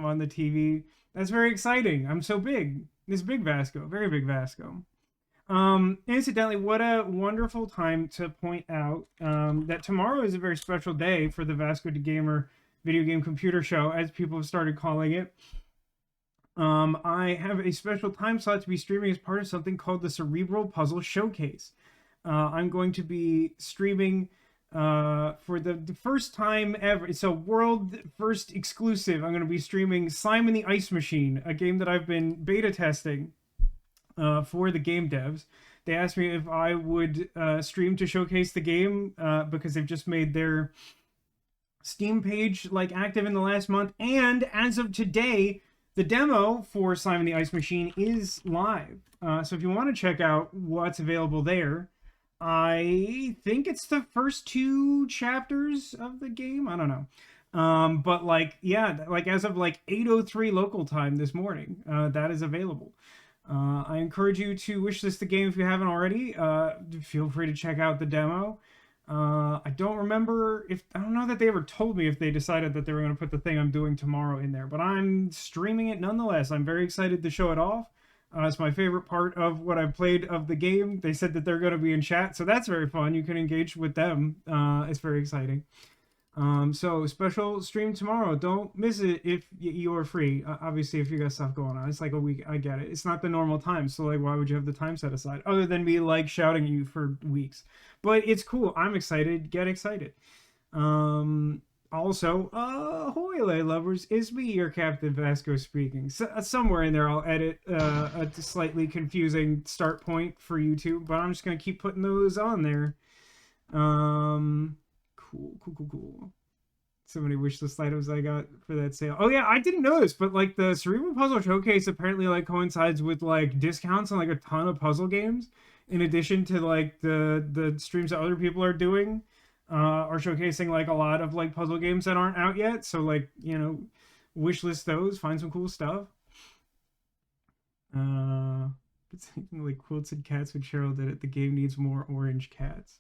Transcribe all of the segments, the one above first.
I'm on the TV. That's very exciting. I'm so big. This big Vasco, very big Vasco. Incidentally, what a wonderful time to point out that tomorrow is a very special day for the Vasco da Gamer video game computer show, as people have started calling it. I have a special time slot to be streaming as part of something called the Cerebral Puzzle Showcase. I'm going to be streaming for the first time ever. It's a world first exclusive. I'm going to be streaming Slime in the Ice Machine, a game that I've been beta testing for the game devs. They asked me if I would stream to showcase the game because they've just made their Steam page like active in the last month, and as of today, the demo for Slime in the Ice Machine is live. So if you want to check out what's available there, I think it's the first 2 chapters of the game. I don't know. But like, yeah, like as of like 8:03 local time this morning, that is available. I encourage you to wishlist the game if you haven't already. Feel free to check out the demo. I don't remember if I don't know that they ever told me if they decided that they were going to put the thing I'm doing tomorrow in there, but I'm streaming it nonetheless. I'm very excited to show it off. It's my favorite part of what I've played of the game. They said that they're going to be in chat, so that's very fun. You can engage with them. It's very exciting. So special stream tomorrow. Don't miss it if you are free. Obviously, if you got stuff going on, it's like a week. I get it. It's not the normal time, so like, why would you have the time set aside other than me like shouting at you for weeks? But it's cool. I'm excited. Get excited. Also, ahoy, lovers! It's me, your Captain Vasco speaking. So, somewhere in there, I'll edit a slightly confusing start point for YouTube, but I'm just gonna keep putting those on there. Cool. So many wishlist items I got for that sale. Oh yeah, I didn't know this, but like the Cerebral Puzzle Showcase apparently like coincides with like discounts on like a ton of puzzle games, in addition to like the streams that other people are doing, are showcasing like a lot of like puzzle games that aren't out yet. So like, you know, wishlist those, find some cool stuff. It's like quilted cats when Cheryl did it. The game needs more orange cats.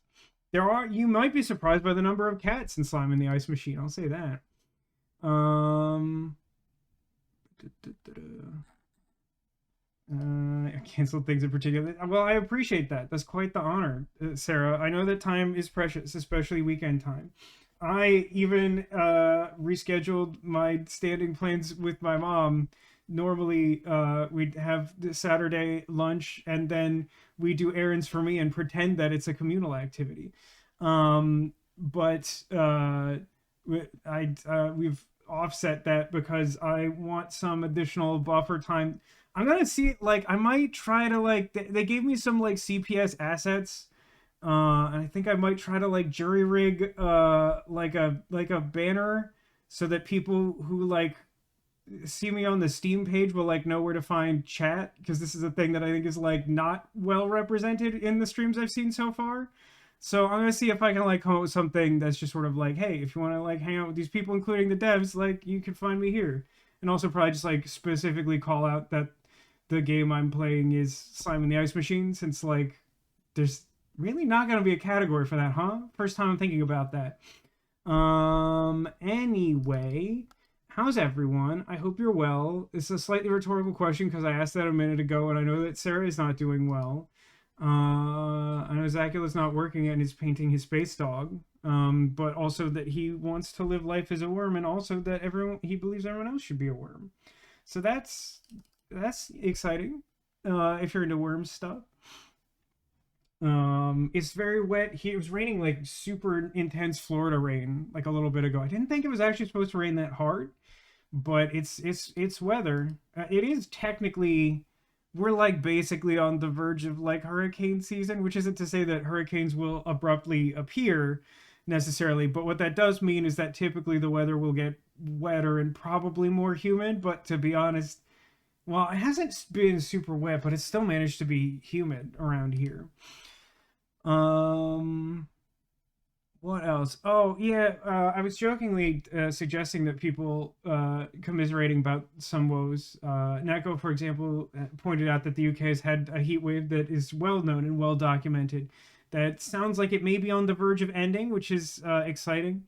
You might be surprised by the number of cats in Slime in the Ice Machine. I'll say that. I canceled things in particular. Well, I appreciate that. That's quite the honor, Sarah. I know that time is precious, especially weekend time. I even rescheduled my standing plans with my mom. Normally, we'd have the Saturday lunch, and then we do errands for me and pretend that it's a communal activity. But we've offset that because I want some additional buffer time. I'm gonna see, like, I might try to, like, they gave me some, like, CPS assets, and I think I might try to, like, jury rig, like a banner so that people who, like, see me on the Steam page will like know where to find chat, because this is a thing that I think is like not well represented in the streams I've seen so far. So I'm gonna see if I can like come up with something that's just sort of like, hey, if you want to like hang out with these people, including the devs, like you can find me here. And also probably just like specifically call out that the game I'm playing is Slime in the Ice Machine, since like there's really not gonna be a category for that, huh? First time I'm thinking about that. Anyway, how's everyone? I hope you're well. It's a slightly rhetorical question because I asked that a minute ago, and I know that Sarah is not doing well. I know Zacula's not working and is painting his space dog, but also that he wants to live life as a worm, and also that he believes everyone else should be a worm. So that's exciting if you're into worm stuff. It's very wet here. It was raining like super intense Florida rain like a little bit ago. I didn't think it was actually supposed to rain that hard, but it's weather. It is technically, we're like basically on the verge of like hurricane season, which isn't to say that hurricanes will abruptly appear necessarily, but what that does mean is that typically the weather will get wetter and probably more humid. But to be honest, well, it hasn't been super wet, but it's still managed to be humid around here. What else? Oh, yeah, I was jokingly suggesting that people commiserating about some woes. Neko, for example, pointed out that the UK has had a heat wave that is well known and well documented. That sounds like it may be on the verge of ending, which is exciting.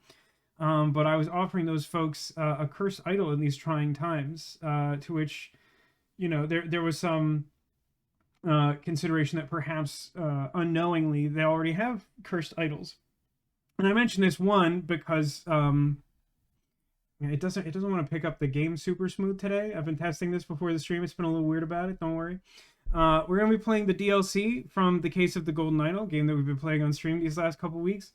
But I was offering those folks a cursed idol in these trying times, to which, there was some consideration that perhaps unknowingly they already have cursed idols. And I mention this one because it doesn't want to pick up the game super smooth today. I've been testing this before the stream. It's been a little weird about it. Don't worry. We're gonna be playing the DLC from The Case of the Golden Idol, game that we've been playing on stream these last couple weeks.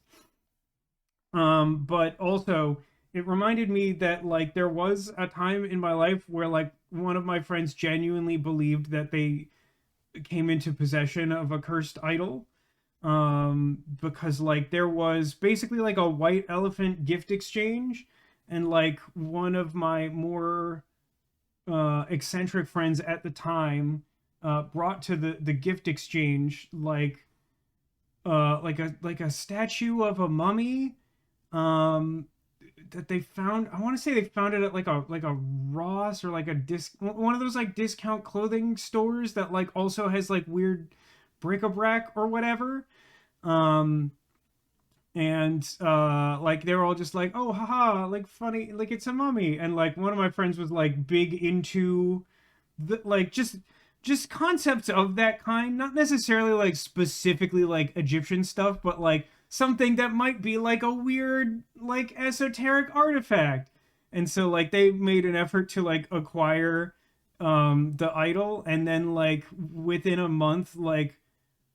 But also it reminded me that like there was a time in my life where like one of my friends genuinely believed that they came into possession of a cursed idol, because like there was basically like a white elephant gift exchange, and like one of my more eccentric friends at the time brought to the gift exchange like a statue of a mummy, um that they found. I want to say they found it at like a Ross or like a one of those like discount clothing stores that like also has like weird bric-a-brac or whatever. um and like they were all just like, oh haha, like funny, like it's a mummy. And like one of my friends was like big into the like just concepts of that kind, not necessarily like specifically like Egyptian stuff, but like something that might be like a weird like esoteric artifact. And so like they made an effort to like acquire the idol, and then like within a month, like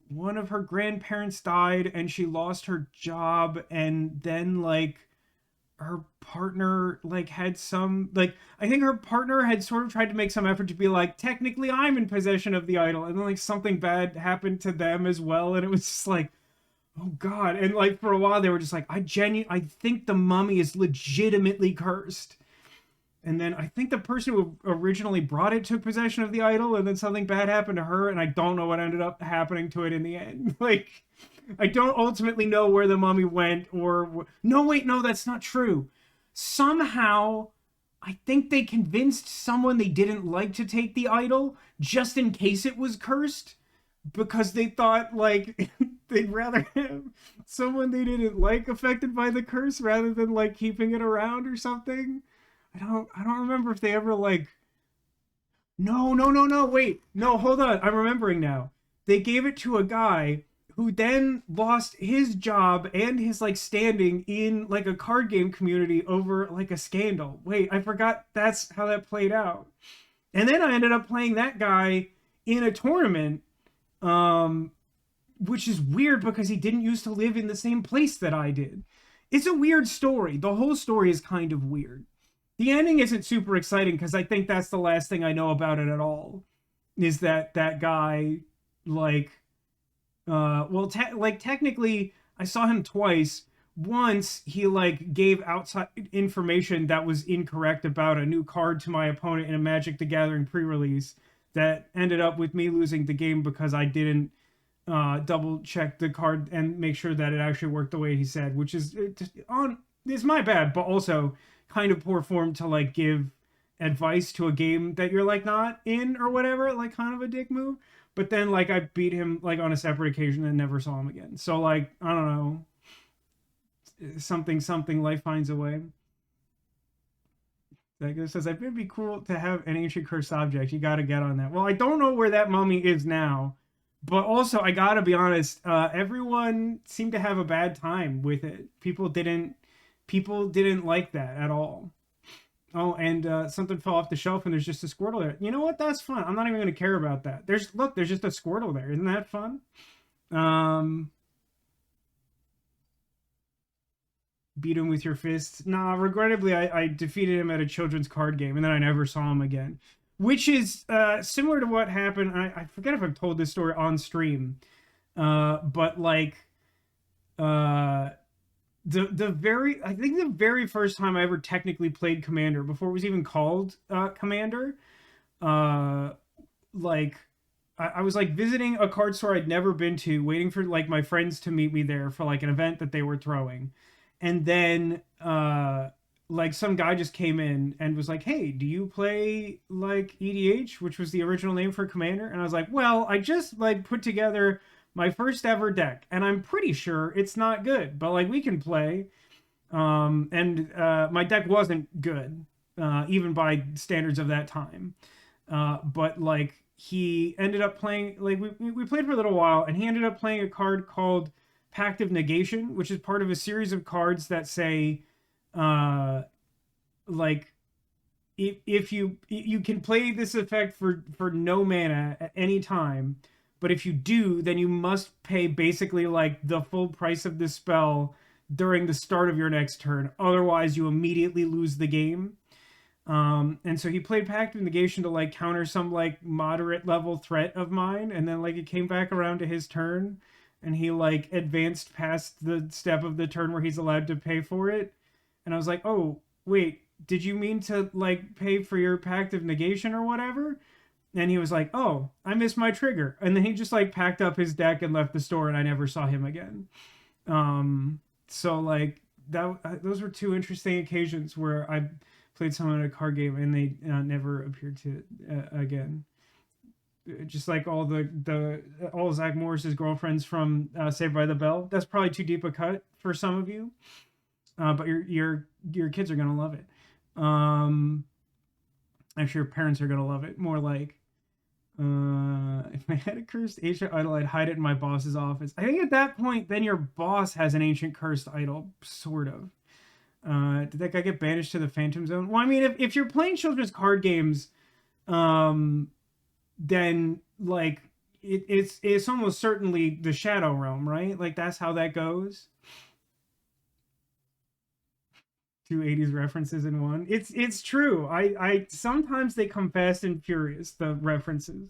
one of her grandparents died and she lost her job, and then like her partner like had some like, I think her partner had sort of tried to make some effort to be like, technically I'm in possession of the idol, and then like something bad happened to them as well, and it was just like, oh god. And like for a while they were just like, I think the mummy is legitimately cursed. And then I think the person who originally brought it took possession of the idol, and then something bad happened to her, and I don't know what ended up happening to it in the end. Like, I don't ultimately know where the mummy went, or no, wait, no, that's not true. Somehow, I think they convinced someone they didn't like to take the idol just in case it was cursed, because they thought like they'd rather have someone they didn't like affected by the curse rather than like keeping it around or something. I don't remember if they ever like, no, no, no, no, wait, no, hold on, I'm remembering now. They gave it to a guy who then lost his job and his like standing in like a card game community over like a scandal. Wait, I forgot that's how that played out. And then I ended up playing that guy in a tournament, um which is weird because he didn't used to live in the same place that I did. It's a weird story. The whole story is kind of weird. The ending isn't super exciting because I think that's the last thing I know about it at all. Is that guy like well like technically I saw him twice. Once he like gave outside information that was incorrect about a new card to my opponent in a Magic the Gathering pre-release that ended up with me losing the game because I didn't double check the card and make sure that it actually worked the way he said, which is on is my bad, but also kind of poor form to like give advice to a game that you're like not in or whatever, like kind of a dick move. But then like I beat him like on a separate occasion and never saw him again. So like I don't know, something life finds a way. Like it says, I think it'd be cool to have an ancient cursed object. You got to get on that. Well, I don't know where that mummy is now, but also I gotta be honest. Everyone seemed to have a bad time with it. People didn't like that at all. Oh, and something fell off the shelf, and there's just a Squirtle there. You know what? That's fun. I'm not even gonna care about that. There's just a Squirtle there. Isn't that fun? Um, Beat him with your fists. Nah, regrettably, I defeated him at a children's card game, and then I never saw him again. Which is similar to what happened. I forget if I've told this story on stream, but like uh, I think the very first time I ever technically played Commander, before it was even called Commander, uh, like I was like visiting a card store I'd never been to, waiting for like my friends to meet me there for like an event that they were throwing. And then like some guy just came in and was like, hey, do you play like EDH, which was the original name for Commander? And I was like, well, I just like put together my first ever deck and I'm pretty sure it's not good, but like we can play. And my deck wasn't good, even by standards of that time. But like he ended up playing, like we played for a little while, and he ended up playing a card called Pact of Negation, which is part of a series of cards that say, uh, like if you can play this effect for no mana at any time, but if you do, then you must pay basically like the full price of the spell during the start of your next turn. Otherwise, you immediately lose the game. And so he played Pact of Negation to like counter some like moderate level threat of mine, and then like it came back around to his turn, and he like advanced past the step of the turn where he's allowed to pay for it, and I was like, oh wait, did you mean to like pay for your Pact of Negation or whatever? And he was like, oh, I missed my trigger, and then he just like packed up his deck and left the store, and I never saw him again. So like that those were two interesting occasions where I played someone in a card game and they never appeared to again. Just like all Zach Morris's girlfriends from Saved by the Bell. That's probably too deep a cut for some of you, but your kids are gonna love it. Um, I'm sure your parents are gonna love it. More like, if I had a cursed ancient idol, I'd hide it in my boss's office. I think at that point, then your boss has an ancient cursed idol, sort of. Did that guy get banished to the Phantom Zone? Well, I mean, if you're playing children's card games, um, then like it's almost certainly the Shadow Realm, right? Like that's how that goes. Two 80s references in one. It's true. I sometimes they come fast and furious, the references.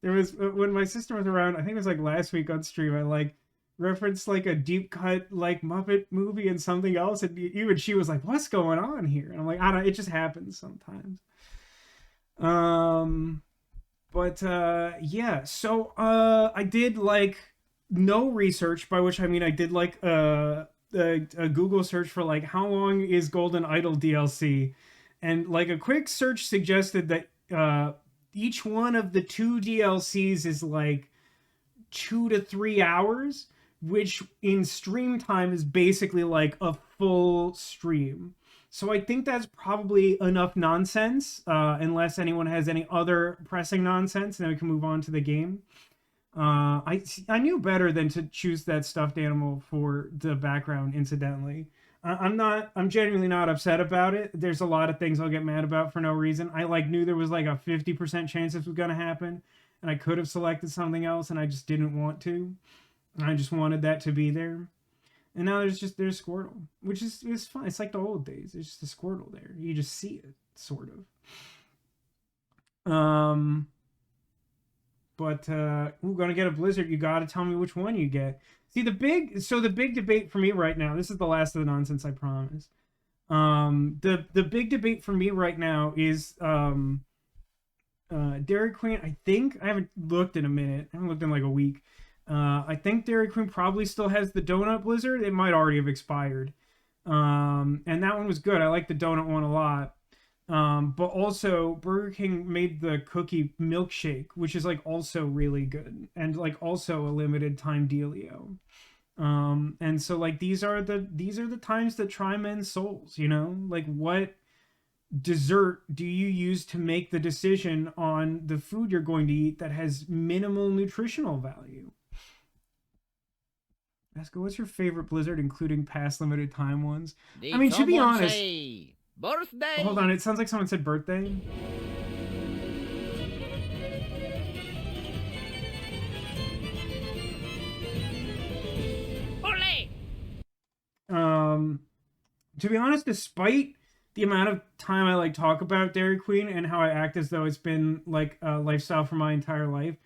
There was when my sister was around, I think it was like last week on stream, I like referenced like a deep cut like Muppet movie and something else, and even she was like, what's going on here? And I'm like, I don't, it just happens sometimes. Um but yeah, so I did like no research, by which I mean I did like a Google search for like how long is Golden Idol DLC, and like a quick search suggested that each one of the two DLCs is like 2 to 3 hours, which in stream time is basically like a full stream. So I think that's probably enough nonsense, unless anyone has any other pressing nonsense, and then we can move on to the game. I knew better than to choose that stuffed animal for the background. Incidentally, I'm genuinely not upset about it. There's a lot of things I'll get mad about for no reason. I like knew there was like a 50% chance this was gonna happen, and I could have selected something else, and I just didn't want to. I just wanted that to be there. And now there's Squirtle, which is fun. It's like the old days. There's just a Squirtle there. You just see it, sort of. But we're gonna get a Blizzard. You gotta tell me which one you get. See the big debate for me right now. This is the last of the nonsense, I promise. The big debate for me right now is Dairy Queen. I think I haven't looked in a minute. I haven't looked in like a week. I think Dairy Queen probably still has the donut blizzard. It might already have expired. And that one was good. I like the donut one a lot. But also Burger King made the cookie milkshake, which is like also really good and like also a limited time dealio. And so like these are the times that try men's souls, you know? Like what dessert do you use to make the decision on the food you're going to eat that has minimal nutritional value? Ask, what's your favorite Blizzard, including past limited time ones? I Did mean, to be someone honest, say hold on, birthday? it sounds like someone said birthday. Ole! Um, to be honest, despite the amount of time I like talk about Dairy Queen and how I act as though it's been like a lifestyle for my entire life,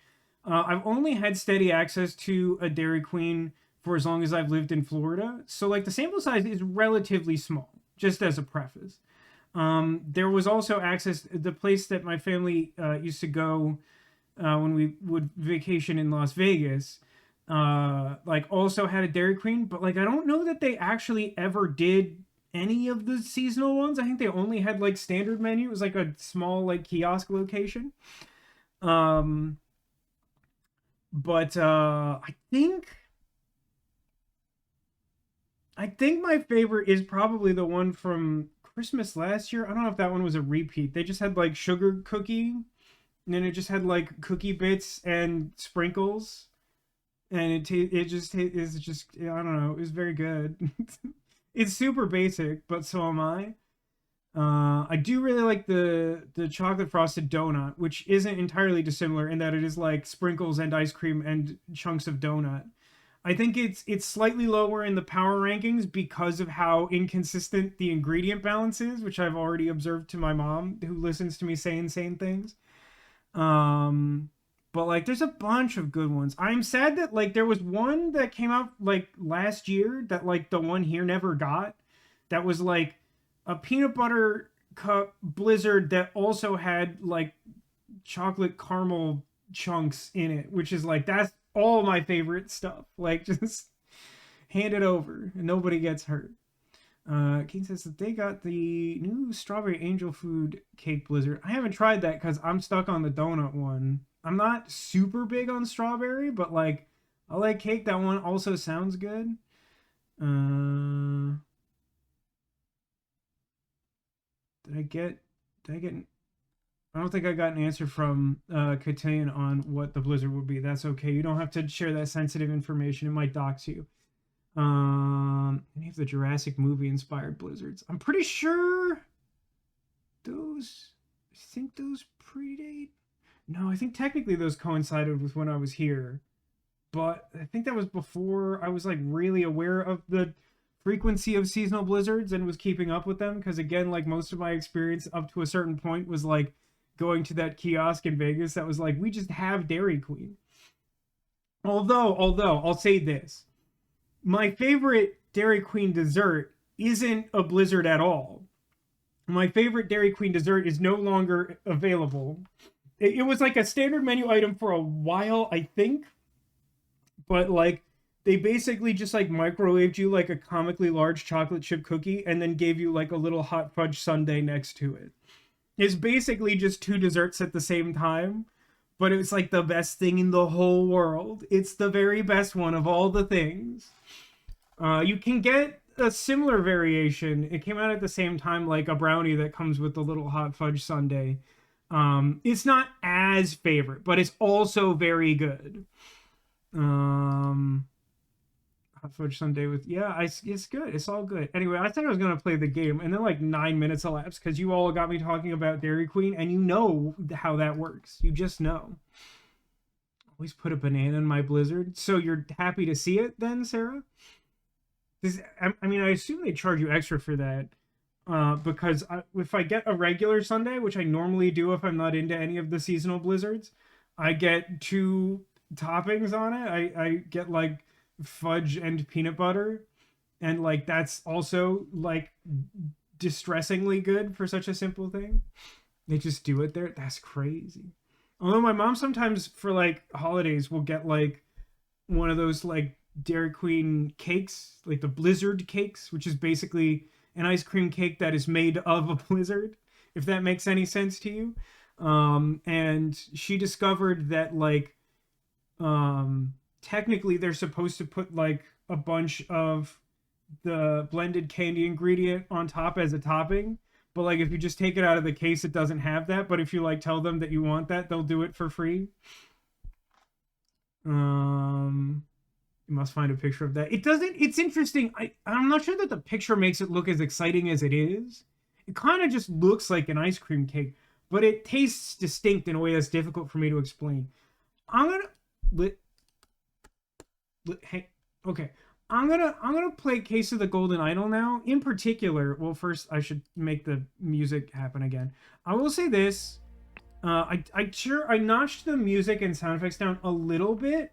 I've only had steady access to a Dairy Queen for as long as I've lived in Florida. So like the sample size is relatively small, just as a preface. There was also access the place that my family used to go when we would vacation in Las Vegas. Like also had a Dairy Queen, but like I don't know that they actually ever did any of the seasonal ones. I think they only had like standard menu. It was like a small like kiosk location. Um, but I think I think my favorite is probably the one from Christmas last year. I don't know if that one was a repeat. They just had like sugar cookie, and then it just had like cookie bits and sprinkles, and is just I don't know. It was very good. It's super basic, but so am I. I do really like the chocolate frosted donut, which isn't entirely dissimilar in that it is like sprinkles and ice cream and chunks of donut. I think it's slightly lower in the power rankings because of how inconsistent the ingredient balance is, which I've already observed to my mom, who listens to me say insane things. Um, but like, there's a bunch of good ones. I'm sad that like there was one that came out like last year that like the one here never got. That was like a peanut butter cup blizzard that also had like chocolate caramel chunks in it, which is like that's all my favorite stuff. Like just hand it over and nobody gets hurt. King says that they got the new strawberry angel food cake blizzard. I haven't tried that because I'm stuck on the donut one. I'm not super big on strawberry, but like I like cake. That one also sounds good. Uh, did I get? Did I get? I don't think I got an answer from Cotillion on what the blizzard would be. That's okay. You don't have to share that sensitive information. It might dox you. Any of the Jurassic movie inspired blizzards. I'm pretty sure those. I think those predate. No, I think technically those coincided with when I was here, but I think that was before I was like really aware of the frequency of seasonal blizzards and was keeping up with them. Because again, like most of my experience up to a certain point was like going to that kiosk in Vegas that was like, we just have Dairy Queen. Although I'll say this, my favorite Dairy Queen dessert isn't a blizzard at all. My favorite Dairy Queen dessert is no longer available. It was like a standard menu item for a while, I think, but like they basically just like microwaved you like a comically large chocolate chip cookie and then gave you like a little hot fudge sundae next to it. It's basically just two desserts at the same time, but it's like the best thing in the whole world. It's the very best one of all the things. You can get a similar variation. It came out at the same time, like a brownie that comes with the little hot fudge sundae. It's not as favorite, but it's also very good. Hot fudge sundae with it's good. It's all good. Anyway, I think I was gonna play the game, and then like 9 minutes elapsed because you all got me talking about Dairy Queen, and you know how that works. You just know. Always put a banana in my blizzard. So you're happy to see it then, Sarah? I mean, I assume they charge you extra for that. Because if I get a regular sundae, which I normally do if I'm not into any of the seasonal blizzards, I get two toppings on it. I get like fudge and peanut butter, and like that's also like distressingly good for such a simple thing. They just do it there. That's crazy. Although my mom sometimes for like holidays will get like one of those like Dairy Queen cakes, like the blizzard cakes, which is basically an ice cream cake that is made of a blizzard, if that makes any sense to you. And she discovered that like technically they're supposed to put like a bunch of the blended candy ingredient on top as a topping, but like if you just take it out of the case it doesn't have that, but if you like tell them that you want that, they'll do it for free. You must find a picture of that. It doesn't. It's interesting. I'm not sure that the picture makes it look as exciting as it is. It kind of just looks like an ice cream cake, but it tastes distinct in a way that's difficult for me to explain. I'm gonna hey, okay. I'm gonna play Case of the Golden Idol now. In particular, well, first I should make the music happen again. I will say this. I notched the music and sound effects down a little bit.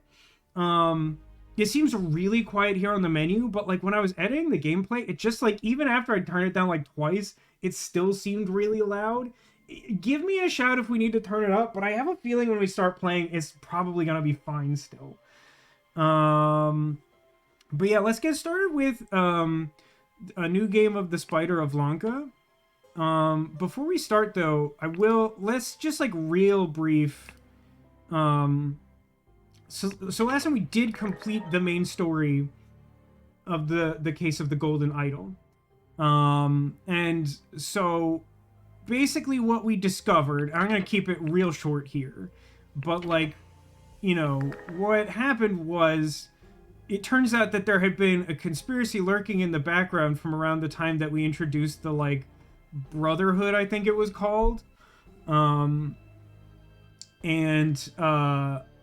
It seems really quiet here on the menu, but like when I was editing the gameplay, it just like even after I turned it down like twice, it still seemed really loud. Give me a shout if we need to turn it up, but I have a feeling when we start playing, it's probably gonna be fine still. But yeah, let's get started with a new game of the Spider of Lanka. Before we start though, let's just like real brief. So last time we did complete the main story of the case of the golden idol. And so basically what we discovered, I'm going to keep it real short here, but like, you know, what happened was it turns out that there had been a conspiracy lurking in the background from around the time that we introduced the like Brotherhood, I think it was called.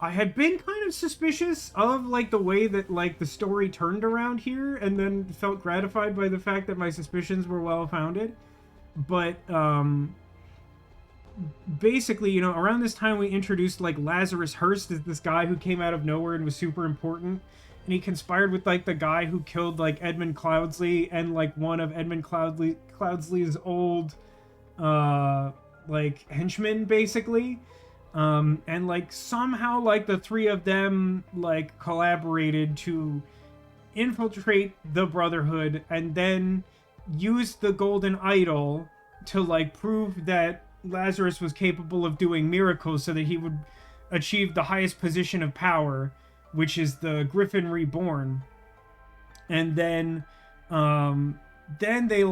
I had been kind of suspicious of like the way that like the story turned around here, and then felt gratified by the fact that my suspicions were well founded. But basically, you know, around this time we introduced like Lazarus Hearst as this guy who came out of nowhere and was super important, and he conspired with like the guy who killed like Edmund Cloudsley and like one of Edmund Cloudsley's old like henchmen, basically. And like somehow like the three of them like collaborated to infiltrate the Brotherhood and then use the golden idol to like prove that Lazarus was capable of doing miracles so that he would achieve the highest position of power, which is the Griffin Reborn. And then they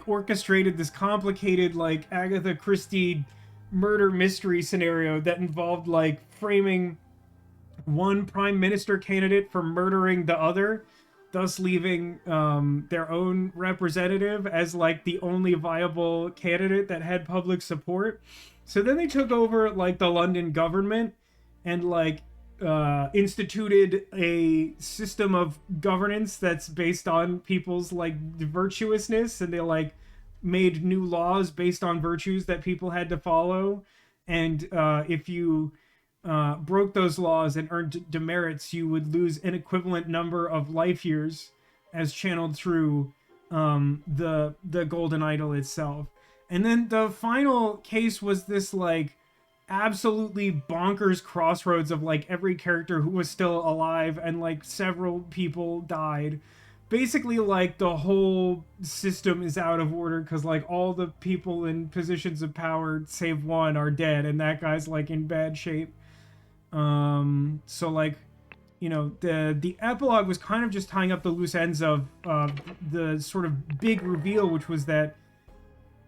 orchestrated this complicated like Agatha Christie murder mystery scenario that involved like framing one prime minister candidate for murdering the other, thus leaving their own representative as like the only viable candidate that had public support. So then they took over like the London government and like instituted a system of governance that's based on people's like virtuousness, and they like made new laws based on virtues that people had to follow. And if you broke those laws and earned demerits, you would lose an equivalent number of life years as channeled through the golden idol itself. And then the final case was this like absolutely bonkers crossroads of like every character who was still alive, and like several people died. Basically, like the whole system is out of order because like all the people in positions of power save one are dead, and that guy's like in bad shape. So like, you know, the epilogue was kind of just tying up the loose ends of the sort of big reveal, which was that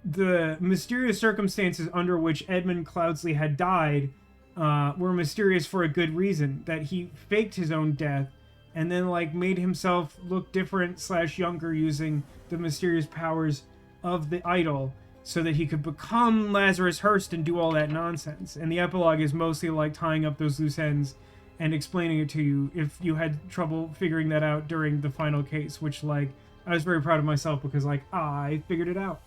the mysterious circumstances under which Edmund Cloudsley had died were mysterious for a good reason. That he faked his own death and then like made himself look different / younger using the mysterious powers of the idol so that he could become Lazarus Hearst and do all that nonsense. And the epilogue is mostly like tying up those loose ends and explaining it to you if you had trouble figuring that out during the final case, which like I was very proud of myself because like I figured it out.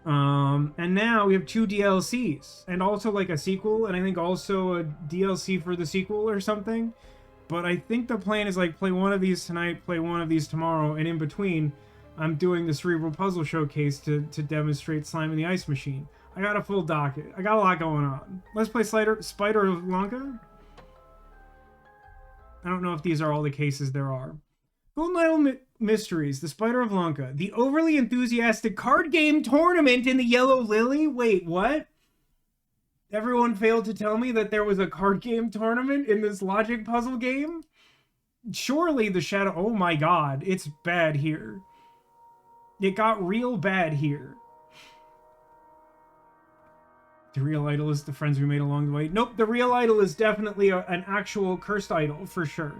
And now we have 2 DLCs and also like a sequel, and I think also a DLC for the sequel or something. But I think the plan is like play one of these tonight, play one of these tomorrow, and in between, I'm doing the Cerebral Puzzle Showcase to demonstrate Slime in the Ice Machine. I got a full docket. I got a lot going on. Let's play Spider of Lanka. I don't know if these are all the cases there are. Golden Idol Mysteries, the Spider of Lanka. The overly enthusiastic card game tournament in the Yellow Lily? Wait, what? Everyone failed to tell me that there was a card game tournament in this logic puzzle game? Surely the shadow... Oh my god, it's bad here. It got real bad here. The real idol is the friends we made along the way. Nope, the real idol is definitely an actual cursed idol, for sure.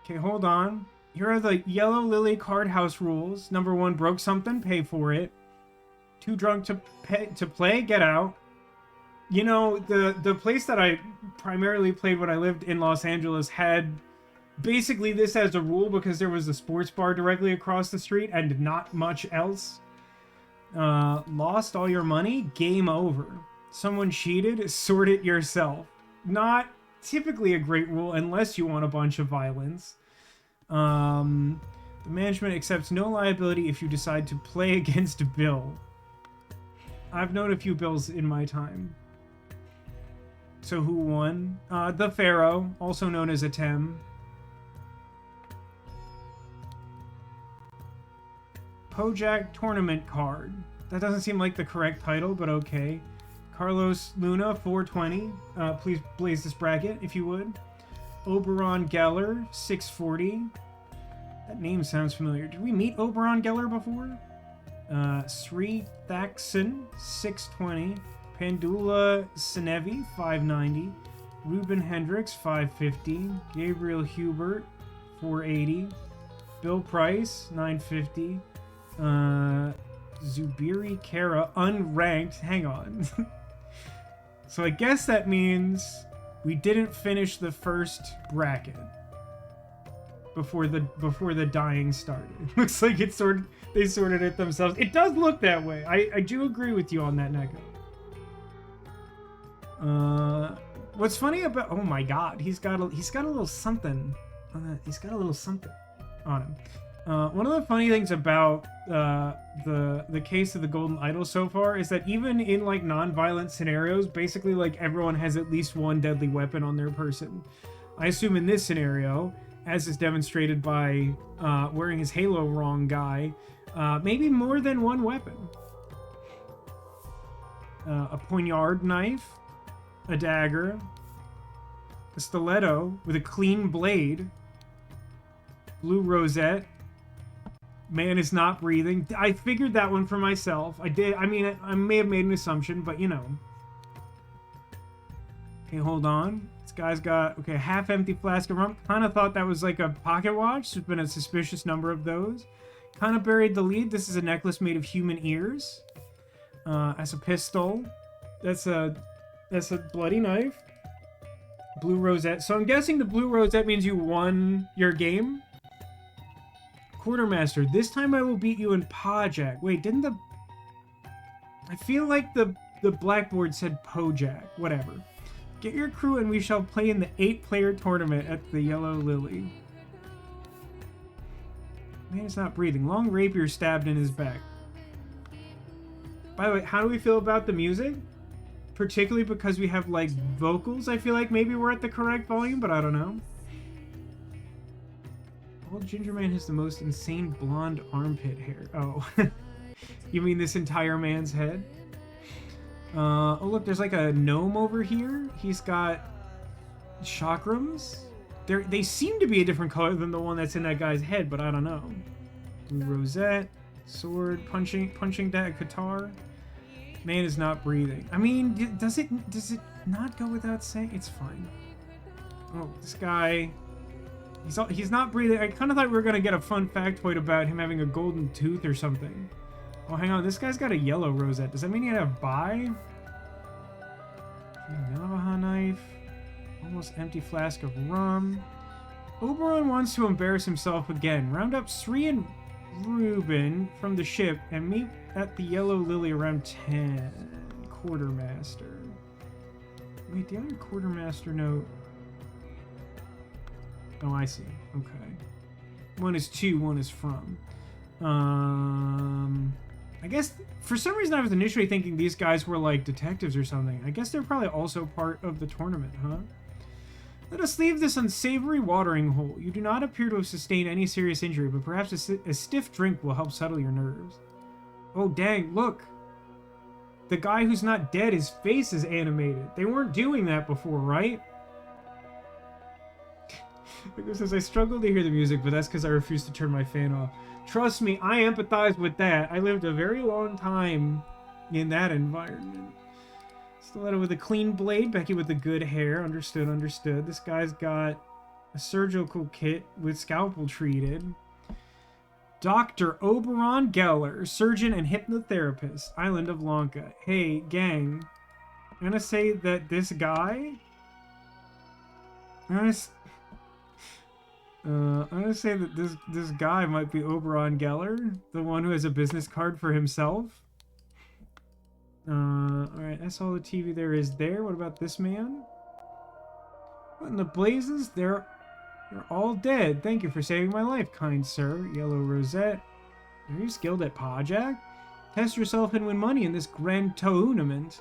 Okay, hold on. Here are the Yellow Lily card house rules. Number 1, broke something, pay for it. Too drunk to play, get out. You know, the place that I primarily played when I lived in Los Angeles had basically this as a rule because there was a sports bar directly across the street and not much else. Lost all your money? Game over. Someone cheated? Sort it yourself. Not typically a great rule unless you want a bunch of violence. The management accepts no liability if you decide to play against Bill. I've known a few Bills in my time. So who won? The Pharaoh, also known as Atem. Kojak Tournament card. That doesn't seem like the correct title, but okay. Carlos Luna, 420. Please blaze this bracket, if you would. Oberon Geller, 640. That name sounds familiar. Did we meet Oberon Geller before? Sri Thaxon, 620. Pandula Senevi, 590. Ruben Hendricks, 550. Gabriel Hubert, 480. Bill Price, 950. Zubiri Kara, unranked. Hang on. So I guess that means we didn't finish the first bracket before the dying started. Looks like they sorted it themselves. It does look that way. I do agree with you on that, Neko. What's funny about, oh my god, he's got a little something on him. One of the funny things about the case of the Golden Idol so far is that even in like non-violent scenarios, basically like everyone has at least one deadly weapon on their person. I assume in this scenario, as is demonstrated by wearing his halo wrong guy, maybe more than one weapon. A poignard knife, a dagger, a stiletto with a clean blade, blue rosette. Man is not breathing. I figured that one for myself. I did. I mean, I may have made an assumption, but you know. Okay, hold on. This guy's got, okay, a half-empty flask of rum. Kind of thought that was like a pocket watch. There's been a suspicious number of those. Kind of buried the lead. This is a necklace made of human ears. That's a pistol. That's a bloody knife. Blue rosette. So I'm guessing the blue rosette means you won your game. Quartermaster, this time I will beat you in Pajak. Wait, didn't the... I feel like the blackboard said Pojak. Whatever. Get your crew and we shall play in the 8-player tournament at the Yellow Lily. Man is not breathing. Long rapier stabbed in his back. By the way, how do we feel about the music? Particularly because we have, like, vocals. I feel like maybe we're at the correct volume, but I don't know. Old Ginger Man has the most insane blonde armpit hair. Oh. You mean this entire man's head? Oh, look, there's like a gnome over here. He's got chakrams. They seem to be a different color than the one that's in that guy's head, but I don't know. Blue rosette, sword, punching that guitar. Man is not breathing. I mean, does it not go without saying? It's fine. Oh, this guy... He's not breathing. I kind of thought we were going to get a fun factoid about him having a golden tooth or something. Oh, hang on. This guy's got a yellow rosette. Does that mean he had a buy? Navajo knife. Almost empty flask of rum. Oberon wants to embarrass himself again. Round up Sri and Ruben from the ship and meet at the Yellow Lily around 10. Quartermaster. Wait, the other quartermaster note... Oh, I see. Okay. One is to, one is from. I guess, for some reason I was initially thinking these guys were like detectives or something. I guess they're probably also part of the tournament, huh? Let us leave this unsavory watering hole. You do not appear to have sustained any serious injury, but perhaps a stiff drink will help settle your nerves. Oh, dang, look. The guy who's not dead, his face is animated. They weren't doing that before, right? It says, I struggle to hear the music, but that's because I refuse to turn my fan off. Trust me, I empathize with that. I lived a very long time in that environment. Stiletto with a clean blade, Becky with the good hair. Understood, understood. This guy's got a surgical kit with scalpel treated. Dr. Oberon Geller, surgeon and hypnotherapist, Island of Lanka. Hey, gang. I'm gonna say that this guy... I'm gonna say that this guy might be Oberon Geller, the one who has a business card for himself. Alright, that's all the TV there is there. What about this man? What in the blazes? They're all dead. Thank you for saving my life, kind sir. Yellow rosette. Are you skilled at Pajak? Test yourself and win money in this grand tournament.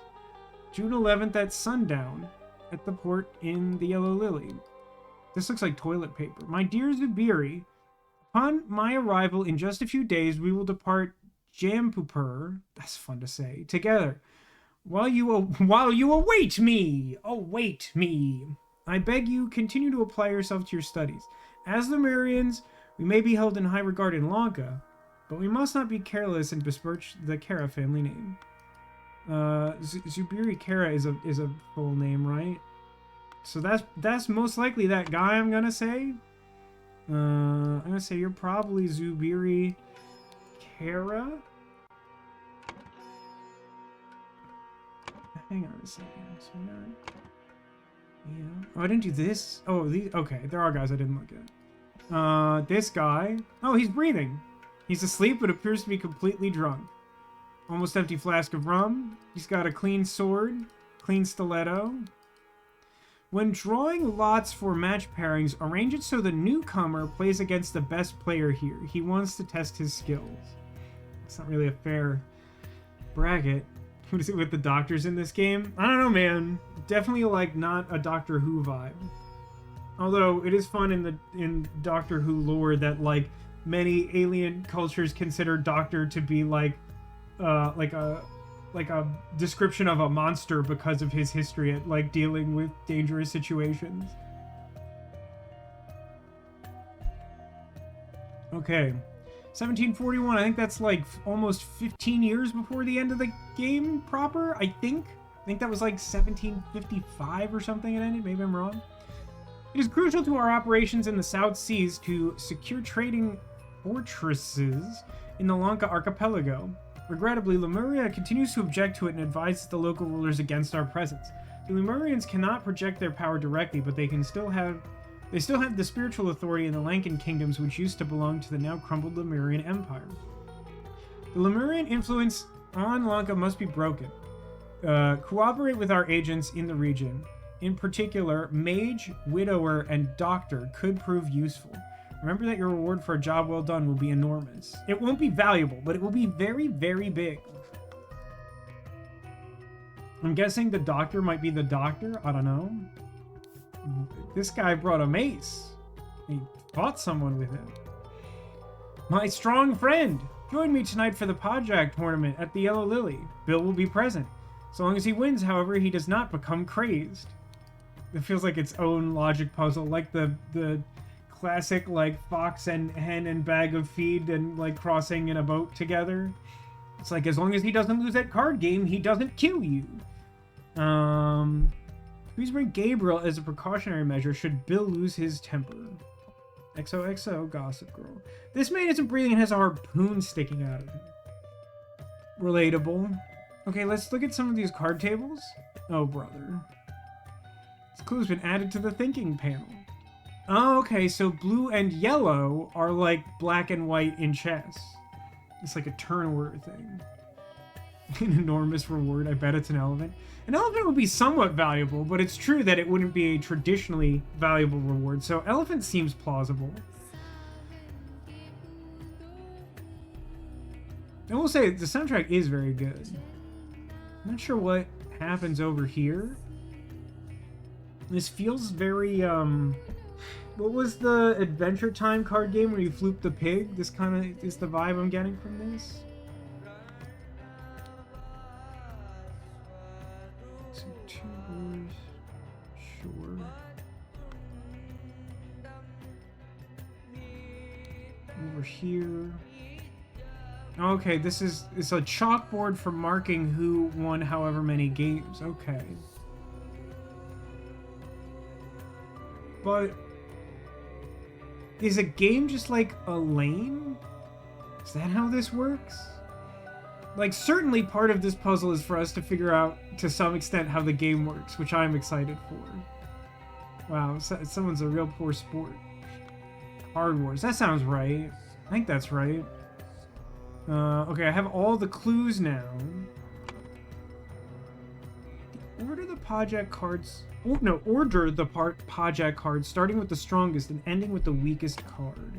June 11th at sundown at the port in the Yellow Lily. This looks like toilet paper. My dear Zubiri, upon my arrival in just a few days, we will depart Jampupur, that's fun to say, together. While you await me, await me. I beg you, continue to apply yourself to your studies. As Lemurians, we may be held in high regard in Lanka, but we must not be careless and besmirch the Kara family name. Zubiri Kara is a full name, right? So that's most likely that guy, I'm gonna say. I'm gonna say you're probably Zubiri Kara. Hang on a second. So yeah. Oh, I didn't do this. Oh, these. Okay, there are guys I didn't look at. This guy. Oh, he's breathing. He's asleep, but appears to be completely drunk. Almost empty flask of rum. He's got a clean sword, clean stiletto. When drawing lots for match pairings, arrange it so the newcomer plays against the best player here. He wants to test his skills. It's not really a fair bracket. What is it with the doctors in this game? I don't know, man. Definitely like not a Doctor Who vibe. Although it is fun in Doctor Who lore that like many alien cultures consider Doctor to be like a description of a monster because of his history at like dealing with dangerous situations. Okay. 1741, I think that's like almost 15 years before the end of the game proper, I think. I think that was like 1755 or something it ended, maybe I'm wrong. It is crucial to our operations in the South Seas to secure trading fortresses in the Lanka archipelago. Regrettably, Lemuria continues to object to it and advises the local rulers against our presence. The Lemurians cannot project their power directly, but they still have the spiritual authority in the Lankan kingdoms, which used to belong to the now crumbled Lemurian Empire. The Lemurian influence on Lanka must be broken. Cooperate with our agents in the region. In particular, Mage, Widower, and Doctor could prove useful. Remember that your reward for a job well done will be enormous. It won't be valuable, but it will be very, very big. I'm guessing the Doctor might be the Doctor. I don't know. This guy brought a mace. He fought someone with it. My strong friend! Join me tonight for the Pajak tournament at the Yellow Lily. Bill will be present. So long as he wins, however, he does not become crazed. It feels like its own logic puzzle, like the classic, like, fox and hen and bag of feed and, like, crossing in a boat together. It's like, as long as he doesn't lose that card game, he doesn't kill you. Please bring Gabriel as a precautionary measure should Bill lose his temper. XOXO, Gossip Girl. This man isn't breathing and has a harpoon sticking out of him. Relatable. Okay, let's look at some of these card tables. Oh, brother. This clue's been added to the thinking panel. Oh, okay, so blue and yellow are like black and white in chess. It's like a turn order thing. An enormous reward. I bet it's an elephant. An elephant would be somewhat valuable, but it's true that it wouldn't be a traditionally valuable reward, so elephant seems plausible. I will say, the soundtrack is very good. I'm not sure what happens over here. This feels very, what was the Adventure Time card game where you floop the pig? This kind of is the vibe I'm getting from this. Some tubers. Sure. Over here. Okay, it's a chalkboard for marking who won however many games. Okay. But is a game just like a lane? Is that how this works? Like, certainly part of this puzzle is for us to figure out, to some extent, how the game works, which I'm excited for. Wow, someone's a real poor sport. Hard Wars, that sounds right. I think that's right. Okay, I have all the clues now. Order the Pajak cards... Oh, no, order the Pajak cards, starting with the strongest and ending with the weakest card.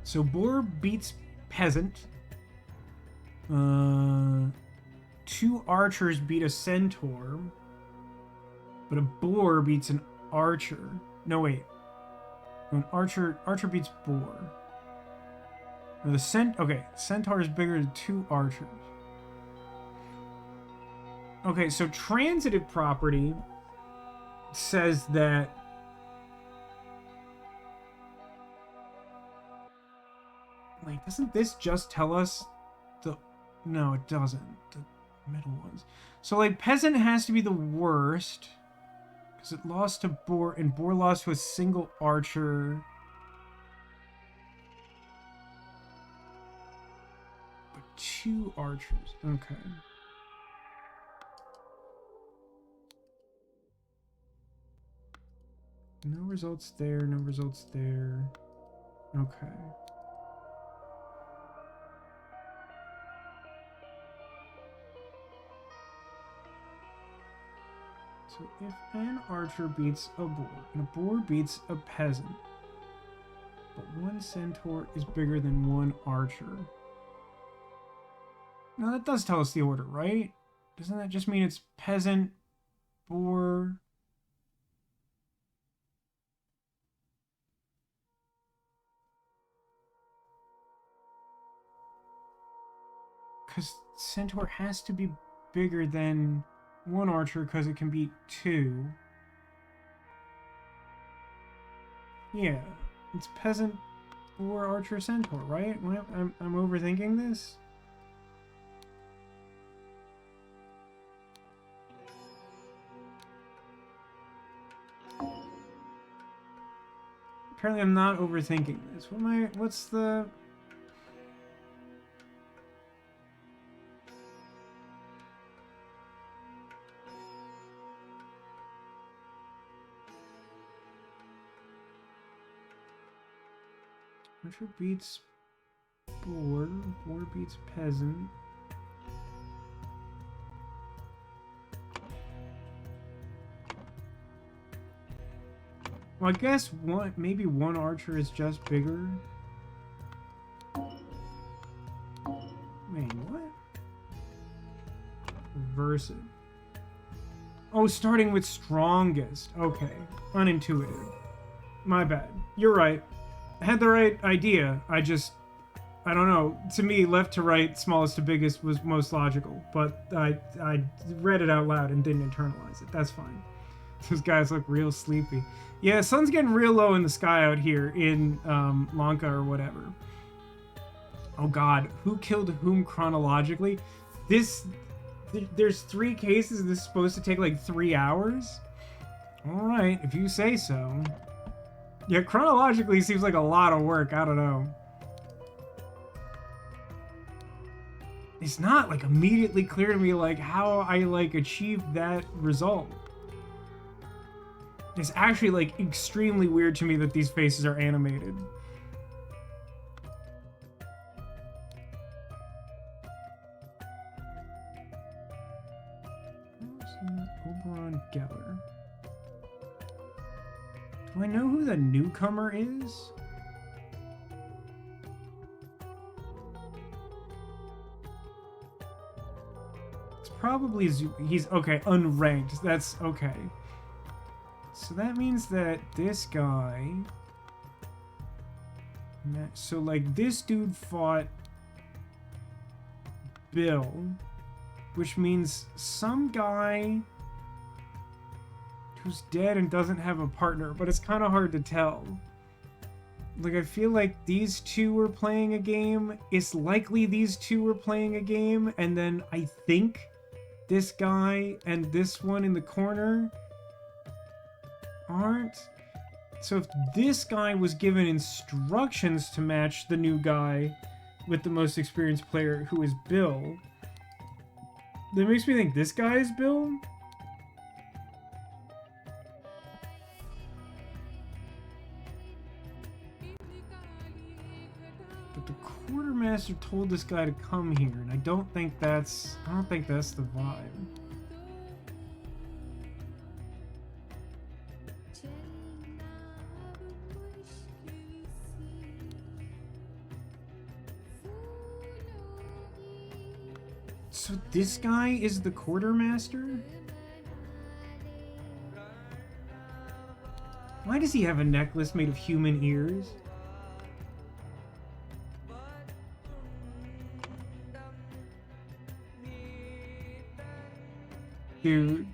So boar beats peasant. 2 archers beat a centaur. But a boar beats an archer. No, wait. An archer beats boar. No, okay, centaur is bigger than 2 archers. Okay, so transitive property says that wait, doesn't this just tell us the no, it doesn't. The middle ones. So like peasant has to be the worst because it lost to boar and boar lost to a single archer. But 2 archers. Okay. No results there, no results there. Okay. So if an archer beats a boar, and a boar beats a peasant, but 1 centaur is bigger than 1 archer. Now that does tell us the order, right? Doesn't that just mean it's peasant, boar... Because centaur has to be bigger than 1 archer because it can beat 2. Yeah, it's peasant, boar, archer, centaur, right? I'm overthinking this? Apparently I'm not overthinking this. What's the... Archer beats boar, boar beats peasant. Well, I guess maybe 1 archer is just bigger. Wait, what? Reverse it. Oh, starting with strongest. Okay. Unintuitive. My bad. You're right. I had the right idea. I don't know. To me, left to right, smallest to biggest was most logical. But I read it out loud and didn't internalize it. That's fine. Those guys look real sleepy. Yeah, sun's getting real low in the sky out here in Lanka or whatever. Oh god, who killed whom chronologically? There's 3 cases. This is supposed to take like 3 hours? Alright, if you say so. Yeah, chronologically seems like a lot of work. I don't know. It's not like immediately clear to me like how I like achieved that result. It's actually like extremely weird to me that these faces are animated. Oberon Geller. Do I know who the newcomer is? It's probably he's okay, unranked. That's okay. So that means that this guy... So, like, this dude fought Bill, which means some guy who's dead and doesn't have a partner, but it's kind of hard to tell. Like, I feel like these 2 were playing a game. It's likely these 2 were playing a game, and then I think this guy and this one in the corner aren't. So if this guy was given instructions to match the new guy with the most experienced player, who is Bill, that makes me think this guy is Bill. But the quartermaster told this guy to come here, and I don't think that's the vibe. So this guy is the quartermaster? Why does he have a necklace made of human ears? Dude,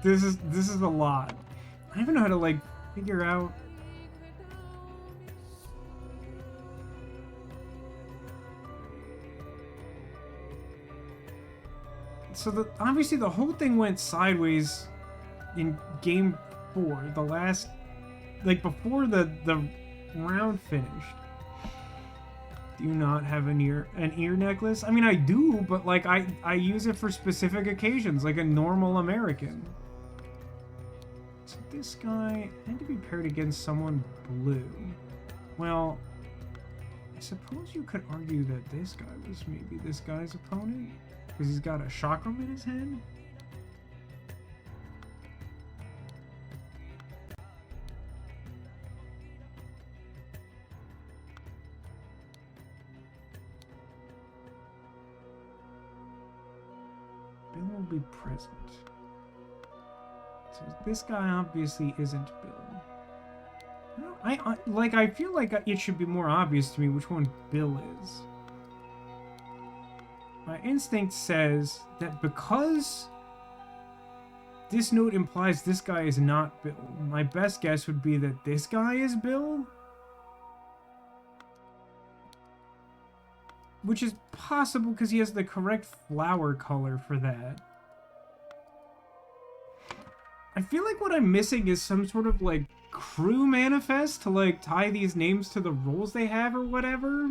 this is a lot. I don't even know how to like figure out. So obviously the whole thing went sideways in game 4, the last, like before the round finished. Do you not have an ear necklace? I mean, I do, but like I use it for specific occasions, like a normal American. So this guy had to be paired against someone blue. Well, I suppose you could argue that this guy was maybe this guy's opponent, because he's got a chakram in his head. Bill will be present. So this guy obviously isn't Bill. I feel like it should be more obvious to me which one Bill is. My instinct says that because this note implies this guy is not Bill, my best guess would be that this guy is Bill. Which is possible because he has the correct flower color for that. I feel like what I'm missing is some sort of like crew manifest to like tie these names to the roles they have or whatever.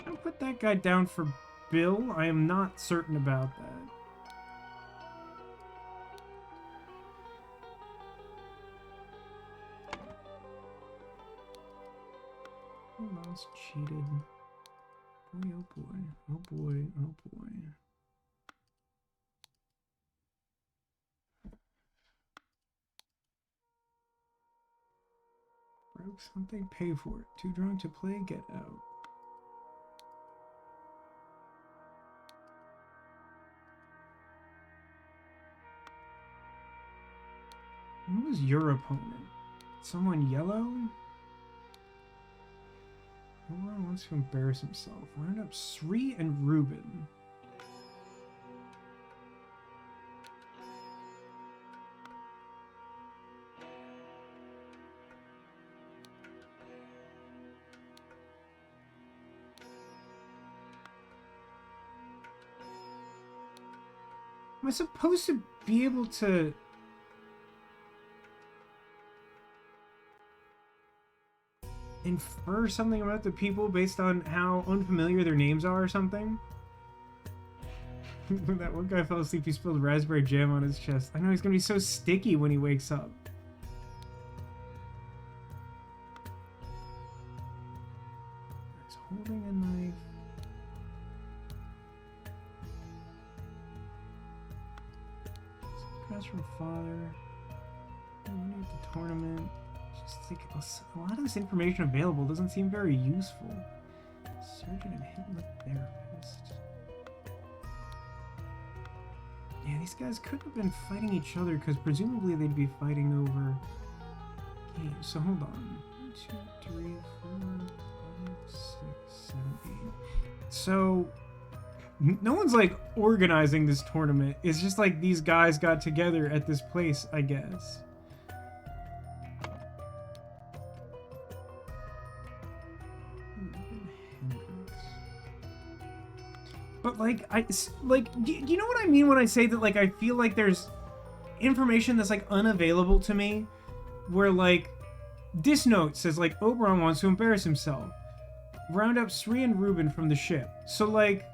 I'll put that guy down for Bill. I am not certain about that. Mouse cheated. Boy, oh boy. Oh boy, oh boy. Broke something, pay for it. Too drunk to play, get out. Who was your opponent? Someone yellow? Everyone wants to embarrass himself. Round up Sri and Ruben. Am I supposed to be able to... infer something about the people based on how unfamiliar their names are or something? When that one guy fell asleep, he spilled raspberry jam on his chest. I know he's gonna be so sticky when he wakes up. He's holding a knife. Press from father. Money at the tournament. Just like a lot of this information available doesn't seem very useful. Surgeon and hypnotherapist. Yeah, these guys could have been fighting each other because presumably they'd be fighting over games. So hold on. 1, 2, 3, 4, 5, 6, 7, 8. So no one's like organizing this tournament. It's just like these guys got together at this place, I guess. But like, do you know what I mean when I say that, like, I feel like there's information that's like unavailable to me, where like this note says like Oberon wants to embarrass himself. Round up Sri and Ruben from the ship. So like,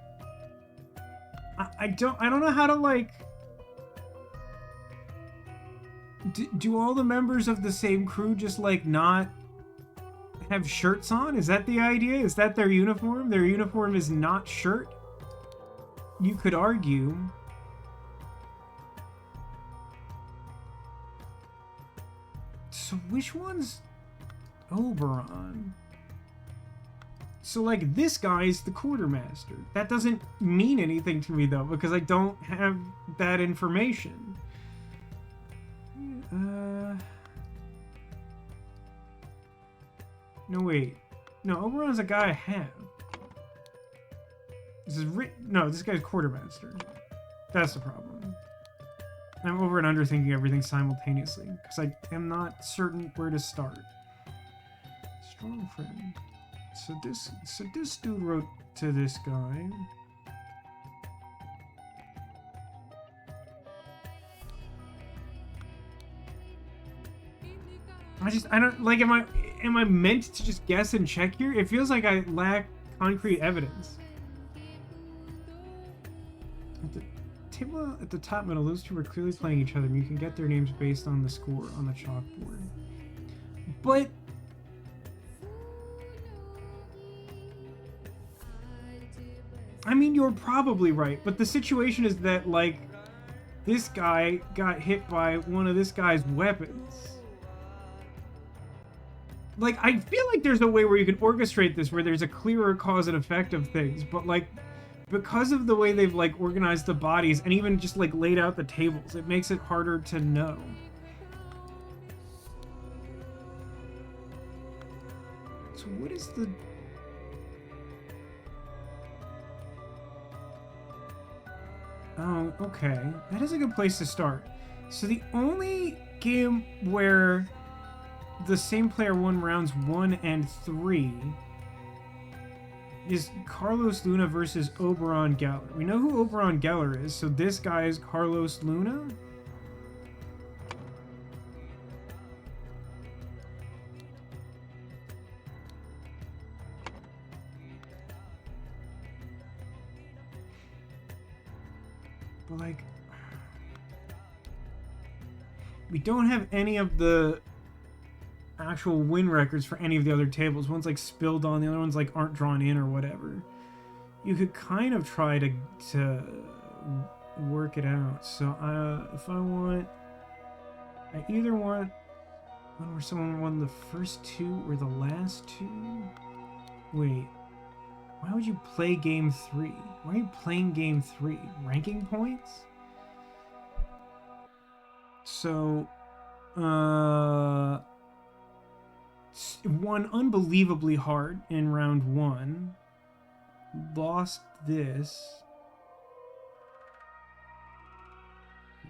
I don't know how to like. Do all the members of the same crew just like not have shirts on? Is that the idea? Is that their uniform? Their uniform is not shirt? You could argue. So which one's Oberon? So like this guy's the quartermaster. That doesn't mean anything to me though, because I don't have that information. No, wait. No, Oberon's a guy I have. This is no, this guy's quartermaster. That's the problem. I'm over and under thinking everything simultaneously, because I am not certain where to start. Strong friend. So this dude wrote to this guy. I don't like, am I meant to just guess and check here? It feels like I lack concrete evidence. At the table at the top middle, those two were clearly playing each other, and you can get their names based on the score on the chalkboard. But I mean, you're probably right, but the situation is that, like, this guy got hit by one of this guy's weapons. Like, I feel like there's a way where you can orchestrate this, where there's a clearer cause and effect of things, but, like, because of the way they've, like, organized the bodies and even just, like, laid out the tables, it makes it harder to know. So what is the... Oh, okay. That is a good place to start. So the only game where the same player won rounds 1 and 3 is Carlos Luna versus Oberon Geller. We know who Oberon Geller is, so this guy is Carlos Luna. But, like, we don't have any of the actual win records for any of the other tables. One's like spilled on, the other ones like aren't drawn in or whatever. You could kind of try to work it out. So if I either want one where someone won the first 2 or the last 2. Wait, why would you play game 3? Why are you playing game 3? Ranking points? So won unbelievably hard in round 1, lost this.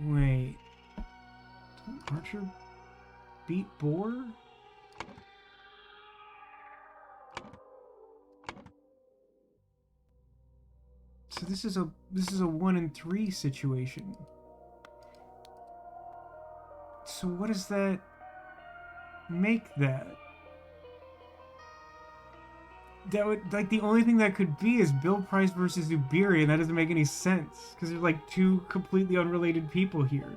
Wait, didn't Archer beat Boar? So this is a 1 and 3 situation. So what does that make that? That would, like, the only thing that could be is Bill Price versus Ubiri, and that doesn't make any sense because there's like 2 completely unrelated people here.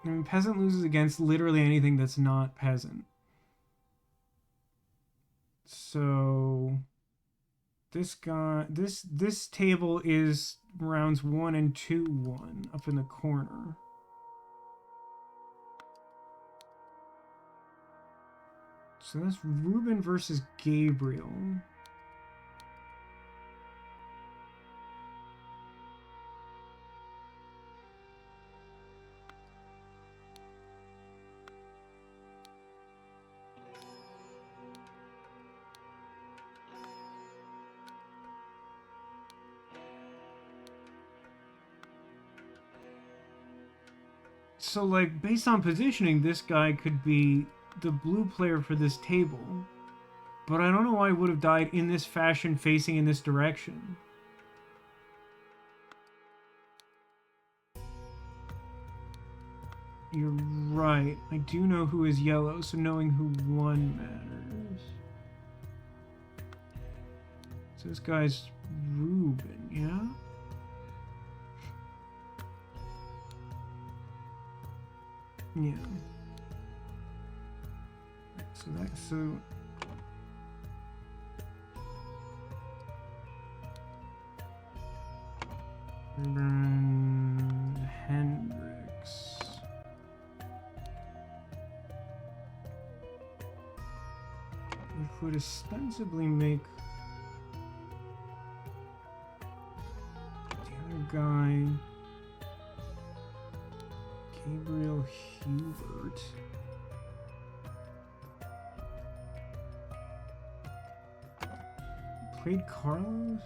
I mean, peasant loses against literally anything that's not peasant. So this guy, this table is rounds 1 and 2 1 up in the corner. So that's Ruben versus Gabriel. So, like, based on positioning, this guy could be the blue player for this table. But I don't know why he would have died in this fashion, facing in this direction. You're right. I do know who is yellow, so knowing who won matters. So this guy's Ruben, yeah? Yeah. So Ruben Hendricks. Which would ostensibly make the other guy Gabriel Hubert. played Carlos?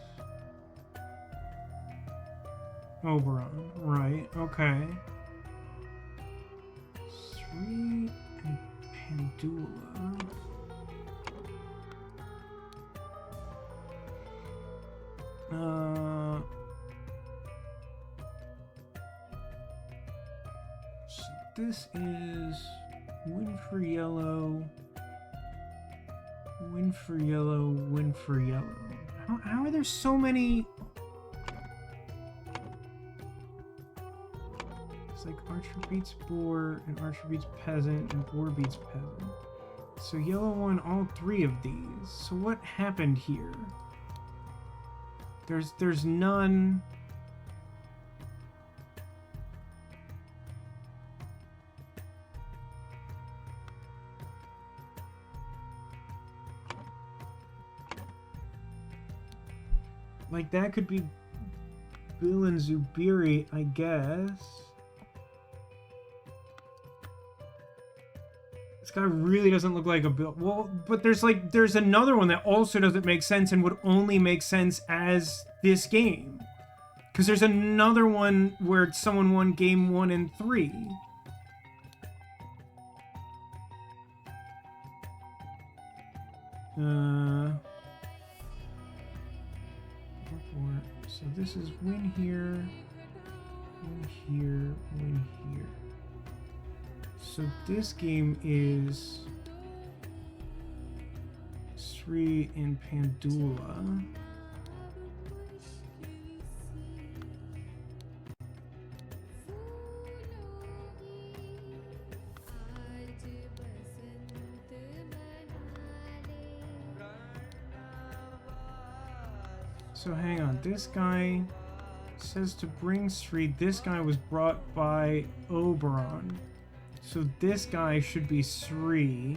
Oberon, right, okay. Sri and Pandula. So this is win for yellow, win for yellow, win for yellow. How are there so many? It's like Archer beats Boar, and Archer beats Peasant, and Boar beats Peasant. So yellow won all three of these. So what happened here? There's none. Like, that could be Bill and Zubiri, I guess. This guy really doesn't look like a Bill. Well, but there's another one that also doesn't make sense and would only make sense as this game. Because there's another one where someone won game 1 and 3. So this is win here, win here, win here. So this game is Sri and Pandula. So hang on, this guy says to bring Sri. This guy was brought by Oberon. So this guy should be Sri.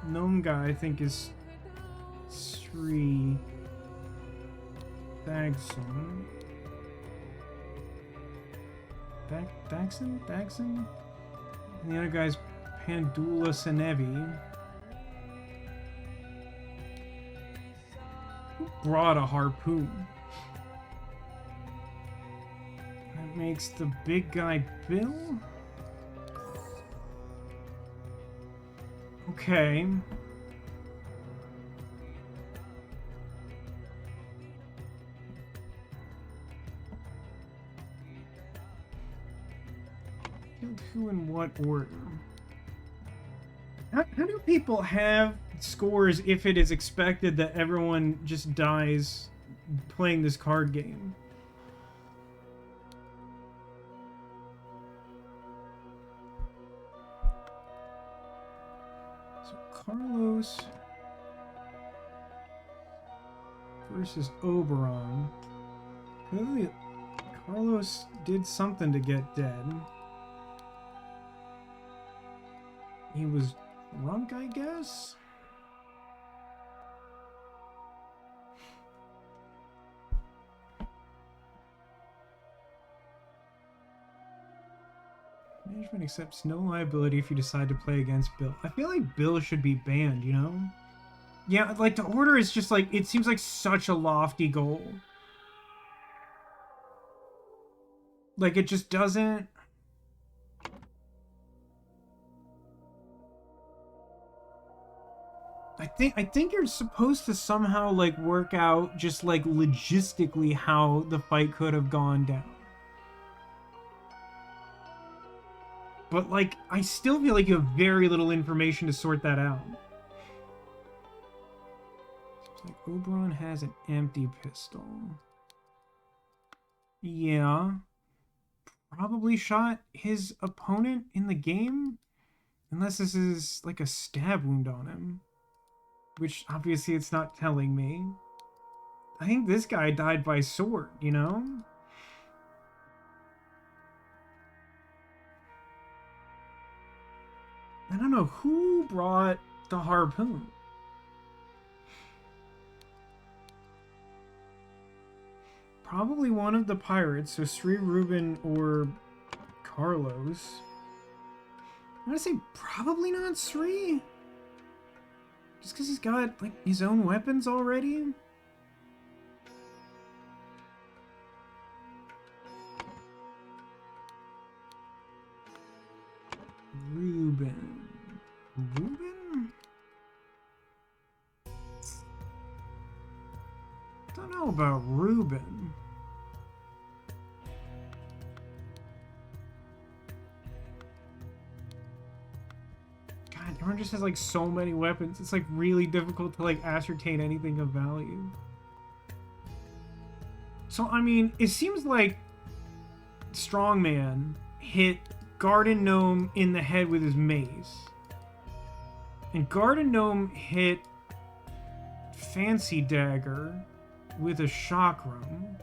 Gnome guy, I think, is Sri. Thagson. Thagson? And the other guy's Pandula Senevi. Who brought a harpoon? That makes the big guy Bill? Okay. Killed who in what order? How do people have scores if it is expected that everyone just dies playing this card game? So Carlos versus Oberon. Clearly, Carlos did something to get dead. He was drunk, I guess? Management accepts no liability if you decide to play against Bill. I feel like Bill should be banned, you know? Yeah, like, the order is just like, it seems like such a lofty goal. Like, it just doesn't... I think you're supposed to somehow, like, work out just, like, logistically how the fight could have gone down. But, like, I still feel like you have very little information to sort that out. It's like Oberon has an empty pistol. Yeah. Probably shot his opponent in the game? Unless this is, like, a stab wound on him. Which, obviously, it's not telling me. I think this guy died by sword, you know? I don't know who brought the harpoon. Probably one of the pirates, so Sri Reuben or Carlos. I'm gonna say probably not Sri. Just because he's got, like, his own weapons already? Reuben. Reuben? Don't know about Reuben. God, everyone just has like so many weapons. It's like really difficult to like ascertain anything of value. So I mean, it seems like Strongman hit Garden Gnome in the head with his mace. And Garden Gnome hit Fancy Dagger with a chakram.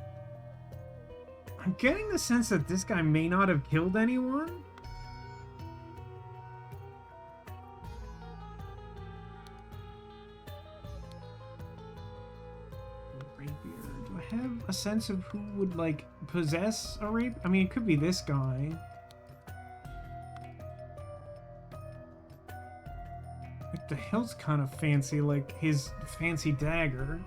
I'm getting the sense that this guy may not have killed anyone. Rapier. Do I have a sense of who would, like, possess a rapier? I mean, it could be this guy. Like, the hilt's kind of fancy, like his fancy dagger.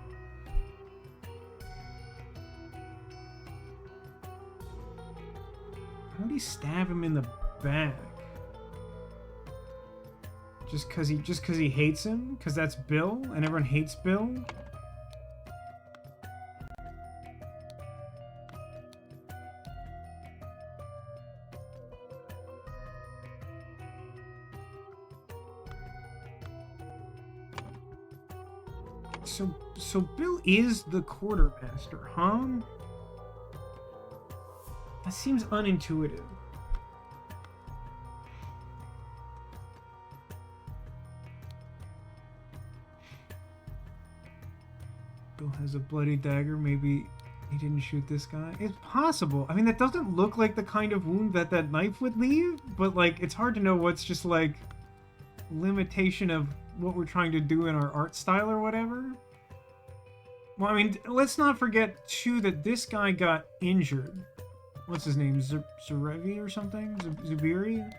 How would he stab him in the back? Just cause he hates him? Cause that's Bill and everyone hates Bill? So Bill is the quartermaster, huh? That seems unintuitive. Bill has a bloody dagger. Maybe he didn't shoot this guy. It's possible. I mean, that doesn't look like the kind of wound that that knife would leave, but like, it's hard to know what's just like limitation of what we're trying to do in our art style or whatever. Well, I mean, let's not forget, too, that this guy got injured. What's his name? Zarevi or something? Zubiri?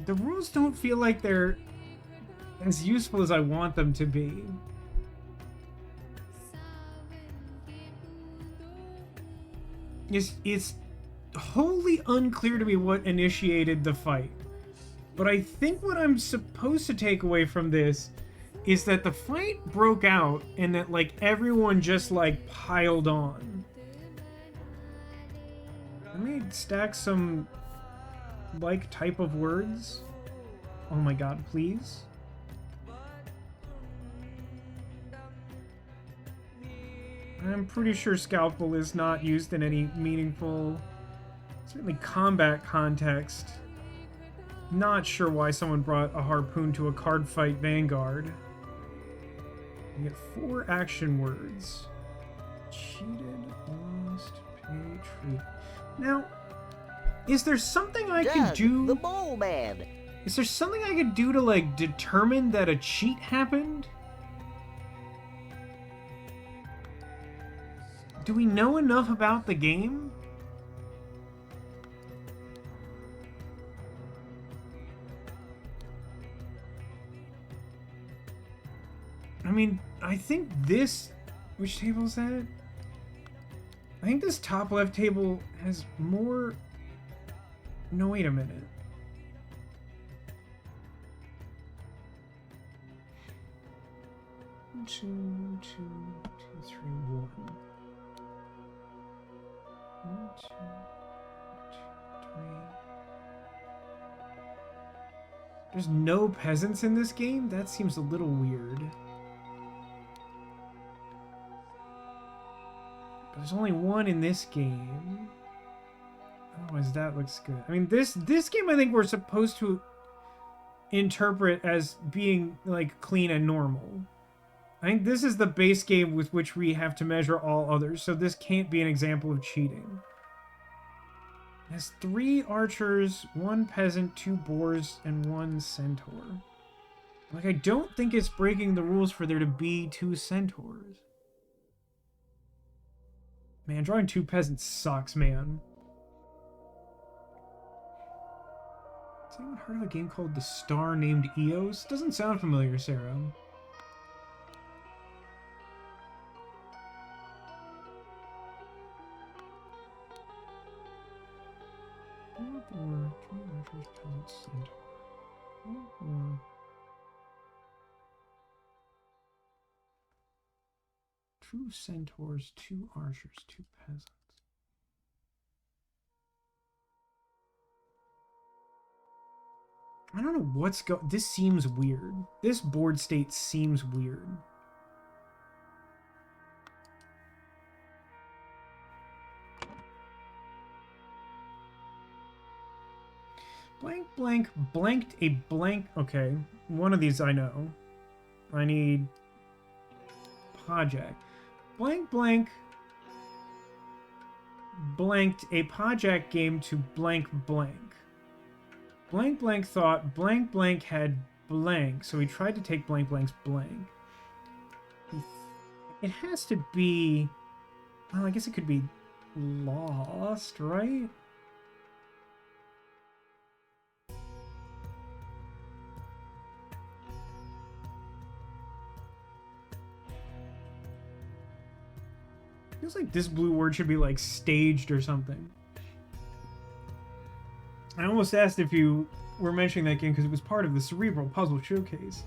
The rules don't feel like they're as useful as I want them to be. It's wholly unclear to me what initiated the fight. But I think what I'm supposed to take away from this is that the fight broke out and that, like, everyone just, like, piled on. Let me stack some, like, type of words. Oh my god, please. I'm pretty sure Scalpel is not used in any meaningful, certainly combat context. Not sure why someone brought a harpoon to a card fight Vanguard. You get 4 action words. Cheated, lost, pay, treat. Now, is there something I can do? The mole man. Is there something I could do to, like, determine that a cheat happened? Do we know enough about the game? I mean, I think this... Which table is that? I think this top left table has more... No, wait a minute. Two, 3, 1. 1, 2, 3. There's no peasants in this game? That seems a little weird. But there's only 1 in this game. Otherwise, that looks good. I mean, this game I think we're supposed to interpret as being, like, clean and normal. I think this is the base game with which we have to measure all others, so this can't be an example of cheating. It has 3 archers, 1 peasant, 2 boars, and 1 centaur. Like, I don't think it's breaking the rules for there to be 2 centaurs. Man, drawing 2 peasants sucks, man. Has anyone heard of a game called The Star Named Eos? Doesn't sound familiar, Sarah. True centaurs, 2 archers, 2 peasants. I don't know what's this seems weird. This board state seems weird. Blank, blank, blanked a blank. Okay, one of these I know. I need project. Blank, blank, blanked a project game to blank, blank. Blank, blank thought blank, blank had blank, so he tried to take blank, blank's blank. It has to be... Well, I guess it could be lost, right? Feels like this blue word should be like staged or something. I almost asked if you were mentioning that game because it was part of the Cerebral Puzzle Showcase.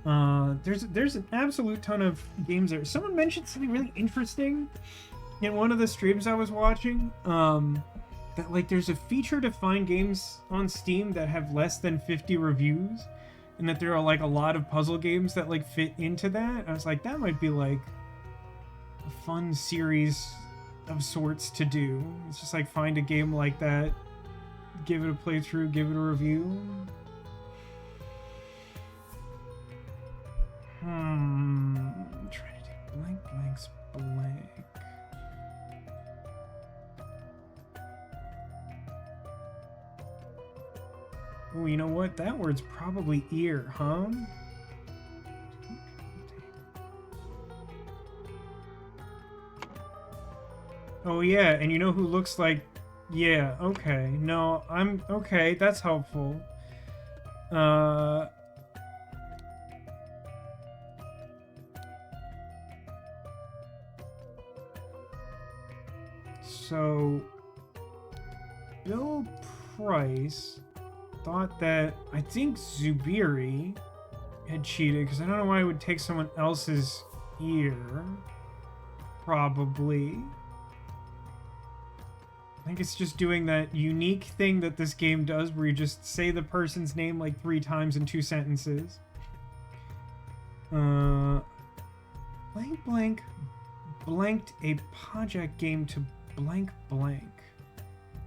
There's an absolute ton of games there. Someone mentioned something really interesting in one of the streams I was watching. That like there's a feature to find games on Steam that have less than 50 reviews, and that there are like a lot of puzzle games that like fit into that. I was like, that might be like a fun series of sorts to do. It's just like find a game like that, give it a playthrough, give it a review. I'm trying to do blank blanks blank. Oh, you know what? That word's probably ear, huh? Oh yeah, and you know who looks like... Yeah, okay. No, I'm... Okay, that's helpful. So... Bill Price thought that... I think Zubiri had cheated, because I don't know why it would take someone else's ear. Probably. I think it's just doing that unique thing that this game does where you just say the person's name like 3 times in 2 sentences. Blank blank blanked a project game to blank blank.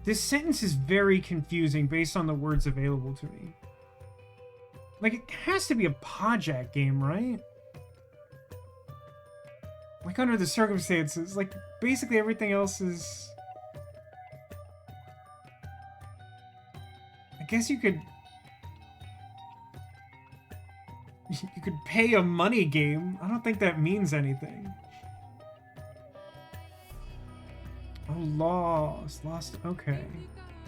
This sentence is very confusing based on the words available to me. Like, it has to be a project game, right? Like, under the circumstances, like, basically everything else is... I guess you could pay a money game. I don't think that means anything. Oh, lost. Okay.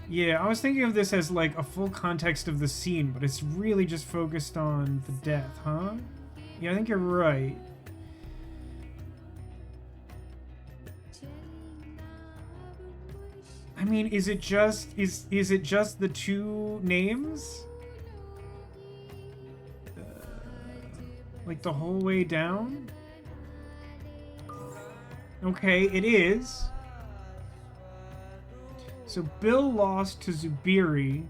Yeah, I was thinking of this as like a full context of the scene, but it's really just focused on the death, huh? Yeah, I think you're right. I mean, is it just the 2 names? Like the whole way down? Okay, it is. So Bill lost to Zubiri,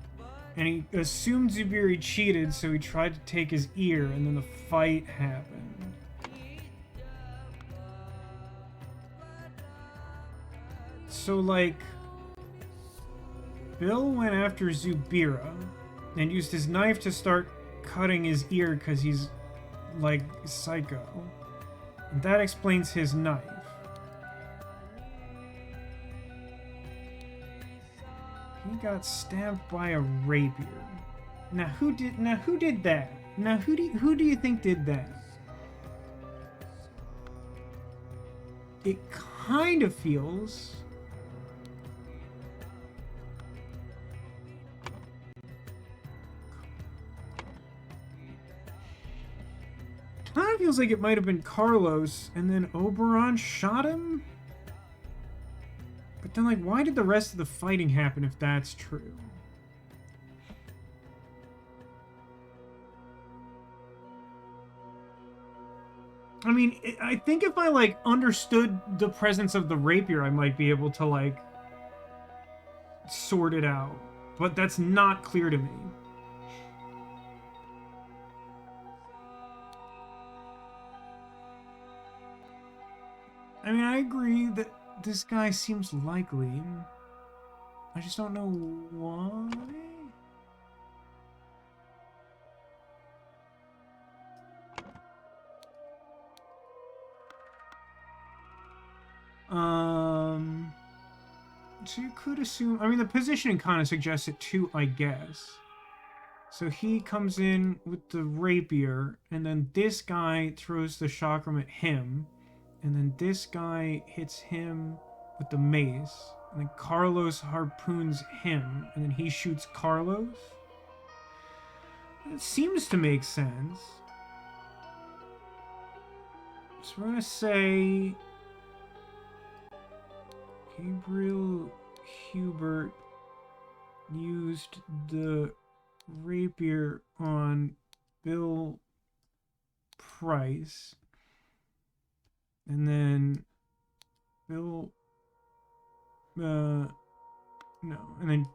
and he assumed Zubiri cheated, so he tried to take his ear, and then the fight happened. So, like... Bill went after Zubira and used his knife to start cutting his ear because he's, like, psycho. And that explains his knife. He got stabbed by a rapier. Now who did that? Now, who do you think did that? It kind of feels... kind of feels like it might have been Carlos, and then Oberon shot him? But then, like, why did the rest of the fighting happen if that's true? I mean, I think if I, like, understood the presence of the rapier, I might be able to, like, sort it out. But that's not clear to me. I mean, I agree that this guy seems likely. I just don't know why. So you could assume... I mean, the positioning kind of suggests it too, I guess. So he comes in with the rapier, and then this guy throws the chakram at him, and then this guy hits him with the mace, and then Carlos harpoons him, and then he shoots Carlos. It seems to make sense. So we're gonna say... Gabriel Hubert used the rapier on Bill Price, and then Bill no, and then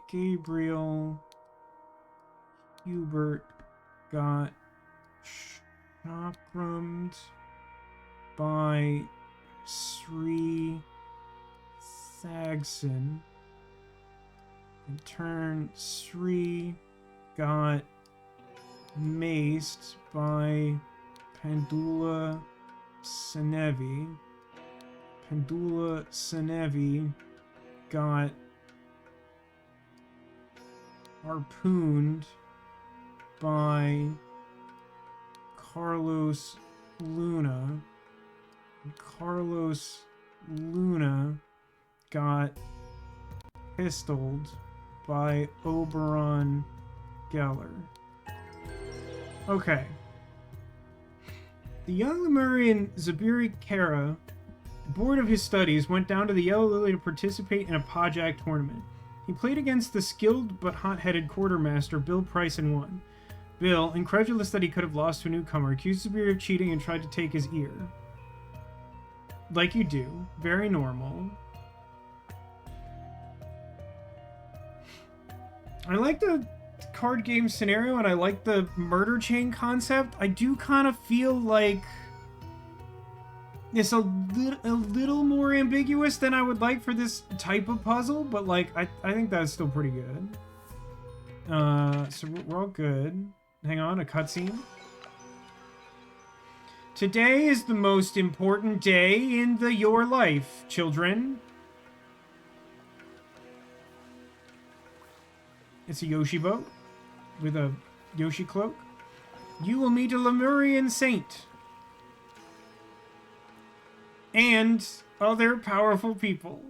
Gabriel Hubert got chakrammed by Sri Sagson. In turn, Sri got maced by Pandula Senevi. Pandula Senevi got harpooned by Carlos Luna. And Carlos Luna got pistoled by Oberon Geller. Okay. The young Lemurian Zabiri Kara, bored of his studies, went down to the Yellow Lily to participate in a Pajak tournament. He played against the skilled but hot-headed quartermaster Bill Price and won. Bill, incredulous that he could have lost to a newcomer, accused Zabiri of cheating and tried to take his ear. Like you do. Very normal. I like the card game scenario, and I like the murder chain concept. I do kind of feel like it's a little more ambiguous than I would like for this type of puzzle, but like I think that's still pretty good. So we're all good. Hang on, a cutscene. Today is the most important day in your life, children. It's a Yoshi boat with a Yoshi cloak. You will meet a Lemurian saint and other powerful people.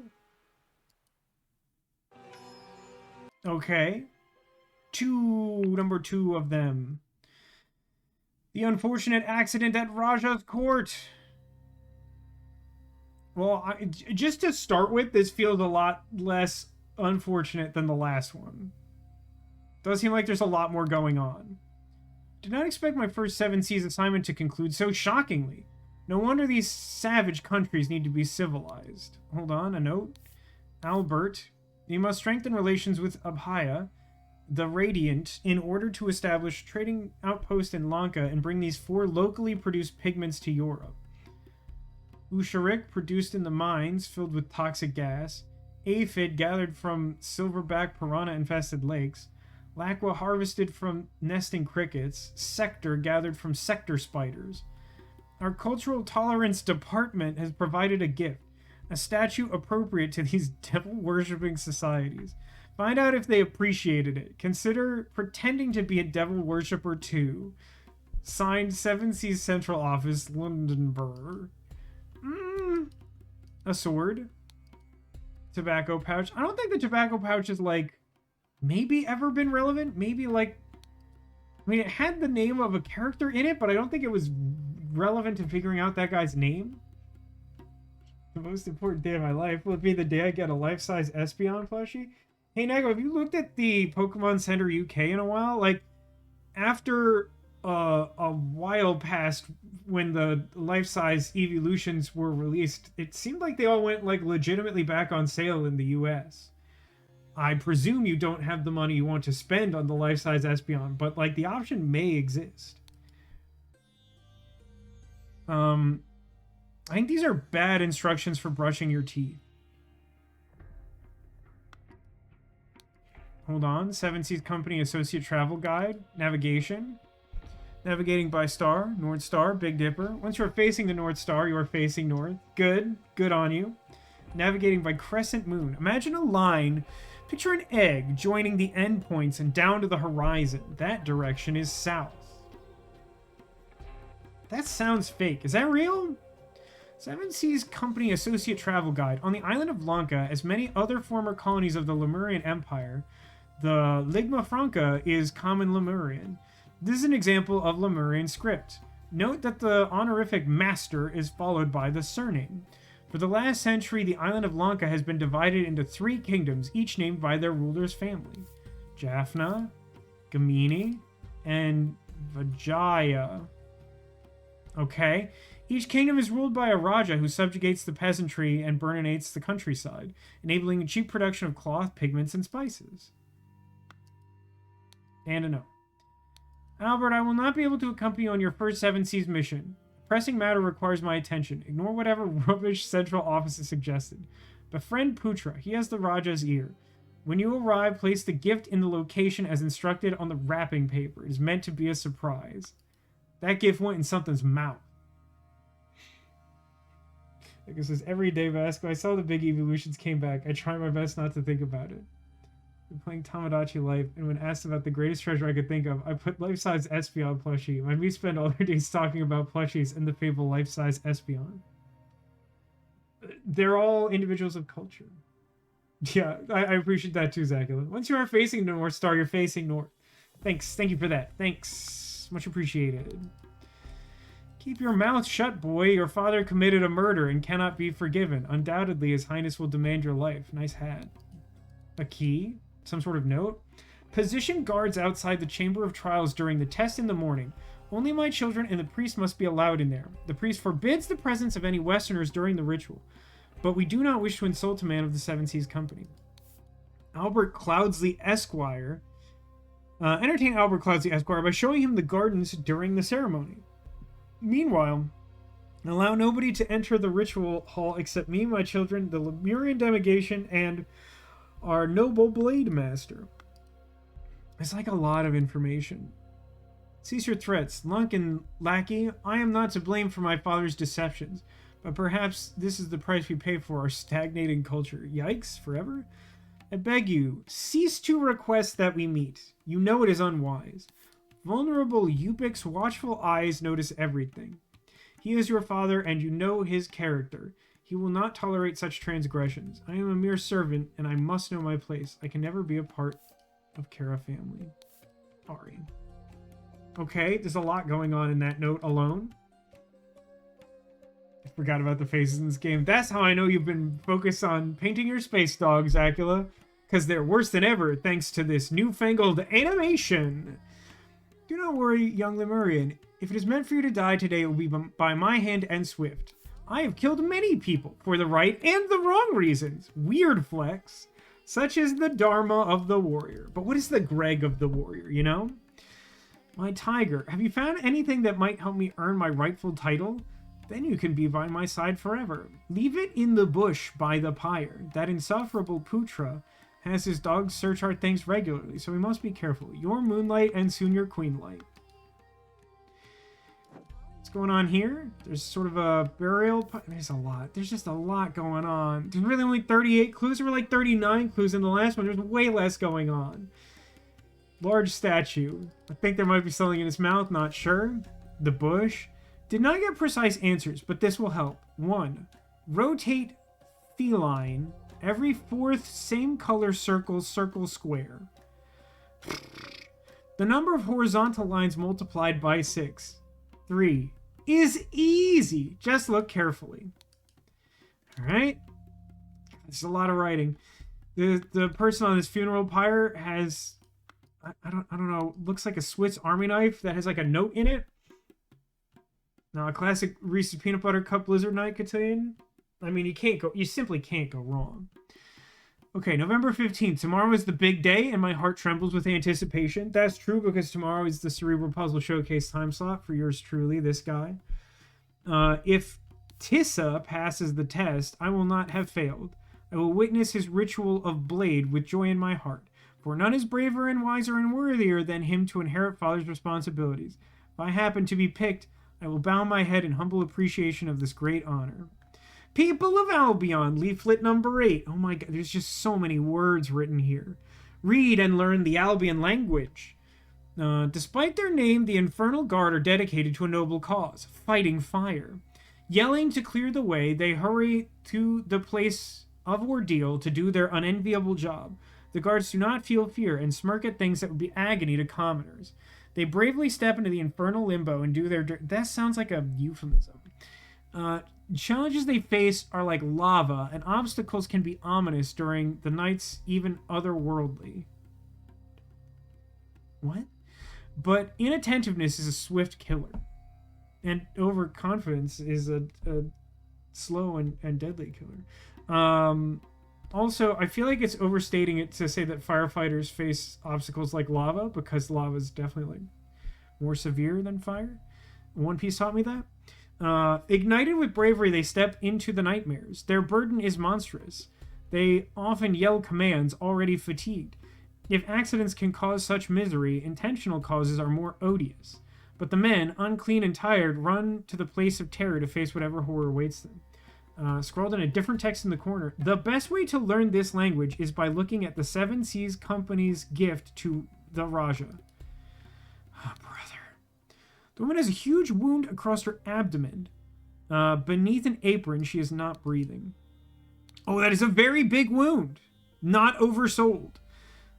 Okay. Number two of them. The unfortunate accident at Raja's court. Well, just to start with, this feels a lot less unfortunate than the last one. Does seem like there's a lot more going on. Did not expect my first 7 seas assignment to conclude so shockingly. No wonder these savage countries need to be civilized. Hold on, a note. Albert, you must strengthen relations with Abhaya, the Radiant, in order to establish trading outpost in Lanka and bring these 4 locally produced pigments to Europe. Usharik, produced in the mines filled with toxic gas. Aphid, gathered from silverback piranha-infested lakes. Laqua, harvested from nesting crickets. Sector, gathered from sector spiders. Our cultural tolerance department has provided a gift, a statue appropriate to these devil-worshipping societies. Find out if they appreciated it. Consider pretending to be a devil worshipper too. Signed, Seven Seas Central Office, Londonburg. A sword. Tobacco pouch. I don't think the tobacco pouch is, like, maybe ever been relevant. Maybe, like, I mean, it had the name of a character in it, but I don't think it was relevant to figuring out that guy's name. The most important day of my life will be the day I get a life-size Espeon plushie. Hey, Nego, have you looked at the Pokemon Center UK in a while? Like, after a while passed when the life-size evolutions were released, it seemed like they all went, like, legitimately back on sale in the US. I presume you don't have the money you want to spend on the life-size Espeon, but, like, the option may exist. I think these are bad instructions for brushing your teeth. Hold on. Seven Seas Company Associate Travel Guide. Navigation. Navigating by star. North Star. Big Dipper. Once you are facing the North Star, you are facing north. Good. Good on you. Navigating by crescent moon. Imagine a line. Picture an egg joining the endpoints and down to the horizon. That direction is south. That sounds fake. Is that real? Seven Seas Company Associate Travel Guide. On the island of Lanka, as many other former colonies of the Lemurian Empire, the Ligma Franca is common Lemurian. This is an example of Lemurian script. Note that the honorific master is followed by the surname. For the last century, the island of Lanka has been divided into 3 kingdoms, each named by their ruler's family. Jaffna, Gamini, and Vijaya. Okay. Each kingdom is ruled by a Raja who subjugates the peasantry and burninates the countryside, enabling a cheap production of cloth, pigments, and spices. And a no. Albert, I will not be able to accompany you on your first Seven Seas mission. Pressing matter requires my attention. Ignore whatever rubbish central office is suggested. Befriend Putra. He has the Raja's ear. When you arrive, place the gift in the location as instructed on the wrapping paper. It is meant to be a surprise. That gift went in something's mouth. Like it says, everyday Vasco. I saw the big evolutions came back. I try my best not to think about it. I'm playing Tamagotchi Life, and when asked about the greatest treasure I could think of, I put life-size Espeon plushie. My me spend all their days talking about plushies and the fable life-size Espeon. They're all individuals of culture. Yeah, I appreciate that too, Zacula. Once you are facing the North Star, you're facing north. Thanks. Thank you for that. Thanks. Much appreciated. Keep your mouth shut, boy. Your father committed a murder and cannot be forgiven. Undoubtedly, His Highness will demand your life. Nice hat. A key? Some sort of note? Position guards outside the Chamber of Trials during the test in the morning. Only my children and the priest must be allowed in there. The priest forbids the presence of any Westerners during the ritual. But we do not wish to insult a man of the Seven Seas Company. Albert Cloudsley Esquire. Entertain Albert Cloudsley Esquire by showing him the gardens during the ceremony. Meanwhile, allow nobody to enter the ritual hall except me, my children, the Lemurian delegation, and our noble blade master. It's like a lot of information. Cease your threats. Lunkin lackey, I am not to blame for my father's deceptions, but perhaps this is the price we pay for our stagnating culture. Yikes, forever? I beg you, cease to request that we meet. You know it is unwise. Vulnerable Yupik's watchful eyes notice everything. He is your father, and you know his character. He will not tolerate such transgressions. I am a mere servant, and I must know my place. I can never be a part of Kara family. Ari. Okay, there's a lot going on in that note alone. I forgot about the faces in this game. That's how I know you've been focused on painting your space dogs, Acula. Because they're worse than ever, thanks to this newfangled animation. Do not worry, young Lemurian. If it is meant for you to die today, it will be by my hand and swift. I have killed many people for the right and the wrong reasons. Weird flex. Such is the dharma of the warrior. But what is the Greg of the warrior, you know? My tiger, have you found anything that might help me earn my rightful title? Then you can be by my side forever. Leave it in the bush by the pyre. That insufferable Putra has his dogs search our things regularly, so we must be careful. Your moonlight and soon your queenlight. It's going on here? There's sort of a burial. There's a lot. There's just a lot going on. There's really only 38 clues. There were like 39 clues in the last one. There's way less going on. Large statue. I think there might be something in his mouth. Not sure. The bush. Did not get precise answers, but this will help. 1. Rotate feline. Every fourth same color circle square. The number of horizontal lines multiplied by 6. 3. Is easy. Just look carefully. Alright. There's a lot of writing. The person on this funeral pyre has... I don't know. Looks like a Swiss Army knife that has like a note in it. Now, a classic Reese's Peanut Butter Cup Blizzard Night contain. I mean, you simply can't go wrong. Okay, November 15th. Tomorrow is the big day, and my heart trembles with anticipation. That's true, because tomorrow is the Cerebral Puzzle Showcase time slot for yours truly, this guy. If Tissa passes the test, I will not have failed. I will witness his ritual of blade with joy in my heart. For none is braver and wiser and worthier than him to inherit father's responsibilities. If I happen to be picked, I will bow my head in humble appreciation of this great honor. People of Albion, leaflet number 8. Oh my god, there's just so many words written here. Read and learn the Albion language. Despite their name, the Infernal Guard are dedicated to a noble cause, fighting fire. Yelling to clear the way, they hurry to the place of ordeal to do their unenviable job. The guards do not feel fear and smirk at things that would be agony to commoners. They bravely step into the infernal limbo and do their... That sounds like a euphemism. Challenges they face are like lava, and obstacles can be ominous during the nights, even otherworldly. What? But inattentiveness is a swift killer. And overconfidence is a slow and deadly killer. Also, I feel like it's overstating it to say that firefighters face obstacles like lava, because lava is definitely like more severe than fire. One Piece taught me that. Ignited with bravery, they step into the nightmares. Their burden is monstrous. They often yell commands, already fatigued. If accidents can cause such misery, intentional causes are more odious. But the men, unclean and tired, run to the place of terror to face whatever horror awaits them. Scrolled in a different text in the corner. The best way to learn this language is by looking at the Seven Seas Company's gift to the Raja. Oh, brother. The woman has a huge wound across her abdomen. Beneath an apron, she is not breathing. Oh, that is a very big wound. Not oversold.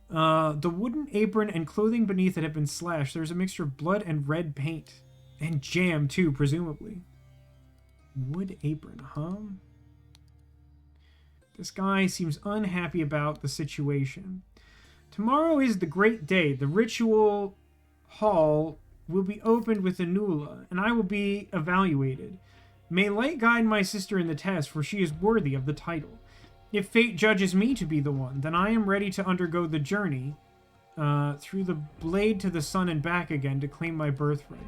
The wooden apron and clothing beneath it have been slashed. There's a mixture of blood and red paint. And jam, too, presumably. Wood apron, huh? This guy seems unhappy about the situation. Tomorrow is the great day. The ritual hall will be opened with a nula, and I will be evaluated. May light guide my sister in the test, for she is worthy of the title. If fate judges me to be the one, then I am ready to undergo the journey through the blade to the sun and back again to claim my birthright.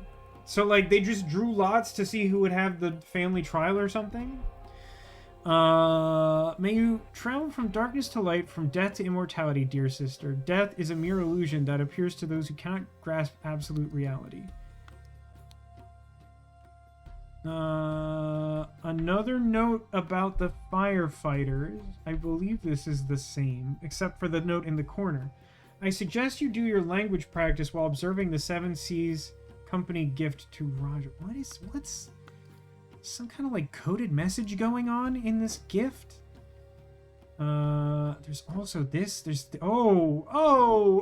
So, like, they just drew lots to see who would have the family trial or something? May you travel from darkness to light, from death to immortality, dear sister. Death is a mere illusion that appears to those who cannot grasp absolute reality. Another note about the firefighters. I believe this is the same, except for the note in the corner. I suggest you do your language practice while observing the Seven Seas Company gift to Roger. What's some kind of like coded message going on in this gift? There's also this.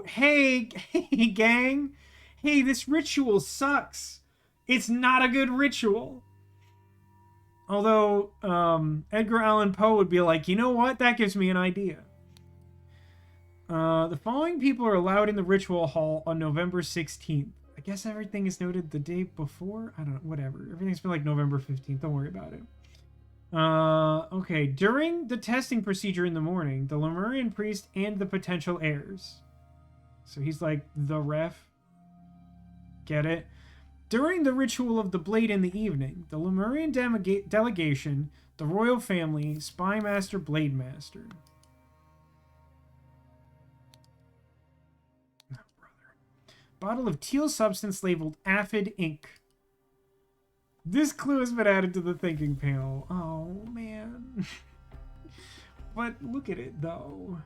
Hey gang. Hey, this ritual sucks. It's not a good ritual. Although, Edgar Allan Poe would be like, you know what? That gives me an idea. The following people are allowed in the ritual hall on November 16th. I guess everything is noted the day before? I don't know, whatever. Everything's been like November 15th. Don't worry about it. Okay. During the testing procedure in the morning, the Lemurian priest and the potential heirs. So he's like the ref. Get it? During the ritual of the blade in the evening, the Lemurian delegation, the royal family, spy master, blade master. Bottle of teal substance labeled Aphid ink. This clue has been added to the thinking panel. Oh, man. But look at it, though.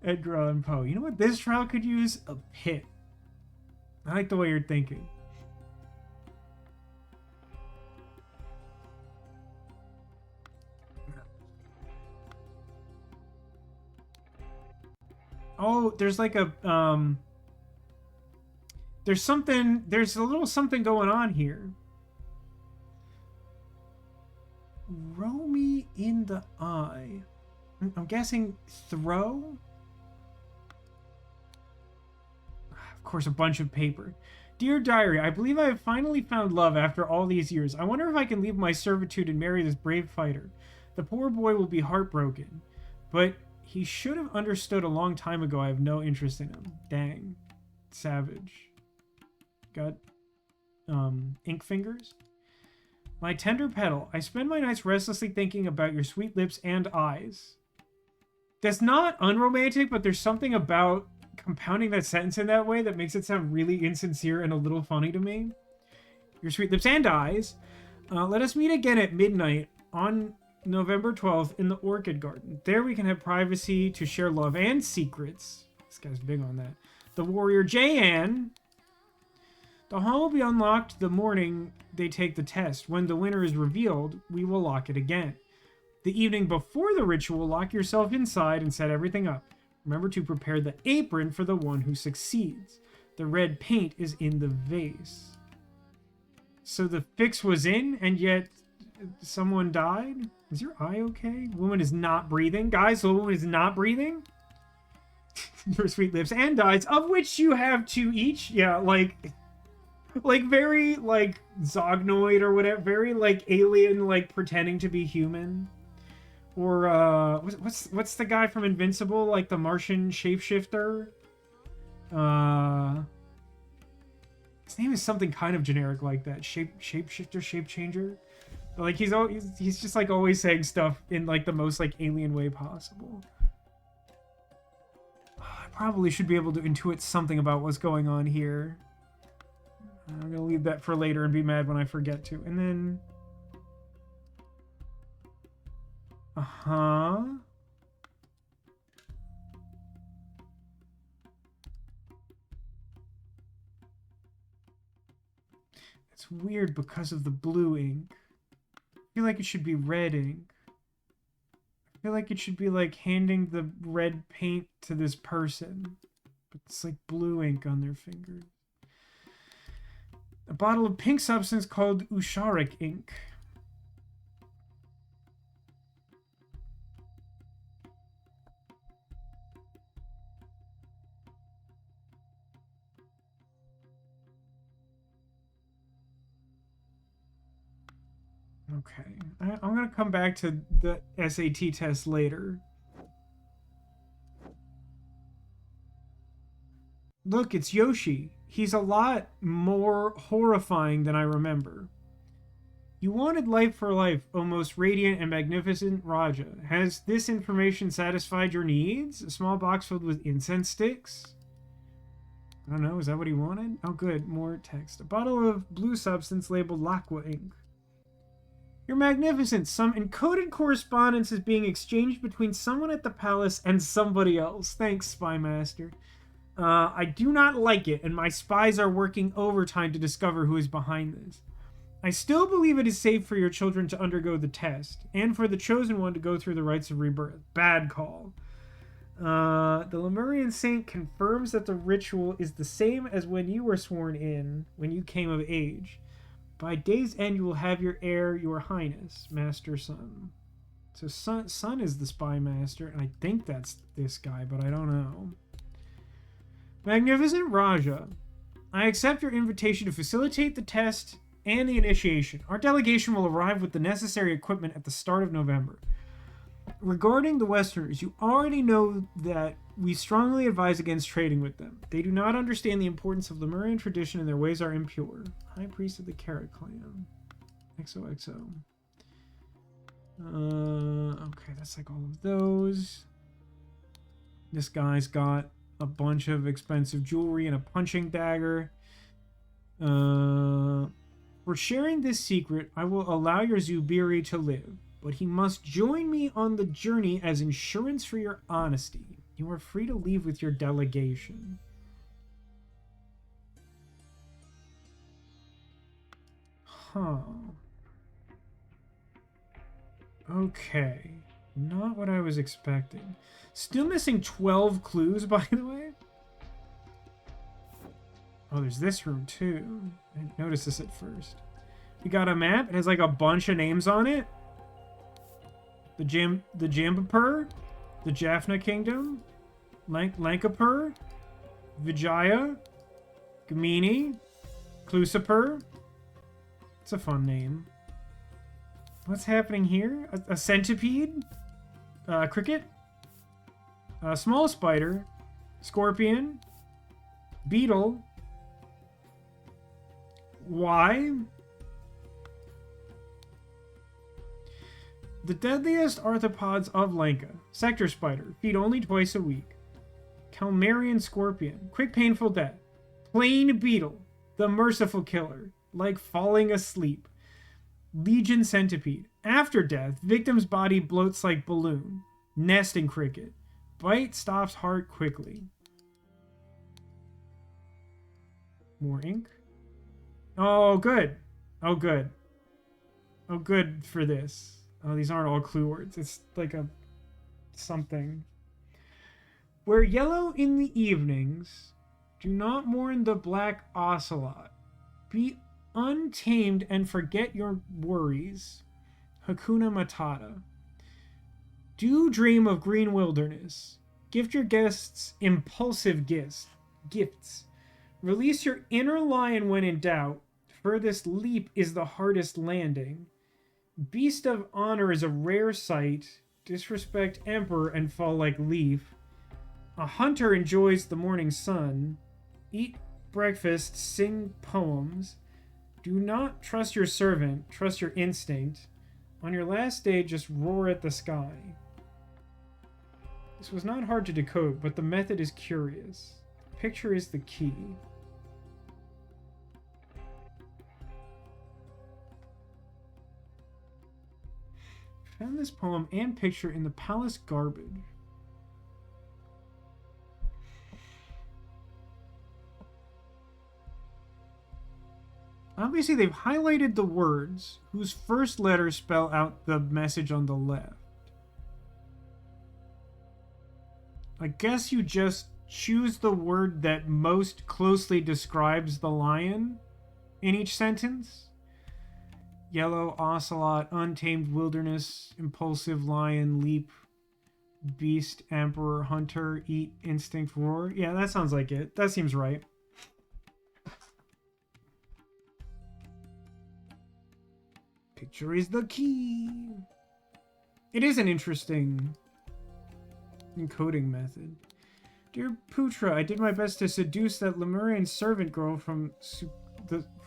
Edgar Allan Poe. You know what this trial could use? A pit. I like the way you're thinking. Oh, there's like a there's a little something going on here. Row me in the eye. I'm guessing throw? Of course, a bunch of paper. Dear Diary, I believe I have finally found love after all these years. I wonder if I can leave my servitude and marry this brave fighter. The poor boy will be heartbroken, but he should have understood a long time ago I have no interest in him. Dang. Savage. Got, ink fingers? My tender petal, I spend my nights restlessly thinking about your sweet lips and eyes. That's not unromantic, but there's something about compounding that sentence in that way that makes it sound really insincere and a little funny to me. Your sweet lips and eyes. Let us meet again at midnight on November 12th in the Orchid Garden. There we can have privacy to share love and secrets. This guy's big on that. The warrior Jayan. The hall will be unlocked the morning they take the test. When the winner is revealed, we will lock it again. The evening before the ritual, lock yourself inside and set everything up. Remember to prepare the apron for the one who succeeds. The red paint is in the vase. So the fix was in, and yet someone died? Is your eye okay? Woman is not breathing. Guys, the woman is not breathing? Your sweet lips and eyes, of which you have two each. Yeah, like very, like, Zognoid or whatever. Very, like, alien, like, pretending to be human. Or, what's the guy from Invincible? Like, the Martian shapeshifter? His name is something kind of generic like that. Shapeshifter, shape changer. Like he's just like always saying stuff in like the most like alien way possible. I probably should be able to intuit something about what's going on here. I'm gonna leave that for later and be mad when I forget to. And then, it's weird because of the blue ink. I feel like it should be red ink. I feel like it should be like handing the red paint to this person. But it's like blue ink on their fingers. A bottle of pink substance called Usharic ink. Okay, I'm gonna come back to the SAT test later. Look, it's Yoshi. He's a lot more horrifying than I remember. You wanted life for life, O most radiant and magnificent Raja. Has this information satisfied your needs? A small box filled with incense sticks? I don't know, is that what he wanted? Oh good, more text. A bottle of blue substance labeled Laqua ink. You're magnificent. Some encoded correspondence is being exchanged between someone at the palace and somebody else. Thanks, Spy Master. I do not like it, and my spies are working overtime to discover who is behind this. I still believe it is safe for your children to undergo the test, and for the chosen one to go through the rites of rebirth. Bad call. The Lemurian saint confirms that the ritual is the same as when you were sworn in, when you came of age. By day's end, you will have your heir, your highness, Master Sun. So Sun is the spy master, and I think that's this guy, but I don't know. Magnificent Raja, I accept your invitation to facilitate the test and the initiation. Our delegation will arrive with the necessary equipment at the start of November. Regarding the Westerners, you already know that we strongly advise against trading with them. They do not understand the importance of Lemurian tradition and their ways are impure. High Priest of the Carrot Clan. XOXO. Okay, that's like all of those. This guy's got a bunch of expensive jewelry and a punching dagger. For sharing this secret, I will allow your Zubiri to live, but he must join me on the journey as insurance for your honesty. You are free to leave with your delegation. Huh. Okay. Not what I was expecting. Still missing 12 clues, by the way. Oh, there's this room, too. I didn't notice this at first. We got a map. It has, like, a bunch of names on it. The Jambapur. The Jaffna Kingdom. Lankapur. Vijaya. Gamini. Klusapur. It's a fun name. What's happening here? A centipede? Cricket? A small spider? Scorpion? Beetle? Why? The deadliest arthropods of Lanka. Sector spider. Feed only twice a week. Calmarian scorpion. Quick painful death. Plain beetle. The merciful killer. Like falling asleep. Legion centipede. After death, victim's body bloats like balloon. Nesting cricket. Bite stops heart quickly. More ink. Oh, good. Oh, good. Oh, good for this. Oh, these aren't all clue words. It's like a something. Wear yellow in the evenings. Do not mourn the black ocelot. Be untamed and forget your worries. Hakuna Matata. Do dream of green wilderness. Gift your guests impulsive gifts. Release your inner lion when in doubt. Furthest leap is the hardest landing. Beast of honor is a rare sight. Disrespect emperor and fall like leaf. A hunter enjoys the morning sun. Eat breakfast, sing poems. Do not trust your servant, trust your instinct. On your last day, just roar at the sky. This was not hard to decode, but the method is curious. The picture is the key. Found this poem and picture in the palace garbage. Obviously, they've highlighted the words whose first letters spell out the message on the left. I guess you just choose the word that most closely describes the lion in each sentence. Yellow, ocelot, untamed wilderness, impulsive lion, leap, beast, emperor, hunter, eat, instinct, roar. Yeah, that sounds like it. That seems right. Picture is the key. It is an interesting encoding method. Dear Putra, I did my best to seduce that Lemurian servant girl from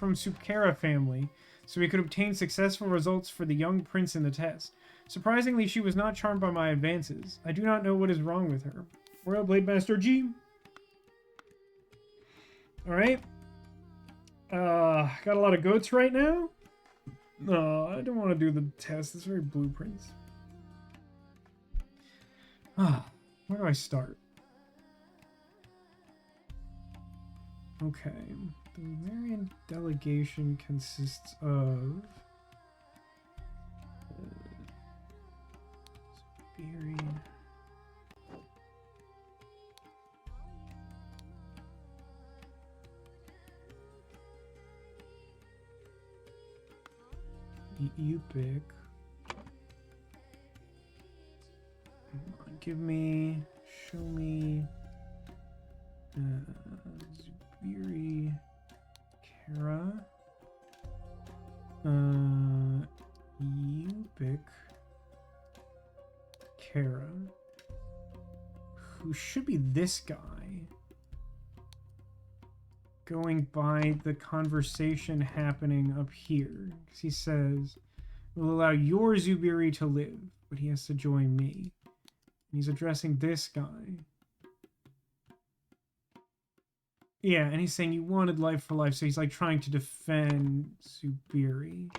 Sukara family, so we could obtain successful results for the young prince in the test. Surprisingly, she was not charmed by my advances. I do not know what is wrong with her. Royal Blade Master G. Alright. Got a lot of goats right now. No, I don't want to do the test. It's very blueprints. Where do I start? Okay. The Marian delegation consists of Siberian. You pick. Give me, show me, Zubiri, Kara, you pick Kara, who should be this guy, going by the conversation happening up here, because he says, we'll allow your Zubiri to live, but he has to join me. And he's addressing this guy. Yeah, and he's saying you wanted life for life, so he's like trying to defend Subiri.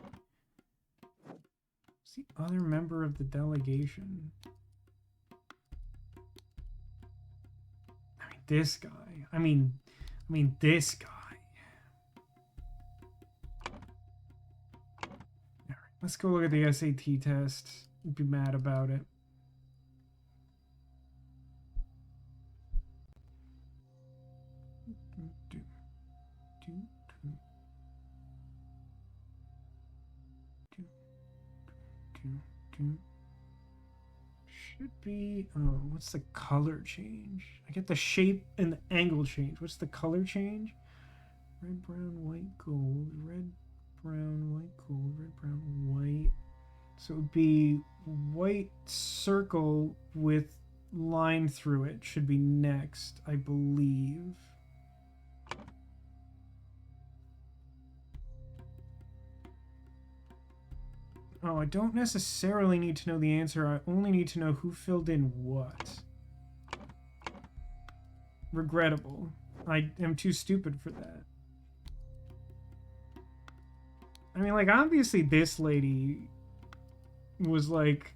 Who's the other member of the delegation? I mean, this guy. I mean, this guy. All right, let's go look at the SAT test. Be mad about it. Should be, oh, what's the color change? I get the shape and the angle change. What's the color change? Red, brown, white, gold. Red, brown, white, gold. Red, brown, white. So it would be white circle with line through it. Should be next, I believe. Oh, I don't necessarily need to know the answer. I only need to know who filled in what. Regrettable. I am too stupid for that. I mean, like, obviously this lady was like...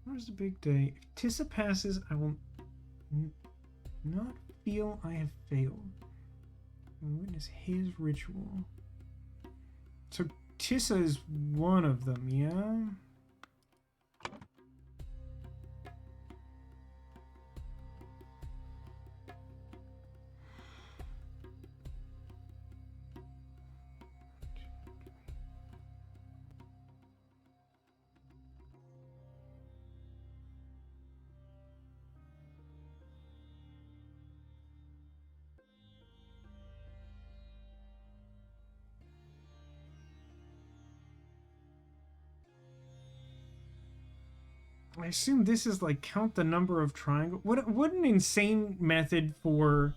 Where's the big day? If Tissa passes, I will not feel I have failed. Witness his ritual. So Tissa is one of them, yeah? I assume this is like count the number of triangles. What an insane method for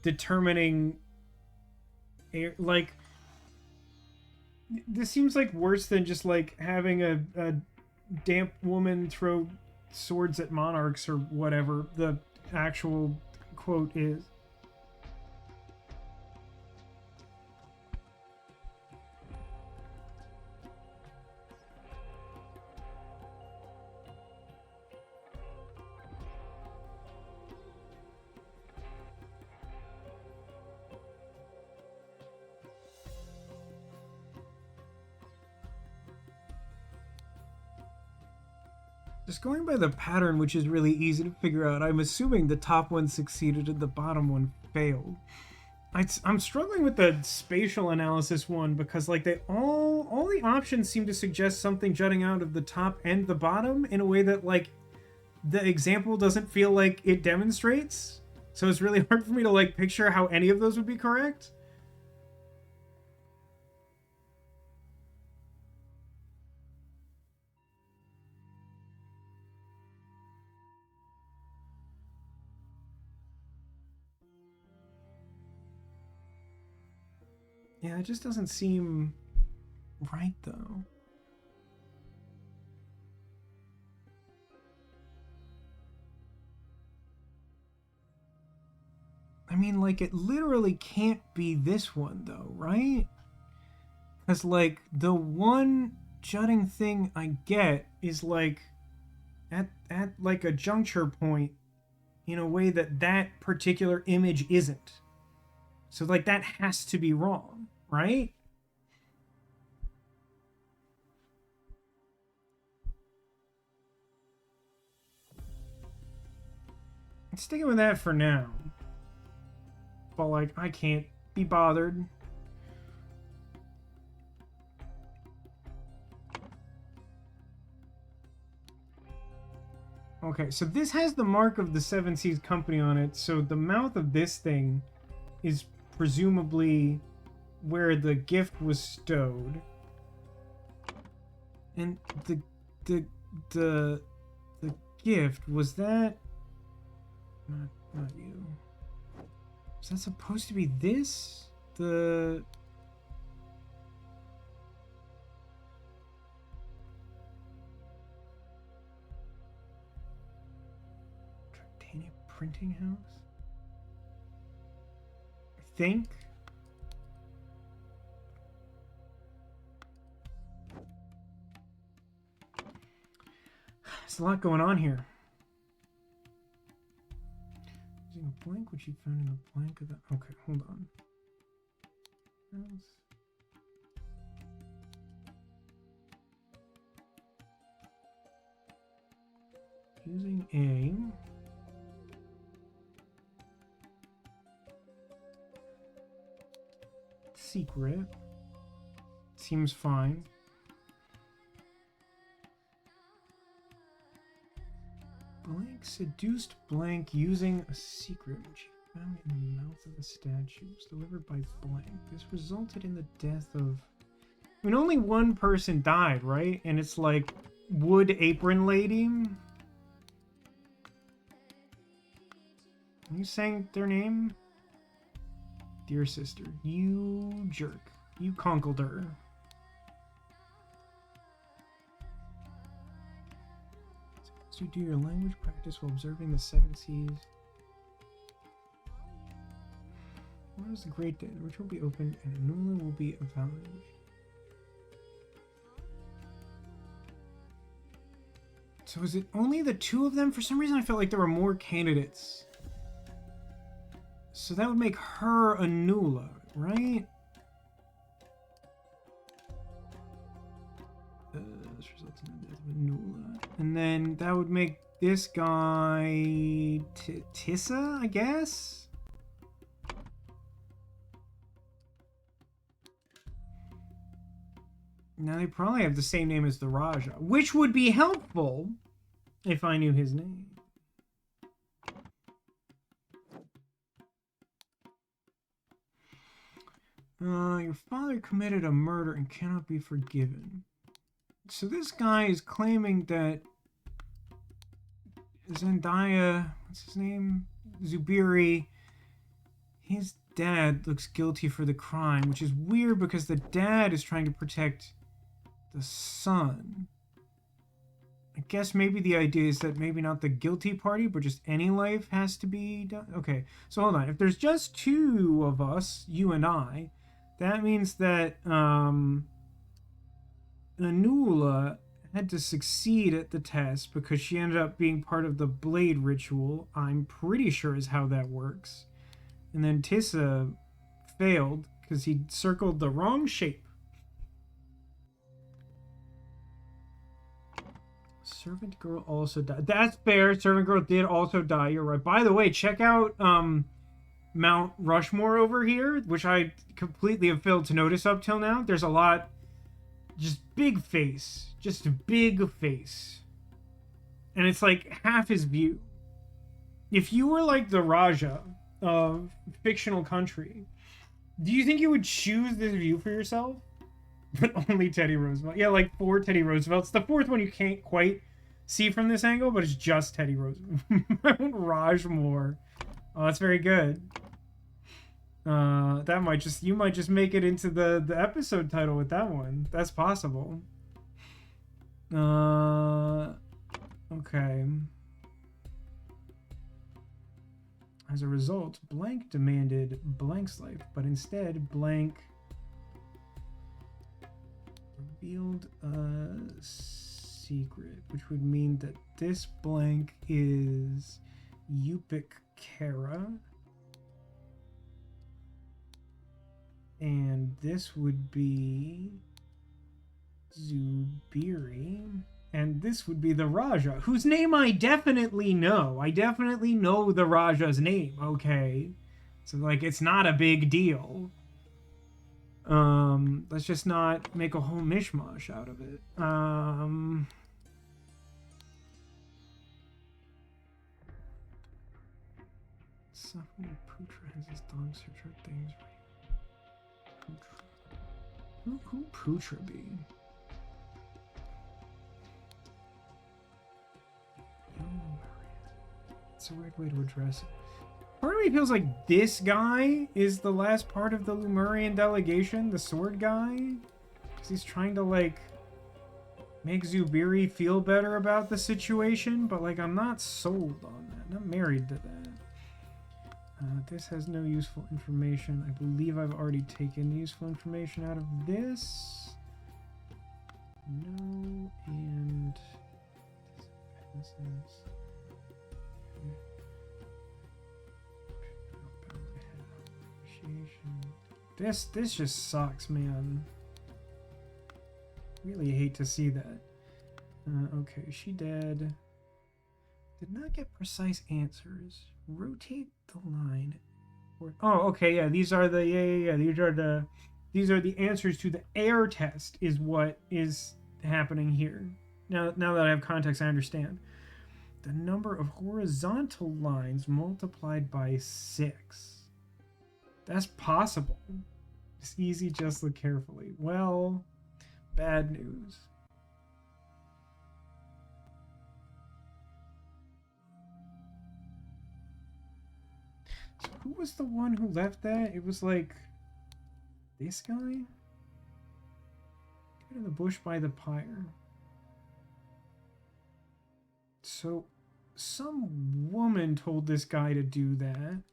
determining air, like this seems like worse than just like having a damp woman throw swords at monarchs or whatever the actual quote is. Just going by the pattern, which is really easy to figure out, I'm assuming the top one succeeded and the bottom one failed. I'm struggling with the spatial analysis one because like they all the options seem to suggest something jutting out of the top and the bottom in a way that like the example doesn't feel like it demonstrates. So it's really hard for me to like picture how any of those would be correct. Yeah, it just doesn't seem right though. I mean, like, it literally can't be this one, though, right? Because, like, the one jutting thing I get is, like, at like, a juncture point in a way that that particular image isn't. So, like, that has to be wrong, right? I'm sticking with that for now. But, like, I can't be bothered. Okay, so this has the mark of the Seven Seas Company on it, so the mouth of this thing is presumably where the gift was stowed. And the the the gift, was that not you. Is that supposed to be this? The printing house? I think. There's a lot going on here. Using a blank which you found in the blank of the... Okay, hold on. House. Using a secret seems fine. Blank seduced blank using a secret which he found in the mouth of the statue. It was delivered by blank. This resulted in the death of... I mean, only one person died, right? And it's like Wood Apron Lady. Are you saying their name? Dear sister, you jerk. You conkled her. So you do your language practice while observing the seven seas. What is the great day? The ritual will be opened and a Nula will be evaluated. So is it only the two of them? For some reason I felt like there were more candidates. So that would make her a Nula, right? This results in the death of a Nula. And then that would make this guy Tissa, I guess? Now they probably have the same name as the Raja, which would be helpful if I knew his name. Your father committed a murder and cannot be forgiven. So this guy is claiming that Zendaya, what's his name? Zubiri, his dad looks guilty for the crime, which is weird because the dad is trying to protect the son. I guess maybe the idea is that maybe not the guilty party, but just any life has to be done. Okay, so hold on. If there's just two of us, you and I, that means that Anula had to succeed at the test because she ended up being part of the blade ritual. I'm pretty sure is how that works. And then Tissa failed because he circled the wrong shape. Servant girl also died. That's fair. Servant girl did also die. You're right. By the way, check out Mount Rushmore over here, which I completely have failed to notice up till now. There's a lot, just big face, just a big face, and it's like half his view. If you were like the Raja of fictional country, do you think you would choose this view for yourself? But only Teddy Roosevelt. Yeah, like 4 Teddy Roosevelts. The fourth one you can't quite see from this angle, but it's just Teddy Roosevelt. Mount Rajmore. Oh, that's very good. That might just, you might just make it into the episode title with that one. That's possible. Okay. As a result, blank demanded blank's life, but instead blank revealed a secret, which would mean that this blank is Yupik Kara. And this would be Zubiri. And this would be the Raja, whose name I definitely know. I definitely know the Raja's name, okay? So, like, it's not a big deal. Let's just not make a whole mishmash out of it. Suffering Putra has his dog search out things. Putra. Who Putra be? It's a weird way to address it. Part of me feels like this guy is the last part of the Lemurian delegation, the sword guy. Because he's trying to, like, make Zubiri feel better about the situation. But, like, I'm not sold on that. I'm not married to that. This has no useful information. I believe I've already taken useful information out of this. No, and this just sucks, man. Really hate to see that. Okay, she dead. Did not get precise answers. Rotate the line. Oh, okay, yeah. These are the these are the answers to the air test. Is what is happening here. Now that I have context, I understand. The number of horizontal lines multiplied by 6. That's possible. It's easy, just look carefully. Well, bad news. So who was the one who left that? It was like this guy? Get in the bush by the pyre. So some woman told this guy to do that.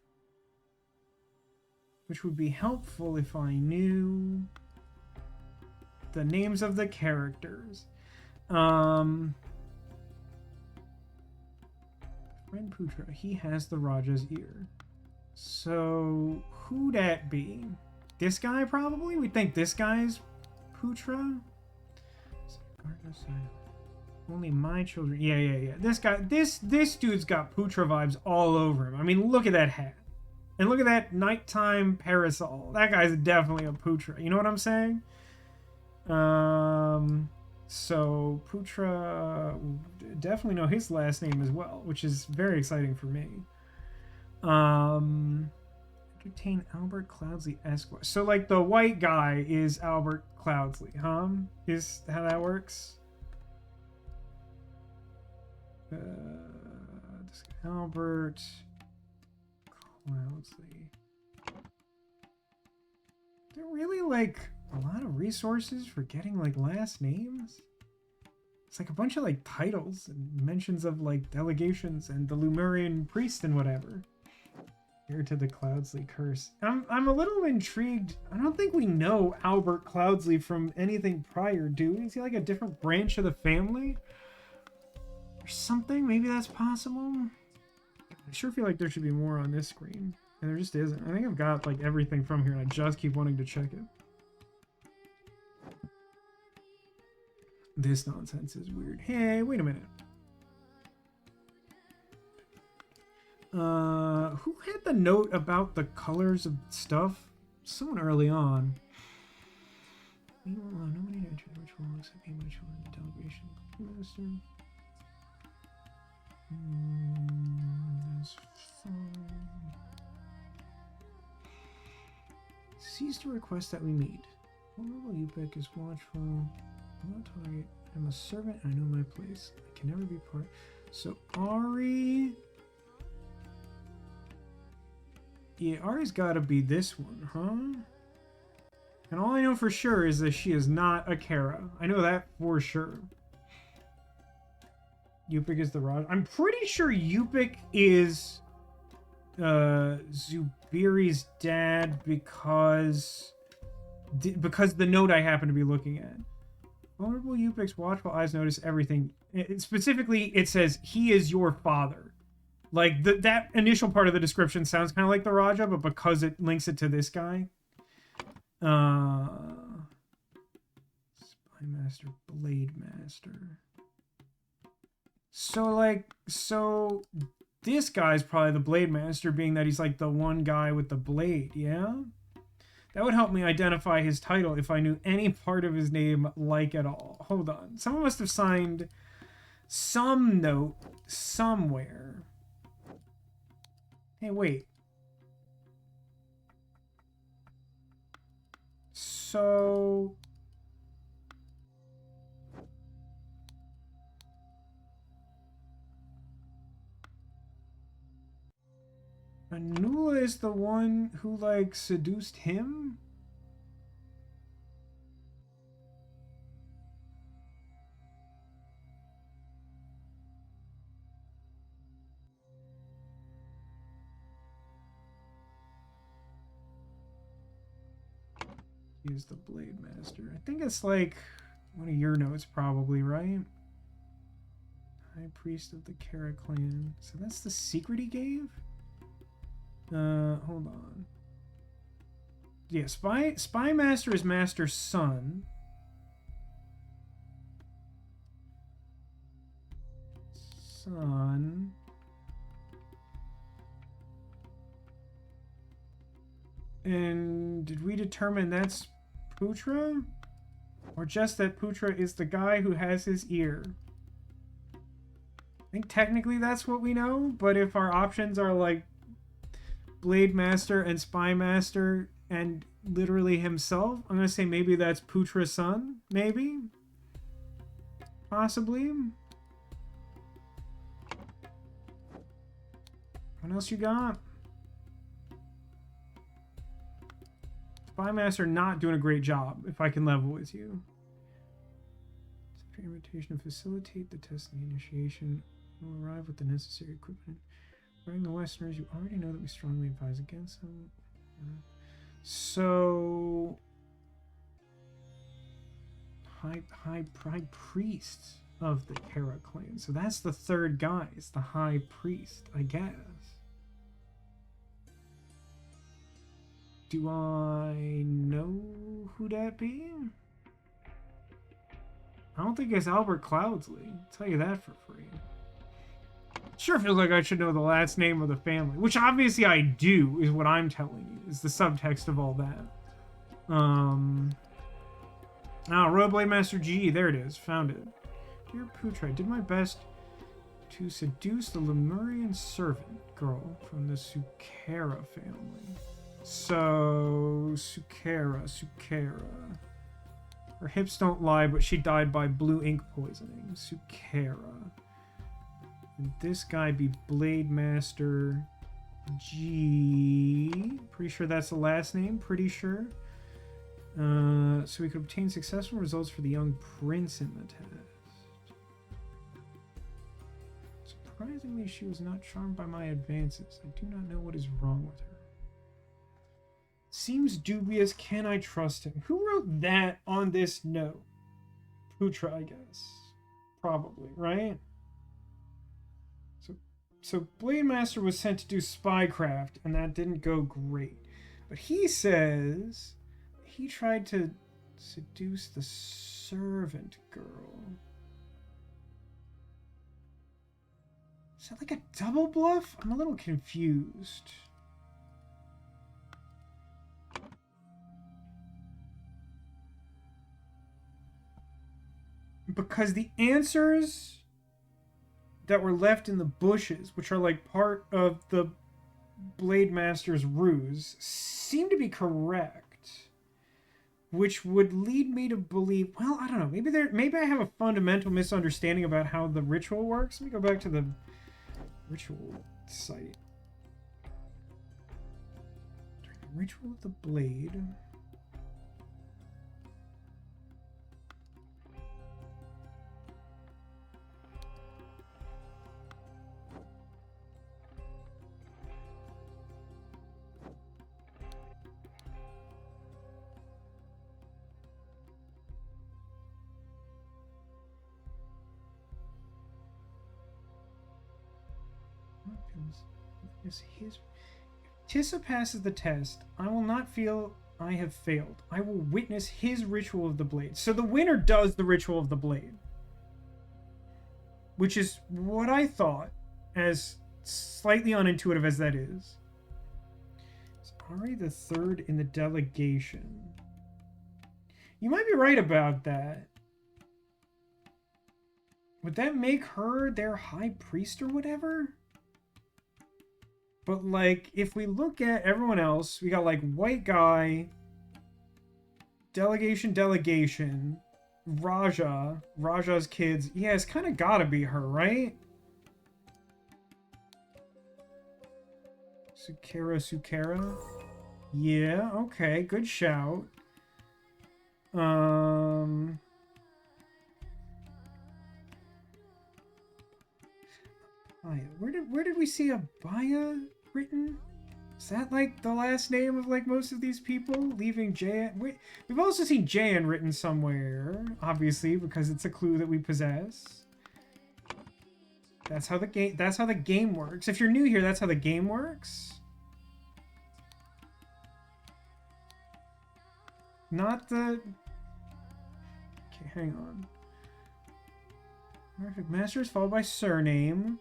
Which would be helpful if I knew the names of the characters. Friend Putra, he has the Raja's ear. So who that be? This guy probably? We think this guy's Putra? Only my children. Yeah. This guy, this dude's got Putra vibes all over him. I mean, look at that hat. And look at that nighttime parasol. That guy's definitely a Putra. You know what I'm saying? So Putra, definitely know his last name as well, which is very exciting for me. Entertain Albert Cloudsley Esquire. So like the white guy is Albert Cloudsley, huh? Is how that works? Albert Cloudsley. They're really like a lot of resources for getting like last names. It's like a bunch of like titles and mentions of like delegations and the Lemurian priest and whatever. Heir to the Cloudsley curse. I'm a little intrigued. I don't think we know Albert Cloudsley from anything prior, do we? Is he like a different branch of the family? Or something? Maybe that's possible? I sure feel like there should be more on this screen. And there just isn't. I think I've got like everything from here and I just keep wanting to check it. This nonsense is weird. Hey, wait a minute. Who had the note about the colors of stuff? Someone early on. Nobody to enter the ritual except me, my children, the delegation. Master. That's fine. Cease to request that we meet. Honorable Yupik is watchful. I'm not target. I'm a servant and I know my place. I can never be part. So Ari. Yeah, Ari's gotta be this one, huh? And all I know for sure is that she is not a Kara. I know that for sure. Yupik is the Raj. I'm pretty sure Yupik is Zubiri's dad because the note I happen to be looking at. Vulnerable Yupik's watchful eyes notice everything. Specifically, it says, he is your father. Like, that initial part of the description sounds kind of like the Raja, but because it links it to this guy. Spy Master, Blade Master. So this guy's probably the Blade Master, being that he's like the one guy with the blade, yeah? That would help me identify his title if I knew any part of his name, like, at all. Hold on. Someone must have signed some note somewhere. Hey, wait. So... Anula is the one who, like, seduced him? He is the Blade Master. I think it's like one of your notes, probably, right? High Priest of the Kara clan. So that's the secret he gave? Hold on. Yeah, Spy Master is Master's son. Son. And did we determine that's Putra? Or just that Putra is the guy who has his ear? I think technically that's what we know, but if our options are like Blade Master and Spy Master and literally himself, I'm going to say maybe that's Putra's son. Maybe? Possibly? What else you got? Spy Master not doing a great job, if I can level with you. Your invitation to facilitate the test and the initiation. Will arrive with the necessary equipment. Regarding the Westerners, you already know that we strongly advise against them. So, high priest of the Kara clan. So that's the third guy. It's the high priest, I guess. Do I know who that be? I don't think it's Albert Cloudsley. I'll tell you that for free. Sure feels like I should know the last name of the family, which obviously I do, is what I'm telling you, is the subtext of all that. Roadblade Master G, there it is, found it. Dear Putra, I did my best to seduce the Lemurian servant girl from the Sukera family. So, Sukera. Her hips don't lie, but she died by blue ink poisoning. Sukera. And this guy be Blade Master G. Pretty sure that's the last name. Pretty sure. So we could obtain successful results for the young prince in the test. Surprisingly, she was not charmed by my advances. I do not know what is wrong with her. Seems dubious. Can I trust him? Who wrote that on this note? Putra, I guess. Probably, right? So Blade Master was sent to do spycraft, and that didn't go great. But he says he tried to seduce the servant girl. Is that like a double bluff? I'm a little confused. Because the answers that were left in the bushes, which are like part of the Blade Master's ruse, seem to be correct. Which would lead me to believe, well, I don't know, maybe I have a fundamental misunderstanding about how the ritual works. Let me go back to the ritual site. Ritual of the Blade. If Tissa passes the test, I will not feel I have failed. I will witness his ritual of the blade. So the winner does the ritual of the blade. Which is what I thought, as slightly unintuitive as that is. It's Ari the third in the delegation. You might be right about that. Would that make her their high priest or whatever? But, like, if we look at everyone else, we got, like, white guy, delegation, Raja's kids. Yeah, it's kind of gotta be her, right? Sukera. Yeah, okay, good shout. Where did we see Abaya written? Is that like the last name of like most of these people? Leaving Jan. Wait, we've also seen Jan written somewhere, obviously, because it's a clue that we possess. That's how the game works. If you're new here, that's how the game works. Not the... Okay, hang on. Perfect. Master is followed by surname.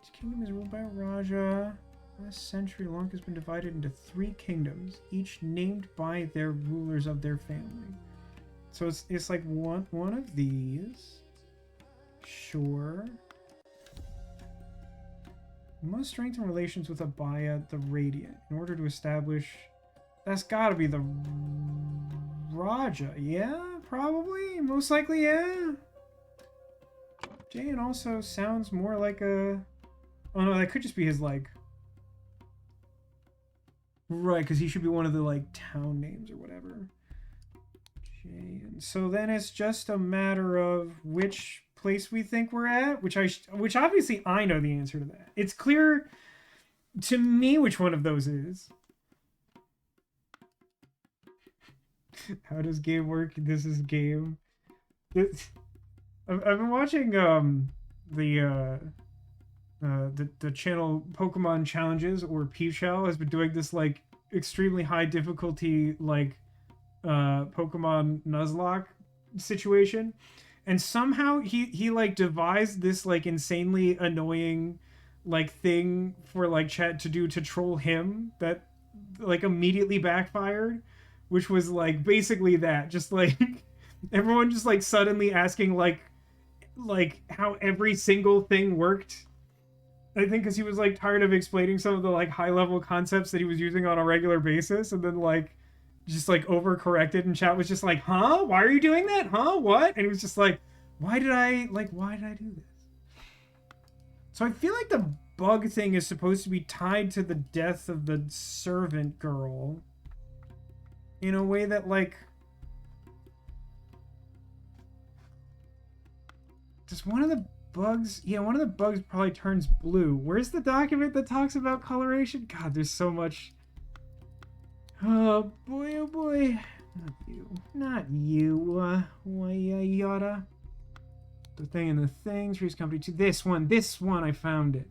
This kingdom is ruled by a Raja. Last century, Lanka has been divided into 3 kingdoms, each named by their rulers of their family. So it's like one of these. Sure. We must strengthen relations with Abaya the Radiant in order to establish... That's gotta be the Raja. Yeah, probably. Most likely, yeah. Jayan also sounds more like a... Oh no, that could just be his, like... Right, because he should be one of the, like, town names or whatever. Jayan. So then it's just a matter of which place we think we're at, which obviously I know the answer to that. It's clear to me which one of those is. How does game work? This is game. I've been watching the channel Pokemon Challenges, or Peachal has been doing this like extremely high difficulty like Pokemon Nuzlocke situation, and somehow he like devised this like insanely annoying like thing for like chat to do to troll him that like immediately backfired, which was like basically that, just like everyone just like suddenly asking like how every single thing worked. I think because he was like tired of explaining some of the like high level concepts that he was using on a regular basis, and then like just like overcorrected, and chat was just like, huh, why are you doing that, huh, what? And he was just like, why did I do this? So I feel like the bug thing is supposed to be tied to the death of the servant girl in a way that like, does one of the bugs, yeah, one of the bugs probably turns blue. Where's the document that talks about coloration? God, there's so much. Oh boy, oh boy. Not you. Not you. Why, yada. The thing and the things. Trees Company 2. This one, I found it.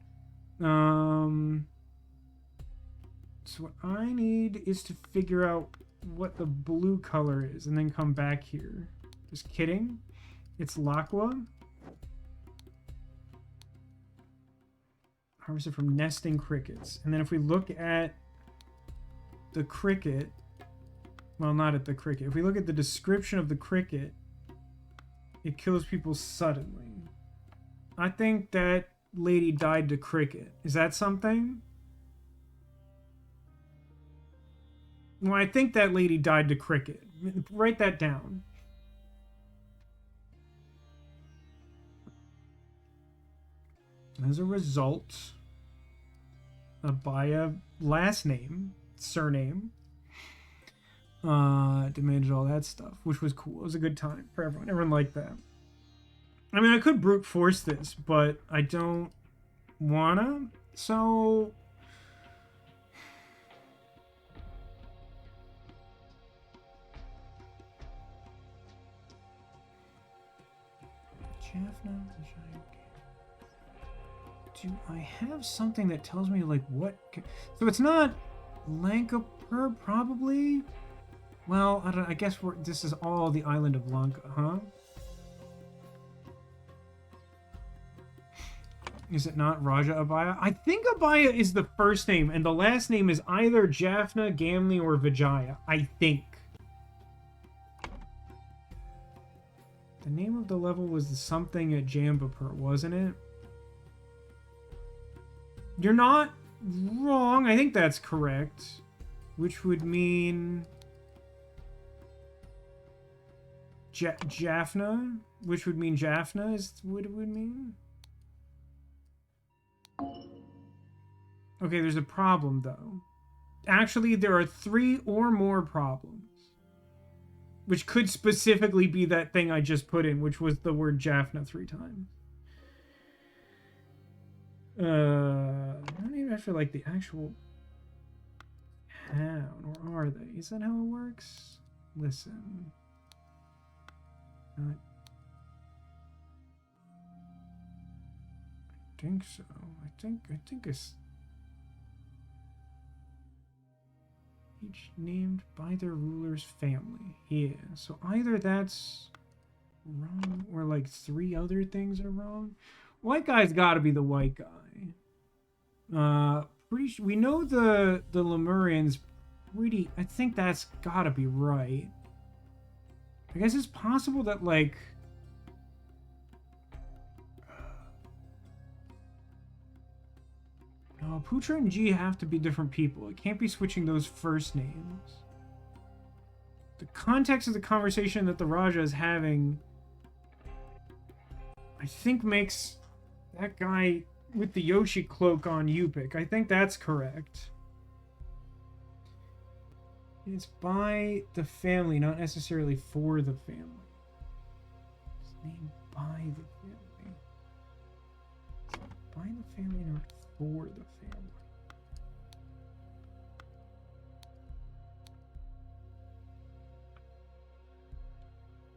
So what I need is to figure out what the blue color is and then come back here. Just kidding. It's Lakwa. Harvested from nesting crickets. And then if we look at the cricket, well, not at the cricket. If we look at the description of the cricket, it kills people suddenly. I think that lady died to cricket. Is that something? Well, I think that lady died to cricket. Write that down. As a result, Abaya last name, surname, demanded all that stuff, which was cool. It was a good time for everyone. Everyone liked that. I mean, I could brute force this, but I don't wanna. So Jaffna, do I have something that tells me like what? So it's not Lanka probably. Well, I guess this is all the island of Lanka, huh? Is it not Raja Abaya? I think Abaya is the first name, and the last name is either Jaffna, Gamli, or Vijaya. I think. The name of the level was something at Jambapur, wasn't it? You're not wrong. I think that's correct. Which would mean... Jaffna? Which would mean Jaffna is what it would mean? Okay, there's a problem, though. Actually, there are 3 or more problems. Which could specifically be that thing I just put in, which was the word Jaffna 3 times. Not even after, like, the actual... town, or are they? Is that how it works? Listen. I think so. I think it's each named by their ruler's family. Yeah, so either that's wrong or like 3 other things are wrong. White guy's got to be the white guy. Pretty sure we know the Lemurians. I think that's got to be right. I guess it's possible that like no, Putra and G have to be different people. It can't be switching those first names. The context of the conversation that the Raja is having, I think, makes that guy with the Yoshi cloak on Yupik. I think that's correct. It's by the family, not necessarily for the family. It's named by the family. By the family, not for the family.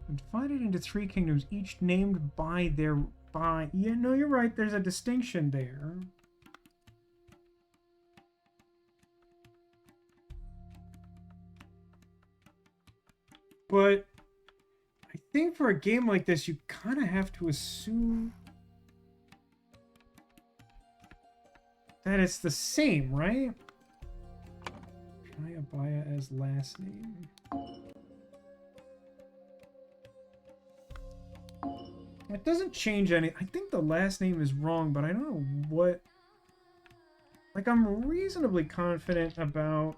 And divided into 3 kingdoms, each named by their... Yeah, no, you're right. There's a distinction there. But I think for a game like this, you kind of have to assume that it's the same, right? Try Abaya as last name. It doesn't change any. I think the last name is wrong, but I don't know what. Like, I'm reasonably confident about.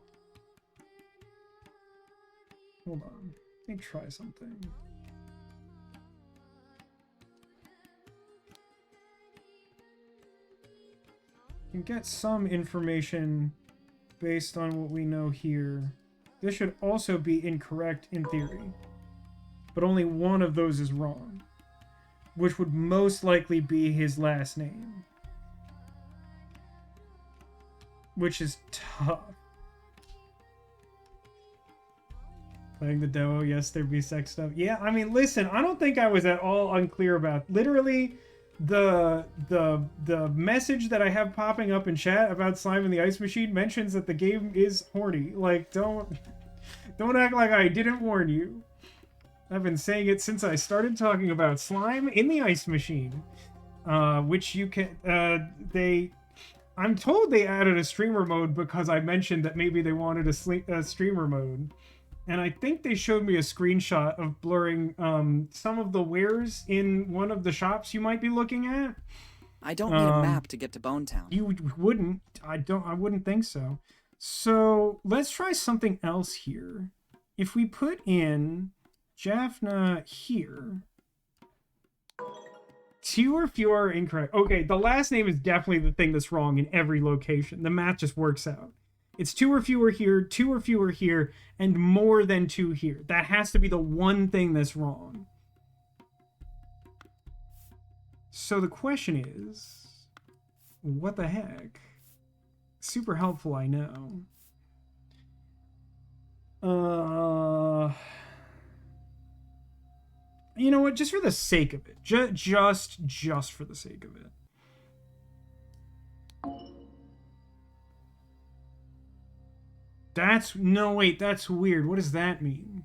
Hold on. Let me try something. You can get some information based on what we know here. This should also be incorrect in theory, but only one of those is wrong, which would most likely be his last name, which is tough. Playing the demo, yes, there'd be sex stuff. Yeah, I mean, listen, I don't think I was at all unclear about literally the message that I have popping up in chat about Slime and the Ice Machine mentions that the game is horny. Like, don't act like I didn't warn you. I've been saying it since I started talking about Slime in the Ice Machine, which you can I'm told they added a streamer mode because I mentioned that maybe they wanted a streamer mode. And I think they showed me a screenshot of blurring some of the wares in one of the shops you might be looking at. I don't need a map to get to Bone Town. You wouldn't. I wouldn't think so. So let's try something else here. If we put in Jaffna here, 2 or fewer are incorrect. Okay, the last name is definitely the thing that's wrong in every location. The math just works out. It's 2 or fewer here, 2 or fewer here, and more than 2 here. That has to be the one thing that's wrong. So the question is, what the heck? Super helpful, I know. You know what? Just for the sake of it. Just for the sake of it. No, wait, that's weird. What does that mean?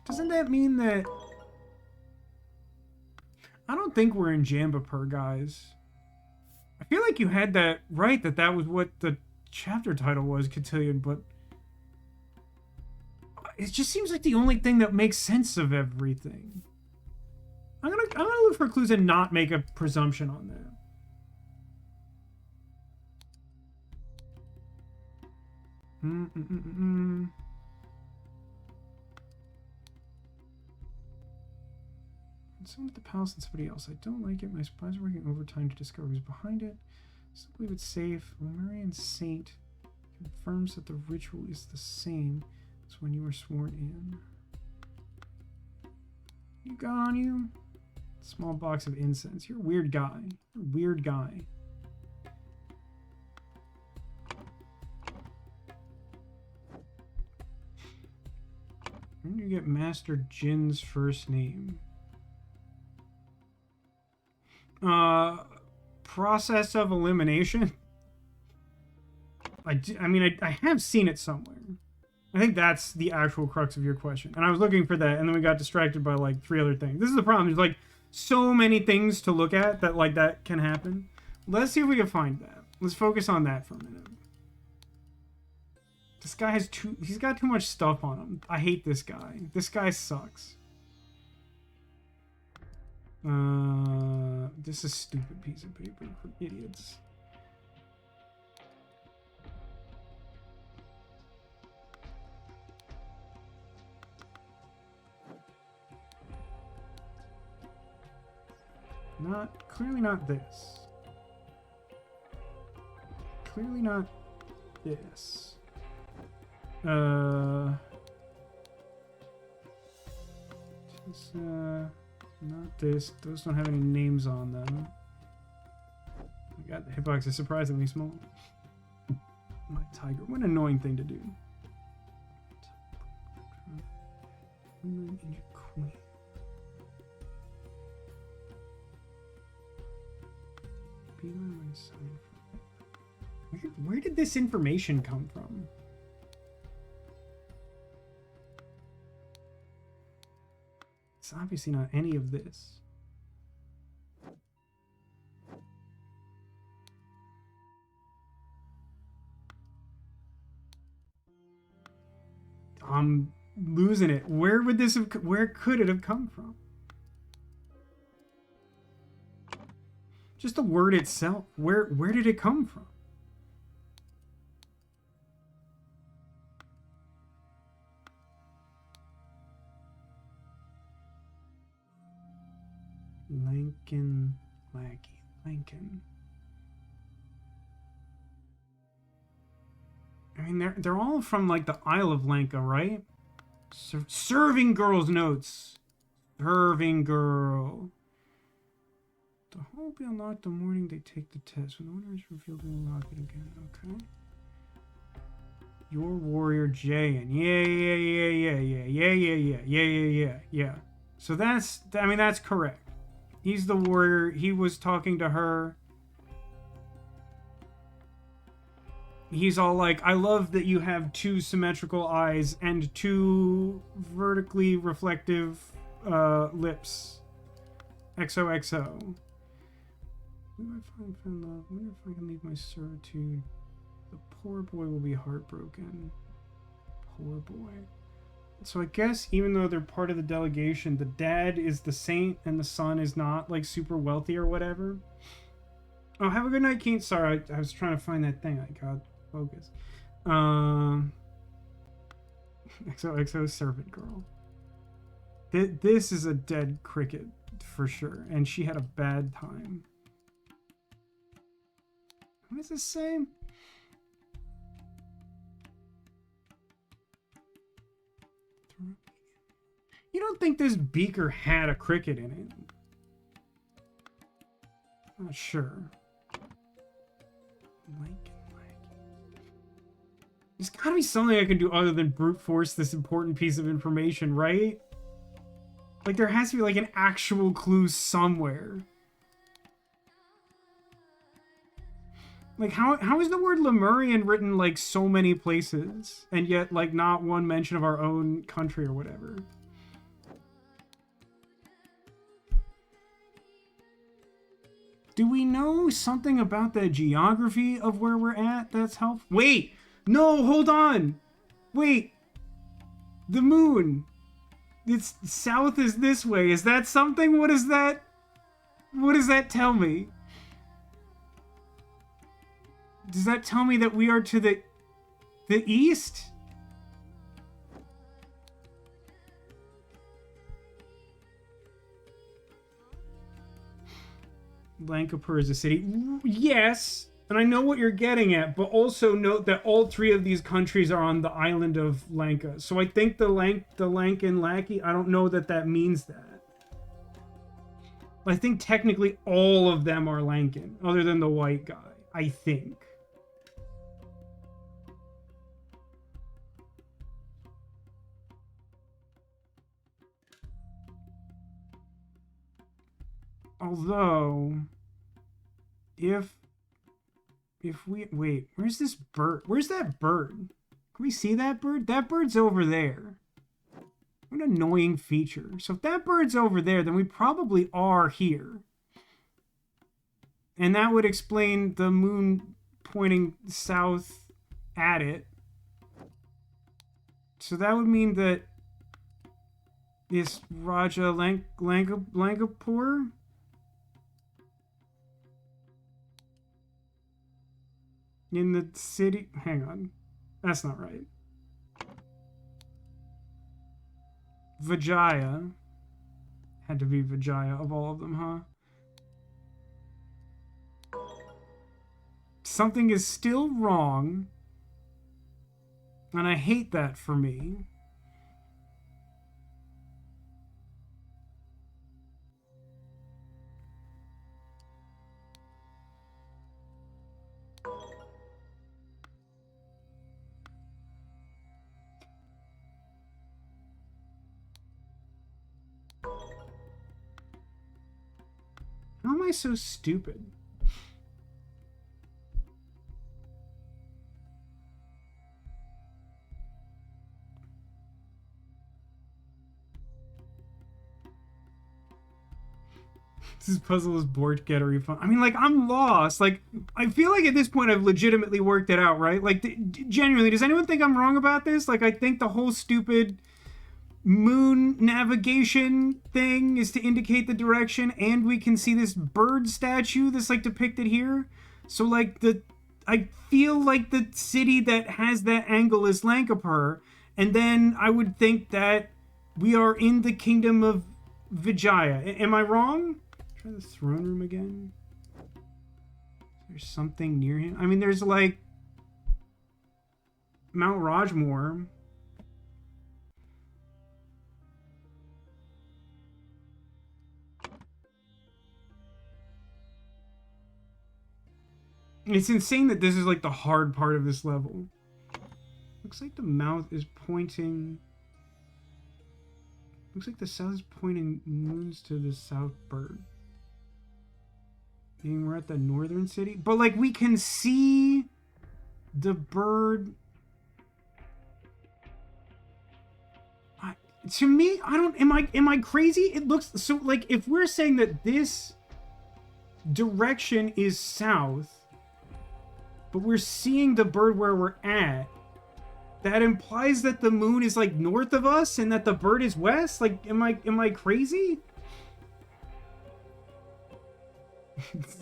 Doesn't that mean that... I don't think we're in Jambapur, guys. I feel like you had that right, that was what the chapter title was, Cotillion, but... It just seems like the only thing that makes sense of everything. I'm gonna look for clues and not make a presumption on that. Someone at the palace and somebody else. I don't like it. My spies are working overtime to discover who's behind it. Still believe it's safe. Lemurian Saint confirms that the ritual is the same as when you were sworn in. You got on you? Small box of incense. You're a weird guy. You're a weird guy. When do you get Master Jin's first name? Process of elimination. I mean, I have seen it somewhere. I think that's the actual crux of your question. And I was looking for that, and then we got distracted by, like, 3 other things. This is the problem. There's, like, so many things to look at that, like, that can happen. Let's see if we can find that. Let's focus on that for a minute. This guy has he's got too much stuff on him. I hate this guy. This guy sucks. This is a stupid piece of paper for idiots. Clearly not this. Clearly not this. Not this. Those don't have any names on them. Oh my god, the hitbox is surprisingly small. My tiger. What an annoying thing to do. Queen. Where did this information come from? It's obviously not any of this. I'm losing it. Where could it have come from? Just the word itself. Where did it come from? Lankan Lackey. Lankan. I mean, they're all from, like, the Isle of Lanka, right? Serving girl's notes. Serving girl. The hole will be unlocked the morning they take the test. When the owner is revealed, they unlock it again. Okay. Your warrior Jayan. Yeah. So that's, I mean, that's correct. He's the warrior. He was talking to her. He's all like, I love that you have 2 symmetrical eyes and 2 vertically reflective lips. XOXO. When I find love, I wonder if I can leave my servitude. The poor boy will be heartbroken. Poor boy. So I guess even though they're part of the delegation, the dad is the saint and the son is not, like, super wealthy or whatever. Oh, have a good night, Keen. Sorry, I was trying to find that thing. I got focus. XOXO servant girl. This is a dead cricket for sure, and she had a bad time. What does this say? You don't think this beaker had a cricket in it? Not sure. There's gotta be something I can do other than brute force this important piece of information, right? Like, there has to be, like, an actual clue somewhere. Like, how is the word Lemurian written, like, so many places, and yet, like, not one mention of our own country or whatever? Do we know something about the geography of where we're at that's helpful? Wait! No, hold on! Wait! The moon! It's south is this way. Is that something? What is that? What does that tell me? Does that tell me that we are to the east? Lankapur is a city. Yes, and I know what you're getting at, but also note that all 3 of these countries are on the island of Lanka. So I think the Lankan Lackey, I don't know that means that. I think technically all of them are Lankan, other than the white guy. I think. Although, if we wait, where's this bird? Where's that bird? Can we see that bird? That bird's over there. What an annoying feature. So if that bird's over there, then we probably are here. And that would explain the moon pointing south at it. So that would mean that this Raja Lankapur in the city. Hang on. That's not right. Vijaya. Had to be Vijaya of all of them, huh? Something is still wrong. And I hate that for me. How am I so stupid? This puzzle is bored to get a refund. I mean, like, I'm lost. Like, I feel like at this point I've legitimately worked it out, right? Like, genuinely, does anyone think I'm wrong about this? Like, I think the whole stupid moon navigation thing is to indicate the direction, and we can see this bird statue that's, like, depicted here. So, like, I feel like the city that has that angle is Lankapur, and then I would think that we are in the kingdom of Vijaya. Am I wrong? Try the throne room again. There's something near him. I mean, there's like Mount Rajmore. It's insane that this is like the hard part of this level. Looks like the mouth is pointing. Looks like the south is pointing moons to the south bird. Meaning we're at the northern city. But like we can see the bird. To me, I don't. Am I crazy? It looks so like if we're saying that this direction is south, but we're seeing the bird where we're at, that implies that the moon is like north of us and that the bird is west. Like, am I crazy?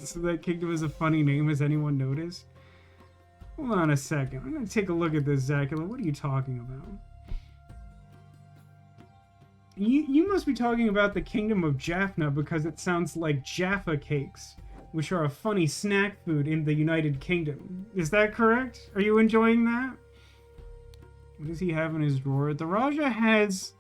So that kingdom is a funny name. Has anyone noticed? Hold on a second. I'm gonna take a look at this, Zacula. What are you talking about? You must be talking about the kingdom of Jaffna because it sounds like Jaffa cakes, which are a funny snack food in the United Kingdom. Is that correct? Are you enjoying that? What does he have in his drawer? The Raja has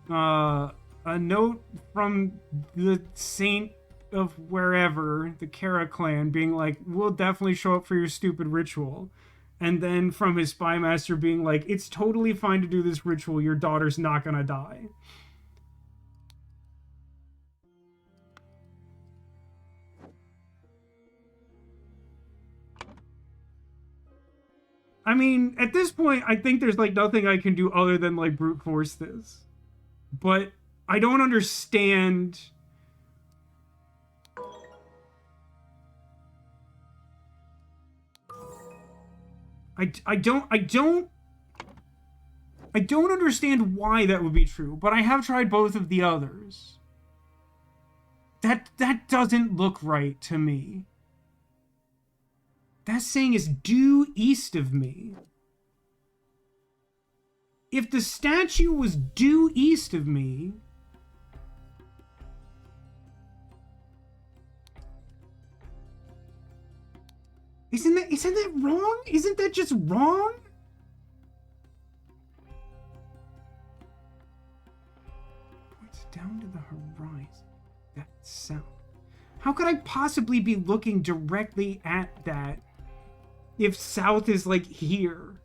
a note from the saint of wherever, the Kara clan, being like, we'll definitely show up for your stupid ritual. And then from his spy master being like, it's totally fine to do this ritual. Your daughter's not gonna die. I mean, at this point, I think there's like nothing I can do other than like brute force this. But I don't understand. I don't understand why that would be true, but I have tried both of the others. That doesn't look right to me. That saying is due east of me. If the statue was due east of me, isn't that wrong? Isn't that just wrong? Points down to the horizon. That's south. How could I possibly be looking directly at that if south is like here?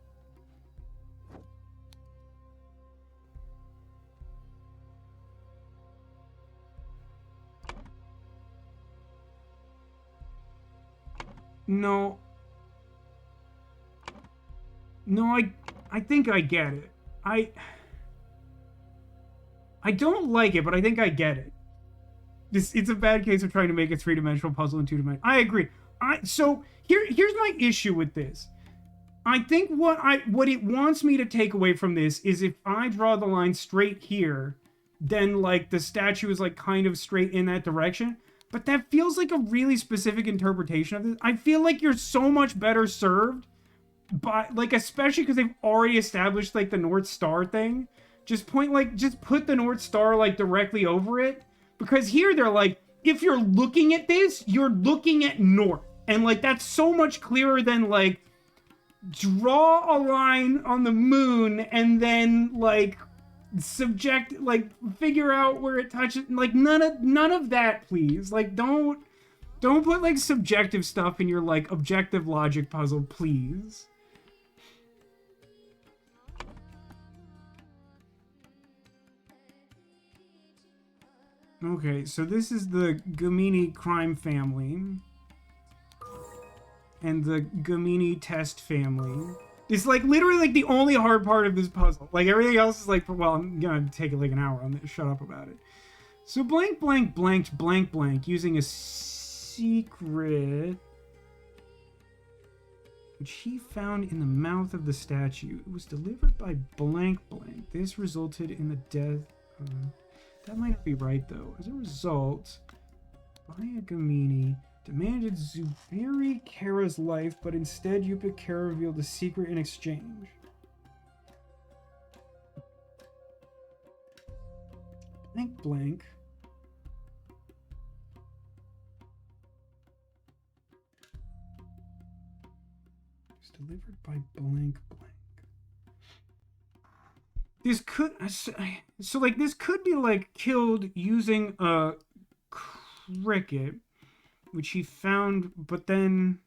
No. No, I think I get it. I don't like it, but I think I get it. It's a bad case of trying to make a three-dimensional puzzle in two-dimensional. I agree. So here's my issue with this. I think what it wants me to take away from this is if I draw the line straight here, then like the statue is like kind of straight in that direction. But that feels like a really specific interpretation of this. I feel like you're so much better served by, like, especially because they've already established like the North Star thing. Just put the North Star like directly over it. Because here they're like, if you're looking at this, you're looking at north. And like that's so much clearer than like draw a line on the moon and then like figure out where it touches. Like none of that, please. Like don't put like subjective stuff in your like objective logic puzzle, please. Okay, so this is the Gamini crime family. And the Gamini test family. It's like literally like the only hard part of this puzzle. Like everything else is like, well, I'm gonna take like an hour on this. Shut up about it. So blank blanked blank using a secret which he found in the mouth of the statue. It was delivered by blank. This resulted in the death of... That might not be right, though. As a result, Baya Gamini demanded Zubiri Kara's life, but instead Yupa Kara revealed a secret in exchange. Blank. It's delivered by blank. This could... So, like, this could be, like, killed using a cricket, which he found, but then...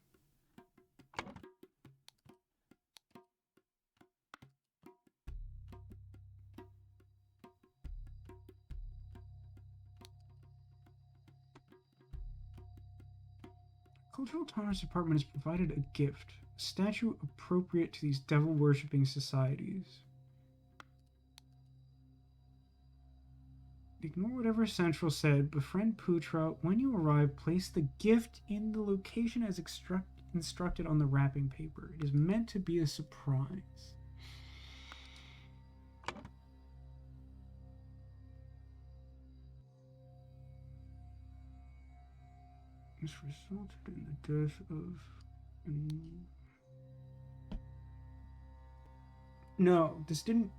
Cultural Tolerance Department has provided a gift, a statue appropriate to these devil-worshipping societies. Ignore whatever Central said. Befriend Putra. When you arrive, place the gift in the location as instructed on the wrapping paper. It is meant to be a surprise. This resulted in the death of... No, this didn't...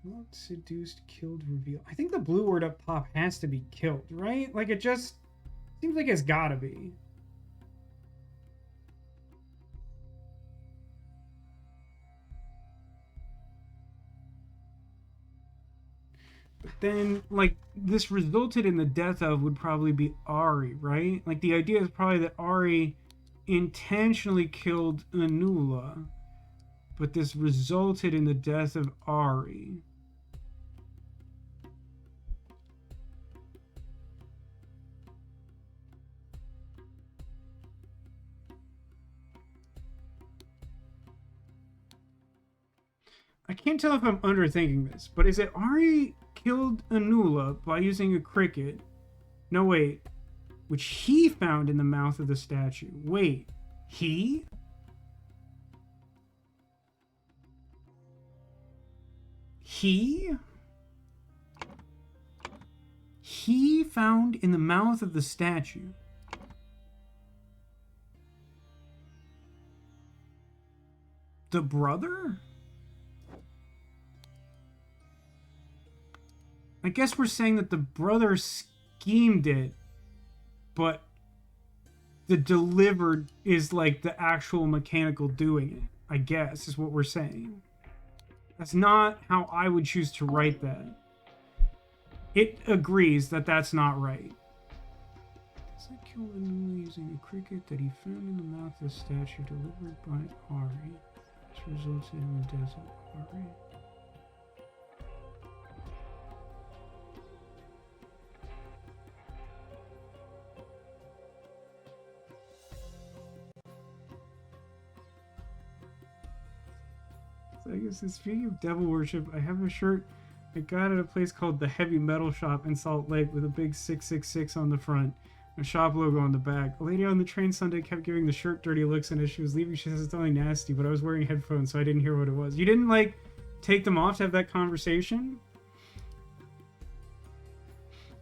Not seduced, killed, revealed. I think the blue word up top has to be killed, right? Like, it just seems like it's gotta be. But then, like, this resulted in the death of would probably be Ari, right? Like, the idea is probably that Ari intentionally killed Anula, but this resulted in the death of Ari. I can't tell if I'm underthinking this, but is it Ari killed Anula by using a cricket? No, wait. Which he found in the mouth of the statue. Wait. He? He found in the mouth of the statue. The brother? I guess we're saying that the brother schemed it, but the delivered is like the actual mechanical doing it, I guess, is what we're saying. That's not how I would choose to write that. It agrees that that's not right. Does it kill Anula using a cricket that he found in the mouth of the statue delivered by Ari? This resulted in the death of Ari. So I guess, speaking of devil worship, I have a shirt I got at a place called the Heavy Metal Shop in Salt Lake with a big 666 on the front, and a shop logo on the back. A lady on the train Sunday kept giving the shirt dirty looks, and as she was leaving, she says it's only nasty, but I was wearing headphones, so I didn't hear what it was. You didn't, like, take them off to have that conversation?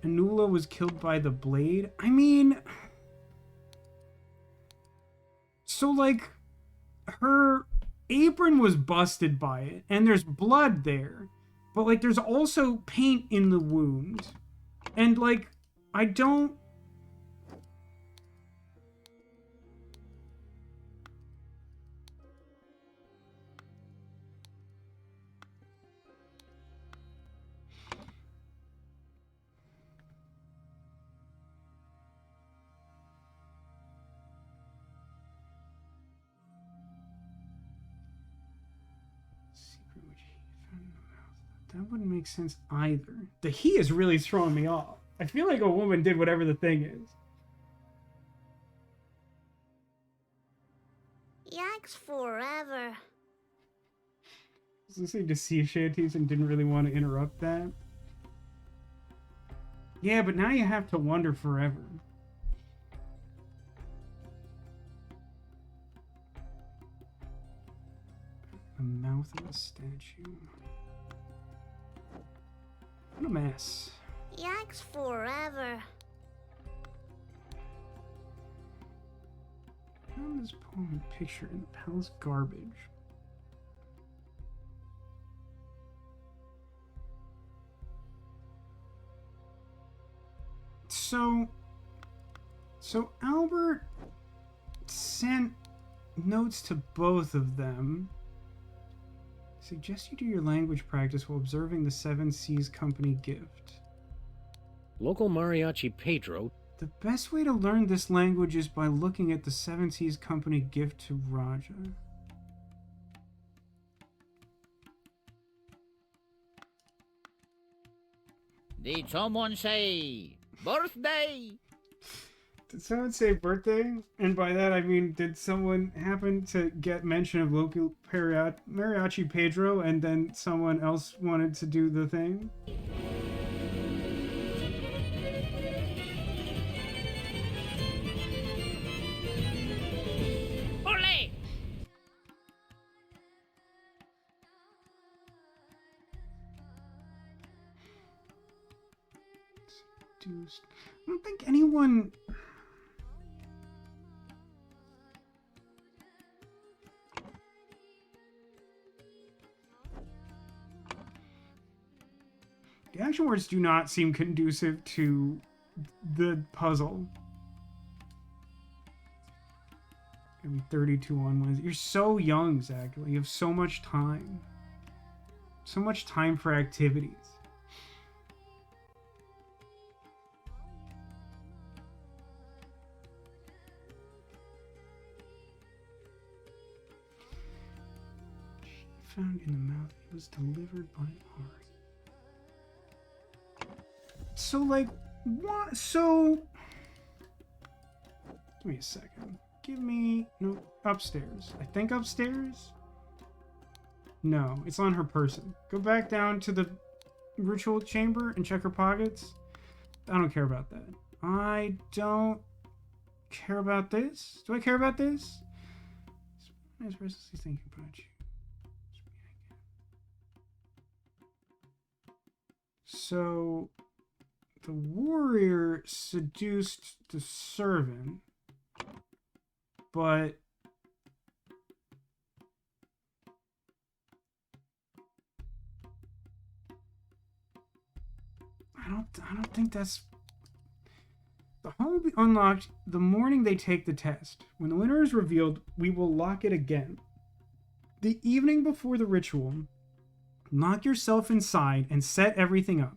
Anula was killed by the blade? I mean... So, like, her apron was busted by it, and there's blood there. But, like, there's also paint in the wound. And, like, I don't... That wouldn't make sense either. The he is really throwing me off. I feel like a woman did whatever the thing is. Yikes forever. I was listening to sea shanties and didn't really want to interrupt that. Yeah, but now you have to wonder forever. The mouth of a statue. What a mess. Yikes forever. Found this poem and picture in the palace garbage. So Albert sent notes to both of them. Suggest you do your language practice while observing the Seven Seas Company gift. Local mariachi Pedro. The best way to learn this language is by looking at the Seven Seas Company gift to Raja. Did someone say birthday? Did someone say birthday? And by that I mean, did someone happen to get mention of local mariachi Pedro and then someone else wanted to do the thing? Ole! I don't think anyone... The action words do not seem conducive to the puzzle. Gonna be 32 on Wednesday. You're so young, Zach. You have so much time. So much time for activities. Found in the mouth, it was delivered by Ari. So, like, what? So, give me a second. Give me, no, upstairs. I think upstairs? No, it's on her person. Go back down to the ritual chamber and check her pockets. I don't care about that. I don't care about this. Do I care about this? I was restlessly thinking about you. So, the warrior seduced the servant, but I don't think that's... The home will be unlocked the morning they take the test. When the winner is revealed, we will lock it again. The evening before the ritual, Lock yourself inside and set everything up.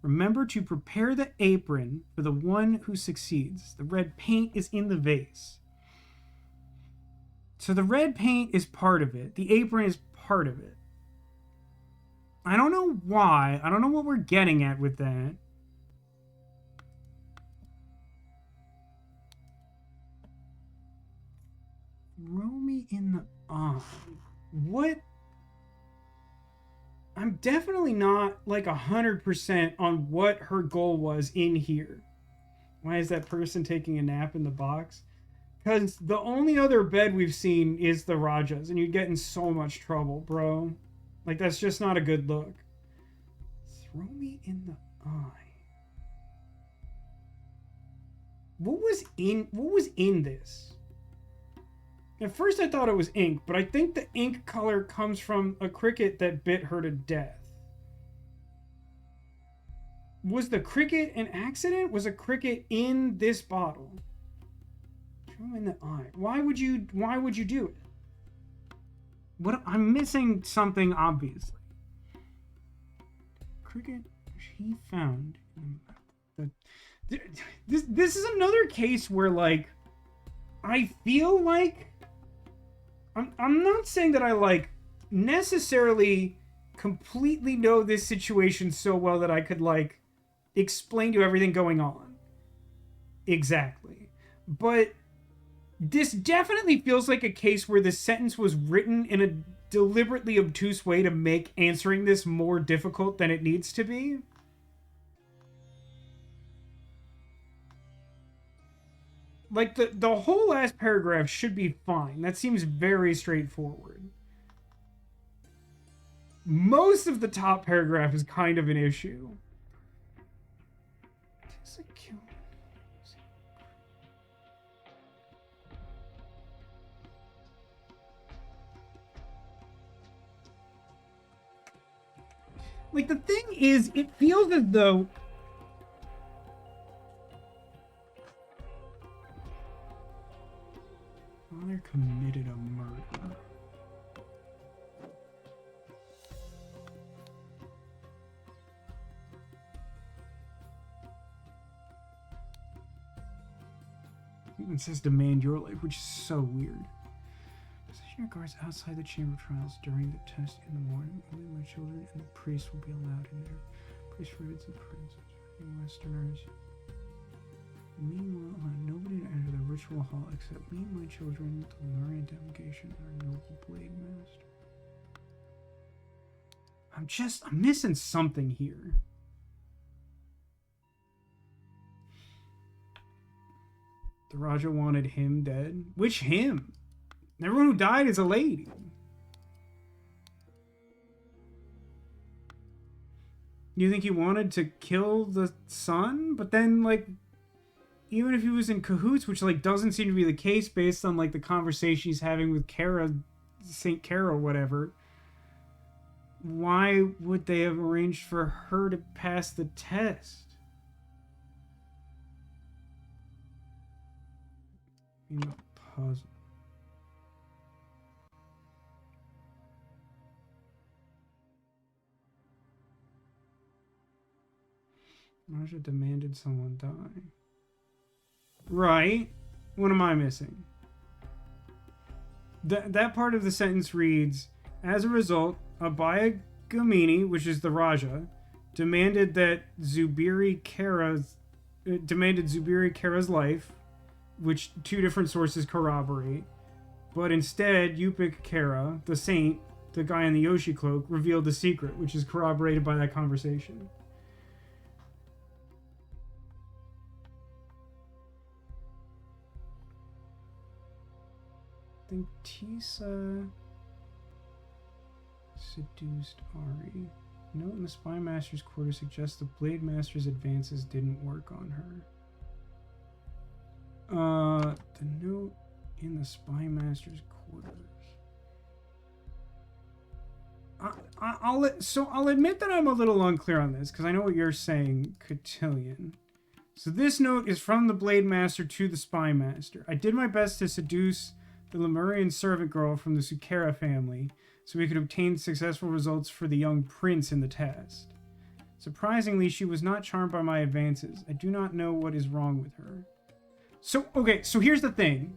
Remember to prepare the apron for the one who succeeds. The red paint is in the vase. So the red paint is part of it. The apron is part of it. I don't know why. I don't know what we're getting at with that. Throw me in the eye. What? I'm definitely not like 100% on what her goal was in here. Why is that person taking a nap in the box? Because the only other bed we've seen is the Raja's, and you'd get in so much trouble, bro. Like, that's just not a good look. Throw me in the eye. What was in this? At first I thought it was ink, but I think the ink color comes from a cricket that bit her to death. Was the cricket an accident? Was a cricket in this bottle? Throw in the eye. Why would you do it? What, I'm missing something obviously. Cricket he found in the, this is another case where, like, I feel like I'm not saying that I, like, necessarily completely know this situation so well that I could, like, explain to you everything going on. Exactly. But this definitely feels like a case where the sentence was written in a deliberately obtuse way to make answering this more difficult than it needs to be. Like, the whole last paragraph should be fine. That seems very straightforward. Most of the top paragraph is kind of an issue. Like, the thing is, it feels as though father committed a murder. It says demand your life, which is so weird. Position your guards outside the chamber of trials during the test in the morning. Only my children and the priest will be allowed in there. Priest forbids the prince, Westerners. Meanwhile, allow nobody to enter the ritual hall except me, my children, the Lemurian delegation, and our noble blade master. I'm missing something here. The Raja wanted him dead. Which him? Everyone who died is a lady. You think he wanted to kill the son? But then, like, even if he was in cahoots, which, like, doesn't seem to be the case based on, like, the conversation he's having with Kara, Saint Kara, whatever, why would they have arranged for her to pass the test? In the puzzle. Raja demanded someone die. Right. What am I missing? That part of the sentence reads, as a result, Abaya Gamini, which is the Raja, demanded Zubiri Kara's life, which two different sources corroborate. But instead, Yupik Kara, the saint, the guy in the Yoshi cloak, revealed the secret, which is corroborated by that conversation. I think Tisa seduced Ari. Note in the Spy Master's quarters suggests the Blade Master's advances didn't work on her. The note in the Spy Master's quarters. I'll admit that I'm a little unclear on this, because I know what you're saying, Cotillion. So this note is from the Blade Master to the Spy Master. I did my best to seduce the Lemurian servant girl from the Sukera family, so we could obtain successful results for the young prince in the test. Surprisingly, she was not charmed by my advances. I do not know what is wrong with her. So, okay, so here's the thing.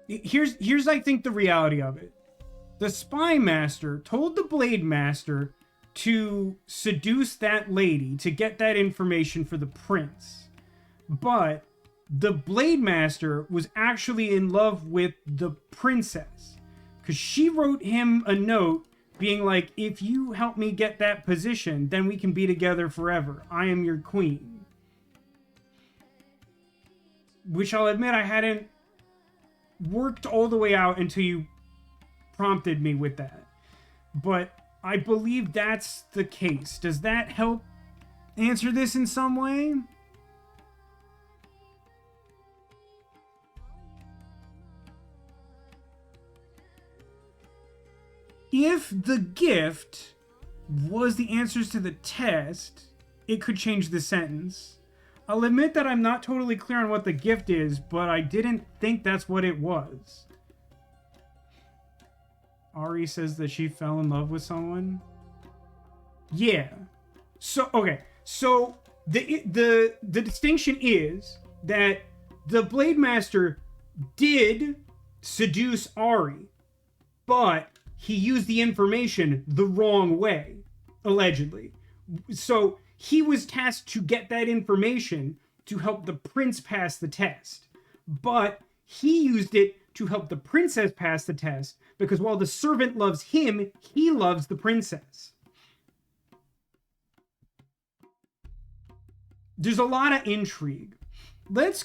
Here's I think the reality of it. The spy master told the blade master to seduce that lady to get that information for the prince. But the blade master was actually in love with the princess, because she wrote him a note being like, if you help me get that position, then we can be together forever. I am your queen. Which I'll admit I hadn't worked all the way out until you prompted me with that. But I believe that's the case. Does that help answer this in some way? If the gift was the answers to the test, it could change the sentence. I'll admit that I'm not totally clear on what the gift is, but I didn't think that's what it was. Ari says that she fell in love with someone. Yeah. So, okay. So, the distinction is that the Blade Master did seduce Ari, but he used the information the wrong way, allegedly. So he was tasked to get that information to help the prince pass the test. But he used it to help the princess pass the test, because while the servant loves him, he loves the princess. There's a lot of intrigue. Let's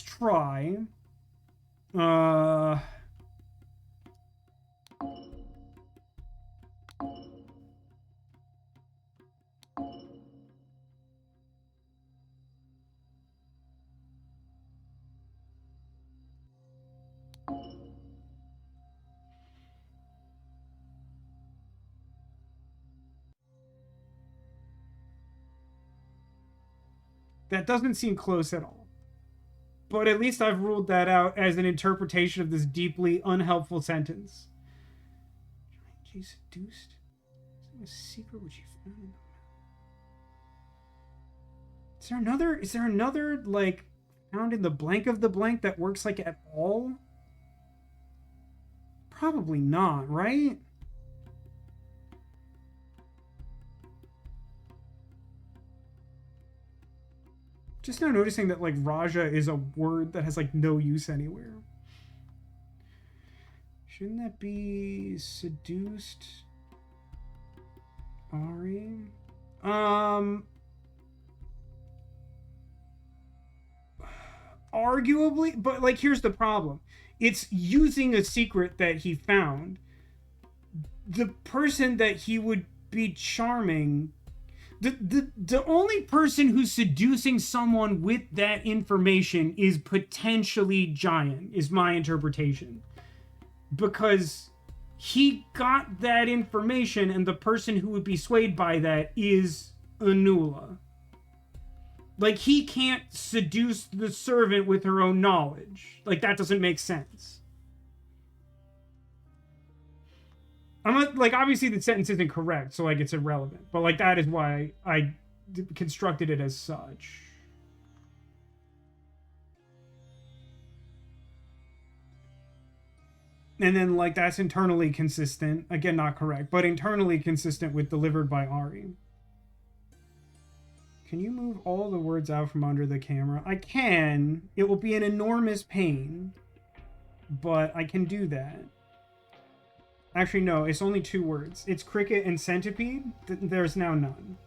try... That doesn't seem close at all. But at least I've ruled that out as an interpretation of this deeply unhelpful sentence. She seduced? Is there a secret which you found? Is there another, like, found in the blank of the blank that works, like, at all? Probably not, right? Just now noticing that, like, Raja is a word that has, like, no use anywhere. Shouldn't that be seduced? Ari? Arguably, but, like, here's the problem. It's using a secret that he found. The person that he would be charming... The only person who's seducing someone with that information is potentially Giant, is my interpretation. Because he got that information, and the person who would be swayed by that is Anula. Like, he can't seduce the servant with her own knowledge. Like, that doesn't make sense. I'm not, like, obviously the sentence isn't correct, so, like, it's irrelevant. But, like, that is why I constructed it as such. And then, like, that's internally consistent. Again, not correct, but internally consistent with delivered by Ari. Can you move all the words out from under the camera? I can. It will be an enormous pain, but I can do that. Actually, no, it's only 2 words. It's cricket and centipede. There's now none.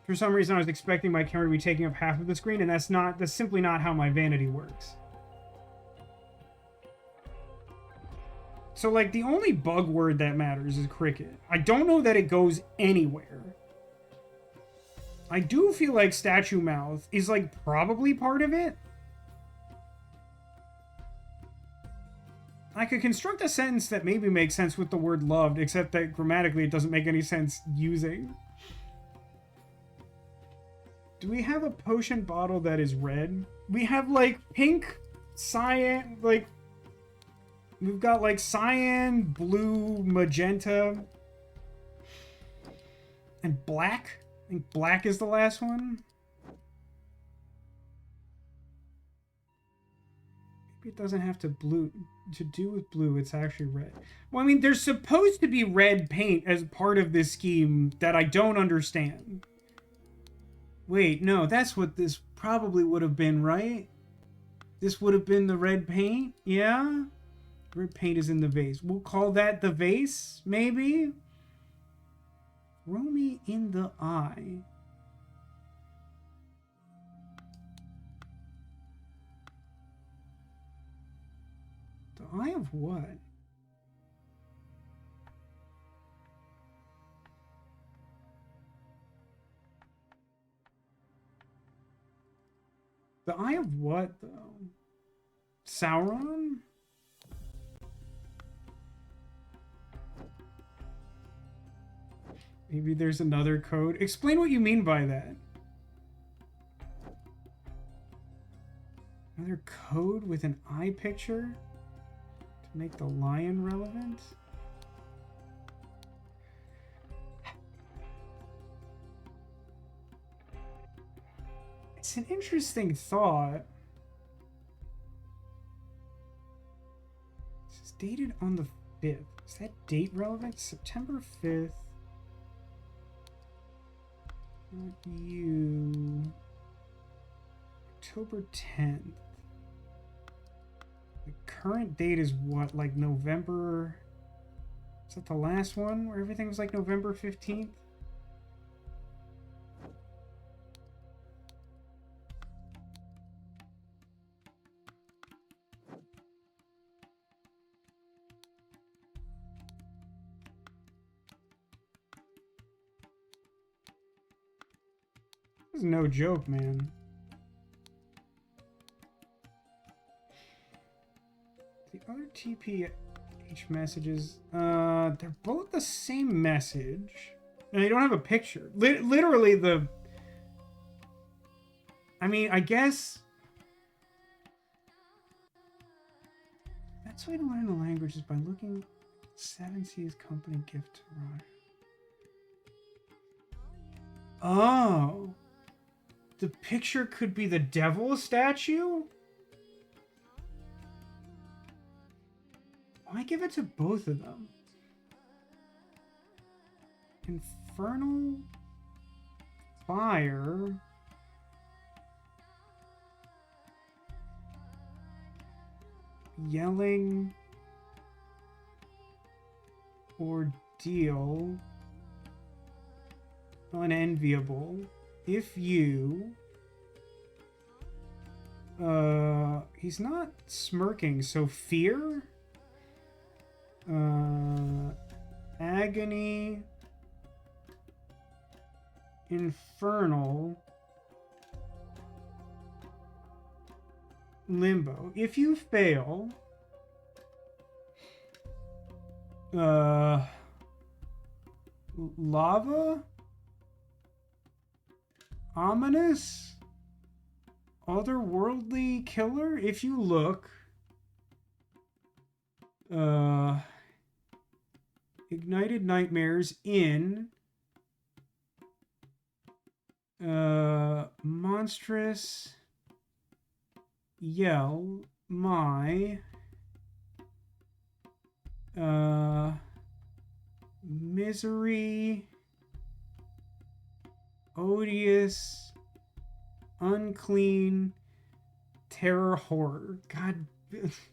For some reason, I was expecting my camera to be taking up half of the screen, and that's simply not how my vanity works. So, like, the only bug word that matters is cricket. I don't know that it goes anywhere. I do feel like statue mouth is, like, probably part of it. I could construct a sentence that maybe makes sense with the word loved, except that grammatically it doesn't make any sense using. Do we have a potion bottle that is red? We have, like, pink, cyan, like... We've got like cyan, blue, magenta, and black. I think black is the last one. Maybe it doesn't have to do with blue. It's actually red. Well, I mean, there's supposed to be red paint as part of this scheme that I don't understand. Wait, no, that's what this probably would have been, right? This would have been the red paint? Yeah? Red paint is in the vase. We'll call that the vase, maybe? Throw me in the eye. The eye of what? The eye of what, though? Sauron? Maybe there's another code. Explain what you mean by that. Another code with an eye picture to make the lion relevant? It's an interesting thought. This is dated on the 5th. Is that date relevant? September 5th. You. October 10th. The current date is what? Like November. Is that the last one where everything was like November 15th? This is no joke, man. The other TPH messages, they're both the same message. And they don't have a picture. Literally the... I mean, I guess... That's way to learn the language is by looking at Seven Seas Company gift to Rod. Oh. The picture could be the devil statue? Why give it to both of them? Infernal fire. Yelling ordeal. Unenviable. If you... he's not smirking, so fear? Agony. Infernal. Limbo. If you fail... lava? Ominous? Otherworldly killer? If you look... ignited nightmares in... monstrous... yell... my... misery... odious, unclean, terror, horror. God,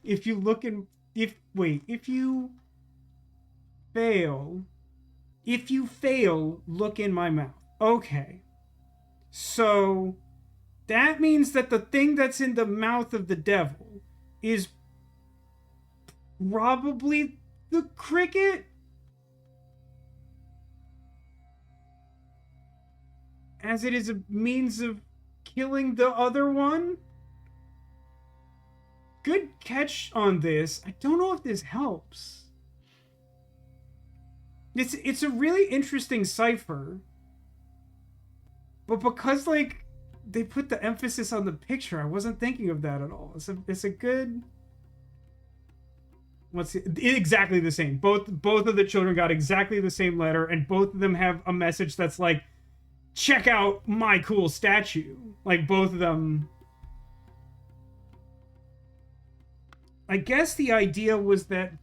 if you look in, if you fail, look in my mouth. Okay. So, that means that the thing that's in the mouth of the devil is probably the cricket? As it is a means of killing the other one? Good catch on this. I don't know if this helps. It's a really interesting cipher. But because, like, they put the emphasis on the picture, I wasn't thinking of that at all. It's a good... exactly the same. Both of the children got exactly the same letter, and both of them have a message that's like, check out my cool statue. Like, both of them. I guess the idea was that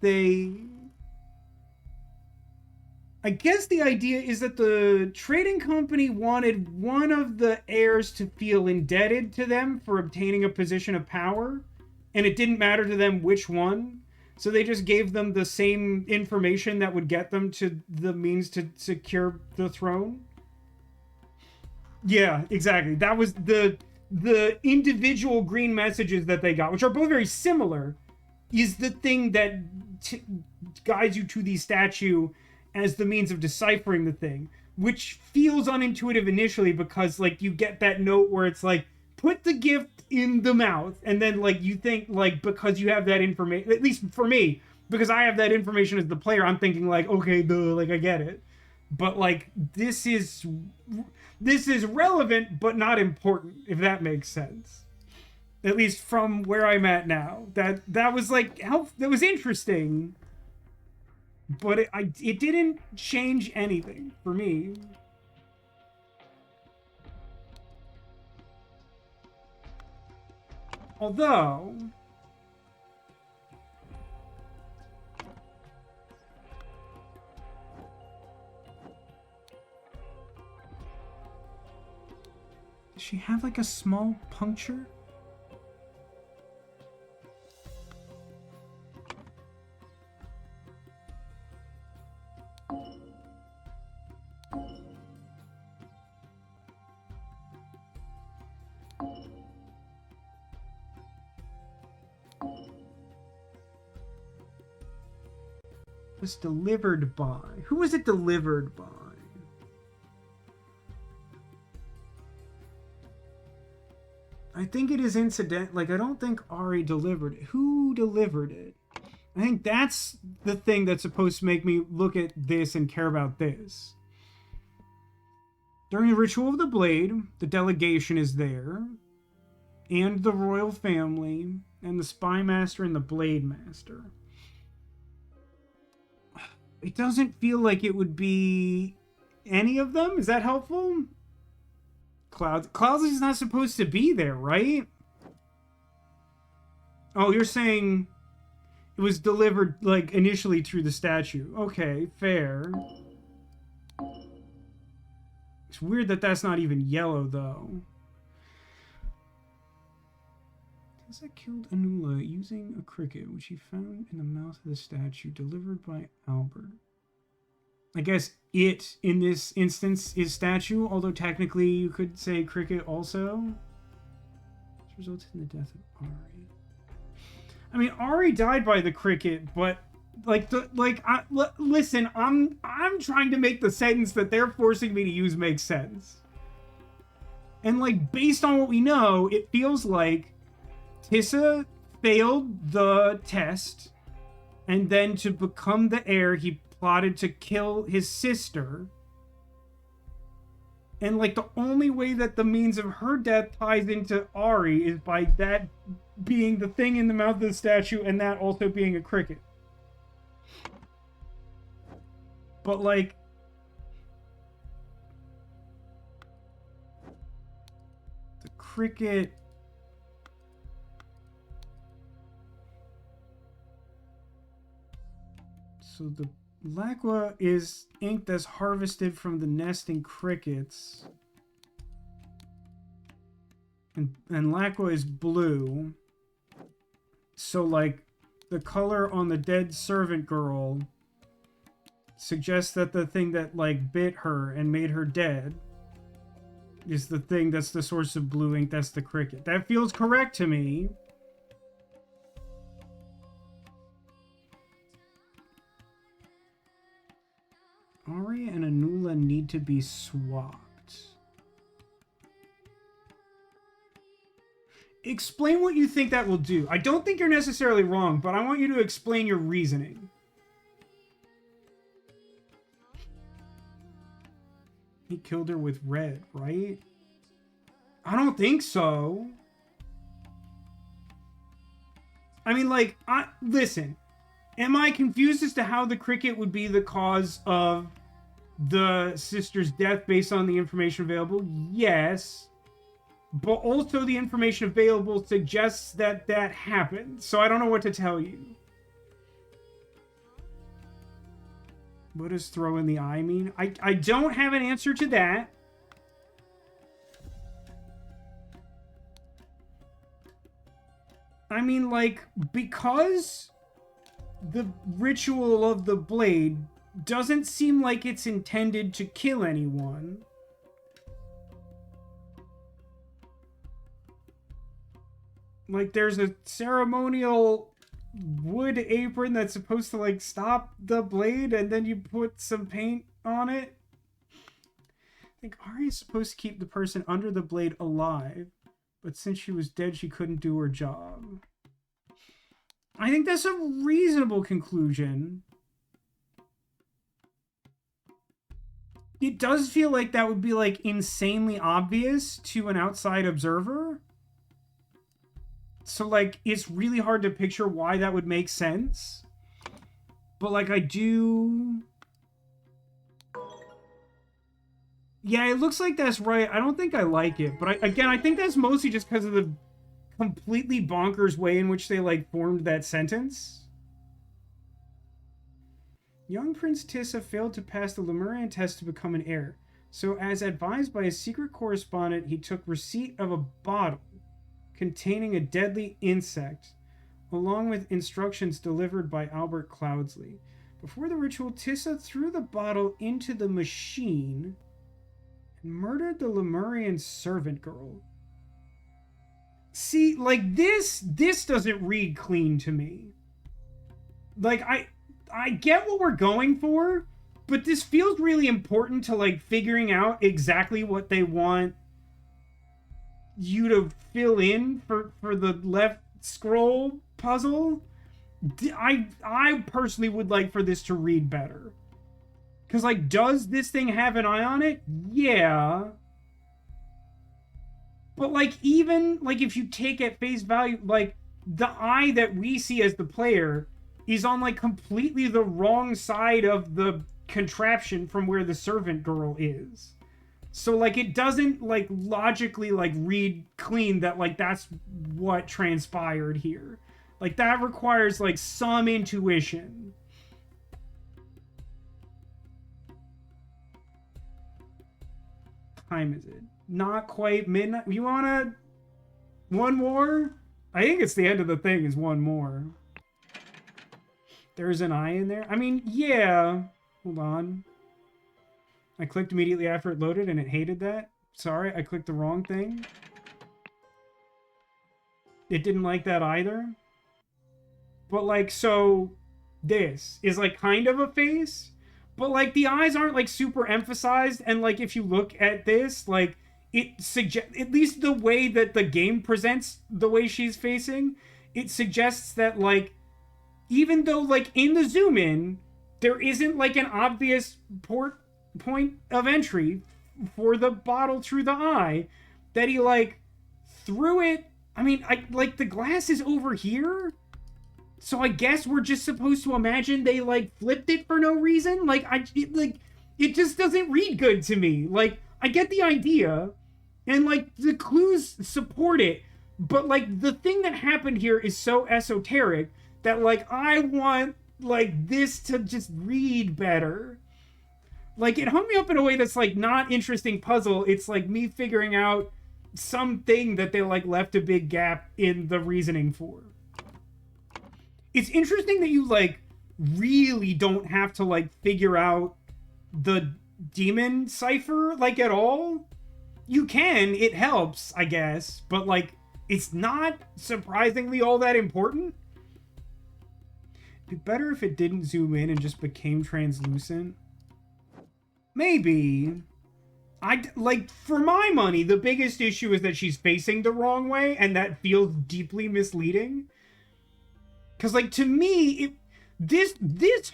I guess the idea is that the trading company wanted one of the heirs to feel indebted to them for obtaining a position of power, and it didn't matter to them which one. So they just gave them the same information that would get them to the means to secure the throne. Yeah, exactly. That was the individual green messages that they got, which are both very similar, is the thing that guides you to the statue as the means of deciphering the thing, which feels unintuitive initially because, like, you get that note where it's like, put the gift in the mouth, and then, like, you think, like, because you have that information, at least for me, because I have that information as the player, I'm thinking, like, okay, duh, like, I get it. But, like, this is relevant, but not important, if that makes sense. At least from where I'm at now. That was, like, that was interesting. But it didn't change anything for me. Although... does she have, like, a small puncture? Was delivered by. Who was it delivered by? I think it is incident. Like, I don't think Ari delivered it. Who delivered it? I think that's the thing that's supposed to make me look at this and care about this. During the Ritual of the Blade, the delegation is there, and the royal family, and the Spy Master and the Blade Master. It doesn't feel like it would be any of them. Is that helpful? Clouds is not supposed to be there, right? Oh, you're saying it was delivered, like, initially through the statue. Okay, fair. It's weird that that's not even yellow, though. Tessa killed Anula using a cricket, which he found in the mouth of the statue, delivered by Albert. I guess it, in this instance, is statue, although technically you could say cricket also. This resulted in the death of Ari. I mean, Ari died by the cricket, but listen, I'm trying to make the sentence that they're forcing me to use make sense. And, like, based on what we know, it feels like Tissa failed the test, and then to become the heir, he plotted to kill his sister. And, like, the only way that the means of her death ties into Ari is by that being the thing in the mouth of the statue and that also being a cricket. But, like, the cricket... So the Laqua is ink that's harvested from the nesting crickets. And Laqua is blue. So, like, the color on the dead servant girl suggests that the thing that, like, bit her and made her dead is the thing that's the source of blue ink. That's the cricket. That feels correct to me. Ari and Anula need to be swapped. Explain what you think that will do. I don't think you're necessarily wrong, but I want you to explain your reasoning. He killed her with red, right? I don't think so. I mean, like, listen. Am I confused as to how the cricket would be the cause of the sister's death based on the information available? Yes. But also the information available suggests that that happened. So I don't know what to tell you. What does throw in the eye mean? I don't have an answer to that. I mean, like, because the ritual of the blade doesn't seem like it's intended to kill anyone. Like, there's a ceremonial wood apron that's supposed to, like, stop the blade, and then you put some paint on it. I think Arya's supposed to keep the person under the blade alive, but since she was dead, she couldn't do her job. I think that's a reasonable conclusion. It does feel like that would be, like, insanely obvious to an outside observer. So, like, it's really hard to picture why that would make sense. But, like, I do... Yeah, it looks like that's right. I don't think I like it. But, again, I think that's mostly just because of the completely bonkers way in which they, like, formed that sentence. Young Prince Tissa failed to pass the Lemurian test to become an heir. So, as advised by a secret correspondent, he took receipt of a bottle containing a deadly insect, along with instructions delivered by Albert Cloudsley. Before the ritual, Tissa threw the bottle into the machine and murdered the Lemurian servant girl. See, like, this doesn't read clean to me. Like, I get what we're going for, but this feels really important to, like, figuring out exactly what they want you to fill in for the left scroll puzzle. I personally would like for this to read better. Because, like, does this thing have an eye on it? Yeah. But, like, even, like, if you take at face value, like, the eye that we see as the player is on, like, completely the wrong side of the contraption from where the servant girl is. So, like, it doesn't, like, logically, like, read clean that, like, that's what transpired here. Like, that requires, like, some intuition. Time is it? Not quite midnight. You wanna... one more? I think it's the end of the thing is one more. There's an eye in there? I mean, yeah. Hold on. I clicked immediately after it loaded and it hated that. Sorry, I clicked the wrong thing. It didn't like that either. But, like, so this is, like, kind of a face. But, like, the eyes aren't, like, super emphasized. And, like, if you look at this, like, it suggests, at least the way that the game presents the way she's facing, it suggests that, like, even though, like, in the zoom in, there isn't, like, an obvious point of entry for the bottle through the eye, that he, like, threw it. I mean, like, the glass is over here, so I guess we're just supposed to imagine they, like, flipped it for no reason. Like, it just doesn't read good to me. Like, I get the idea, and, like, the clues support it, but, like, the thing that happened here is so esoteric that, like, I want, like, this to just read better. Like, it hung me up in a way that's, like, not interesting puzzle. It's, like, me figuring out something that they, like, left a big gap in the reasoning for. It's interesting that you, like, really don't have to, like, figure out the demon cipher, like, at all. You can. It helps, I guess. But, like, it's not surprisingly all that important. It'd be better if it didn't zoom in and just became translucent. Maybe. Like, for my money, the biggest issue is that she's facing the wrong way, and that feels deeply misleading. Because, like, to me, this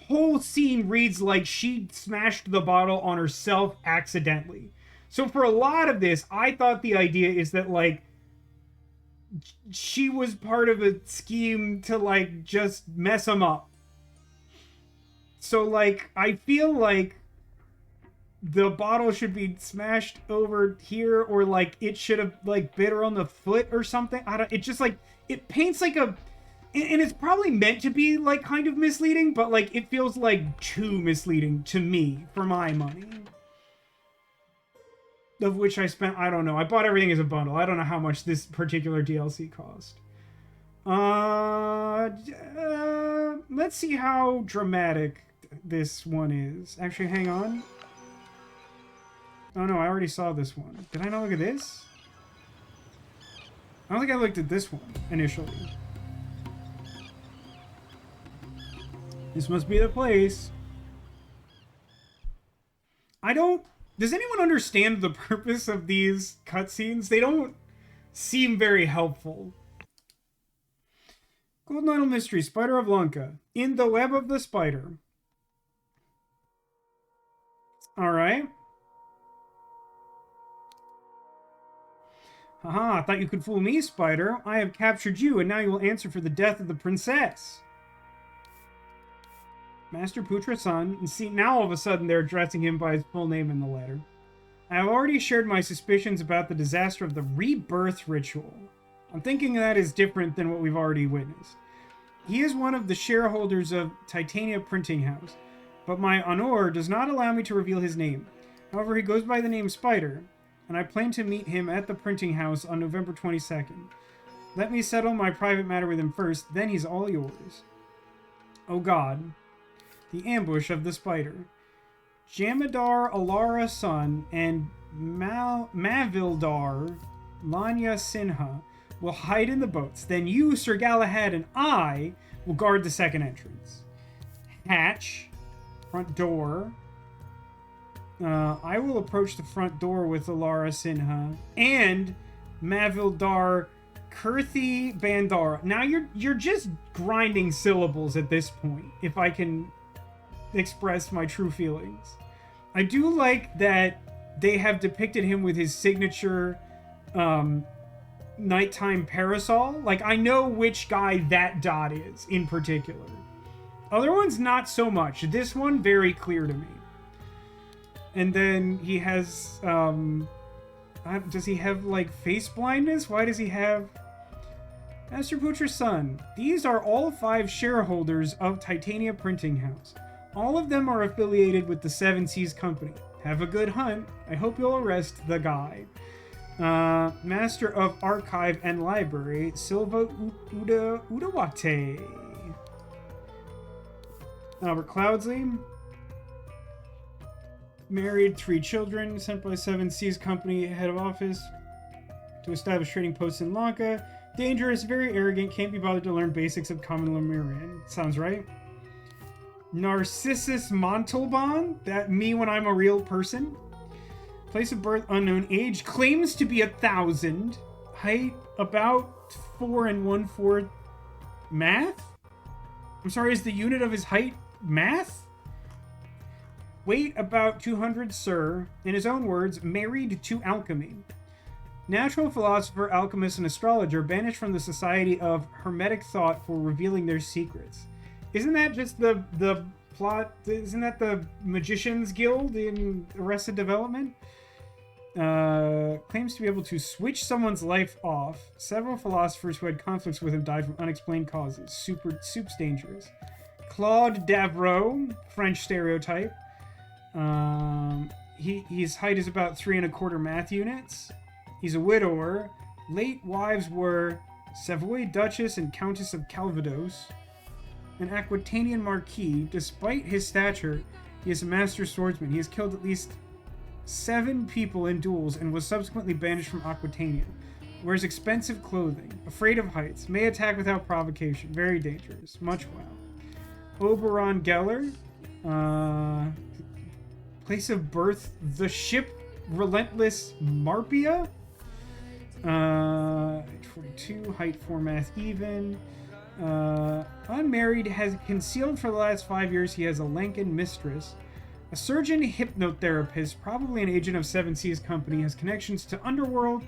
whole scene reads like she smashed the bottle on herself accidentally. So for a lot of this, I thought the idea is that, like, she was part of a scheme to, like, just mess him up. So, like, I feel like the bottle should be smashed over here, or, like, it should have, like, bit her on the foot or something. I don't... It just, like... It paints, like, a... And it's probably meant to be, like, kind of misleading, but, like, it feels, like, too misleading to me for my money. Of which I spent... I don't know. I bought everything as a bundle. I don't know how much this particular DLC cost. Let's see how dramatic this one is. Actually, hang on. Oh no, I already saw this one. Did I not look at this? I don't think I looked at this one initially. This must be the place. Does anyone understand the purpose of these cutscenes? They don't seem very helpful. Golden Idol Mystery, Spider of Lanka. In the Web of the Spider. Alright. Haha, I thought you could fool me, Spider. I have captured you, and now you will answer for the death of the princess. Master Putra-san. And see, now all of a sudden they're addressing him by his full name in the letter. I have already shared my suspicions about the disaster of the rebirth ritual. I'm thinking that is different than what we've already witnessed. He is one of the shareholders of Titania Printing House, but my honor does not allow me to reveal his name. However, he goes by the name Spider, and I plan to meet him at the printing house on November 22nd. Let me settle my private matter with him first, then he's all yours. Oh God. The ambush of the Spider. Jamadar Alara Sun and Mavildar Lanya Sinha will hide in the boats. Then you, Sir Galahad, and I will guard the second entrance. Hatch. Front door. I will approach the front door with Alara Sinha and Mavildar Kirthi Bandara. Now you're just grinding syllables at this point, if I can express my true feelings. I do like that they have depicted him with his signature nighttime parasol. Like, I know which guy that dot is in particular. Other ones, not so much. This one, very clear to me. And then he has, does he have, like, face blindness? Why does he have... Master Putra's son. These are all 5 shareholders of Titania Printing House. All of them are affiliated with the Seven Seas Company. Have a good hunt. I hope you'll arrest the guy. Master of Archive and Library, Silva Udawate. Albert Cloudsley. Married, 3 children, sent by Seven Seas Company head of office to establish trading posts in Lanka. Dangerous, very arrogant, can't be bothered to learn basics of common Lemurian. Sounds right. Narcissus Montalban, that me when I'm a real person. Place of birth unknown, age claims to be 1,000. Height about 4 1/4 math? I'm sorry, is the unit of his height math? Weight about 200, sir. In his own words, married to alchemy. Natural philosopher, alchemist, and astrologer banished from the society of hermetic thought for revealing their secrets. Isn't that just the plot? Isn't that the Magician's Guild in Arrested Development? Claims to be able to switch someone's life off. Several philosophers who had conflicts with him died from unexplained causes. Soup's dangerous. Claude Davreau, French stereotype. His height is about 3 1/4 math units. He's a widower. Late wives were Savoy Duchess and Countess of Calvados. An Aquitanian Marquis. Despite his stature, he is a master swordsman. He has killed at least 7 people in duels and was subsequently banished from Aquitania. Wears expensive clothing. Afraid of heights. May attack without provocation. Very dangerous. Much wow. Oberon Geller. Place of birth, the ship Relentless Marpia. 42, height 4 math even. Unmarried, has concealed for the last 5 years he has a Lankan mistress. A surgeon hypnotherapist, probably an agent of Seven Seas Company, has connections to Underworld,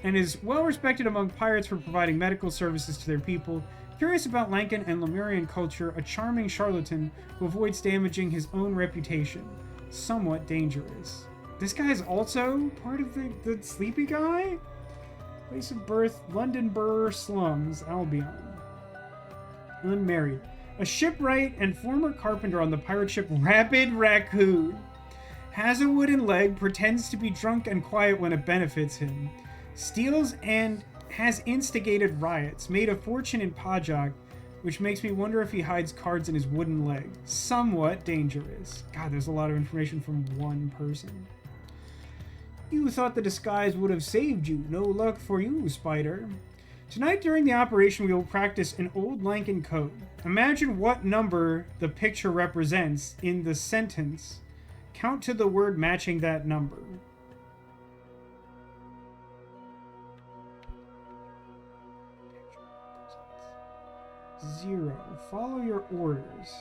and is well respected among pirates for providing medical services to their people. Curious about Lankan and Lemurian culture, a charming charlatan who avoids damaging his own reputation. Somewhat dangerous. This guy is also part of the sleepy guy? Place of birth, London Borough slums, Albion. Unmarried. A shipwright and former carpenter on the pirate ship Rapid Raccoon. Has a wooden leg, pretends to be drunk and quiet when it benefits him. Steals and has instigated riots. Made a fortune in Pajak, which makes me wonder if he hides cards in his wooden leg. Somewhat dangerous. God, there's a lot of information from one person. You thought the disguise would have saved you. No luck for you, Spider. Tonight during the operation we will practice an old Lankan code. Imagine what number the picture represents in the sentence. Count to the word matching that number. Zero. Follow your orders.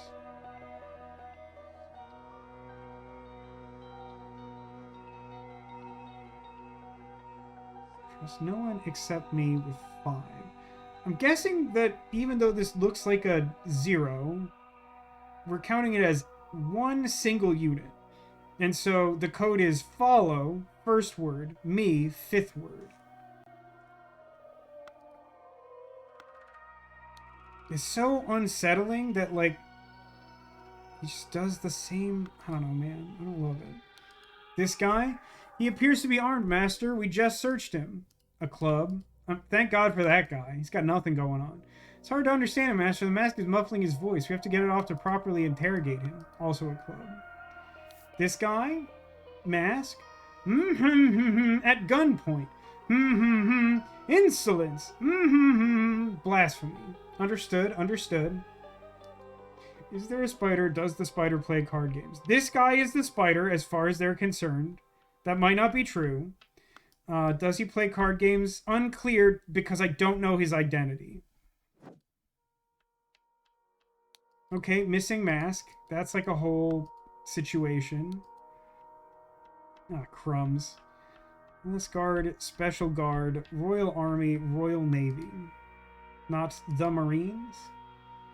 Trust no one except me with 5. I'm guessing that even though this looks like a 0, we're counting it as one single unit. And so the code is follow, first word, me, 5th word. It's so unsettling that, like, he just does the same... I don't know, man. I don't love it. This guy, he appears to be armed, Master. We just searched him. A club. Thank God for that guy. He's got nothing going on. It's hard to understand him, Master. The mask is muffling his voice. We have to get it off to properly interrogate him. Also a club. This guy, mask. At gunpoint. Insolence. Blasphemy. Understood, understood. Is there a spider? Does the spider play card games? This guy is the spider as far as they're concerned. That might not be true. Does he play card games? Unclear because I don't know his identity. Okay, missing mask. That's like a whole situation. Ah, crumbs. Enlist Guard, Special Guard, Royal Army, Royal Navy. Not the Marines?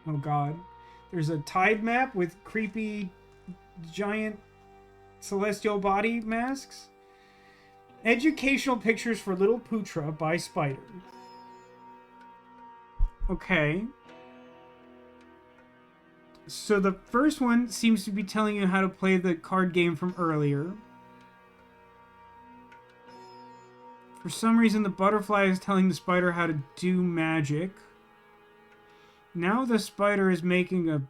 Oh god. There's a tide map with creepy giant celestial body masks. Educational pictures for Little Putra by Spider. Okay. So the first one seems to be telling you how to play the card game from earlier. For some reason, the butterfly is telling the spider how to do magic. Now the spider is making a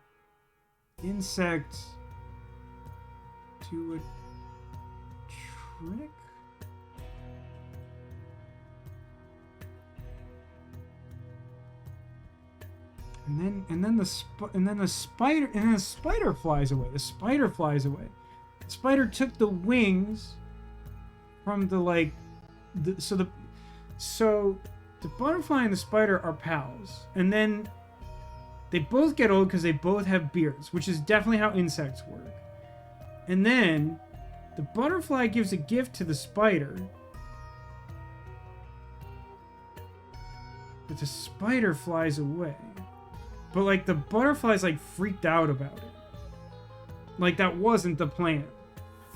insect do a trick? And then the spider flies away. The spider flies away. The spider took the wings from the so the butterfly and the spider are pals, and then they both get old because they both have beards, which is definitely how insects work. And then the butterfly gives a gift to the spider, but the spider flies away. But like the butterfly's like freaked out about it. Like that wasn't the plan.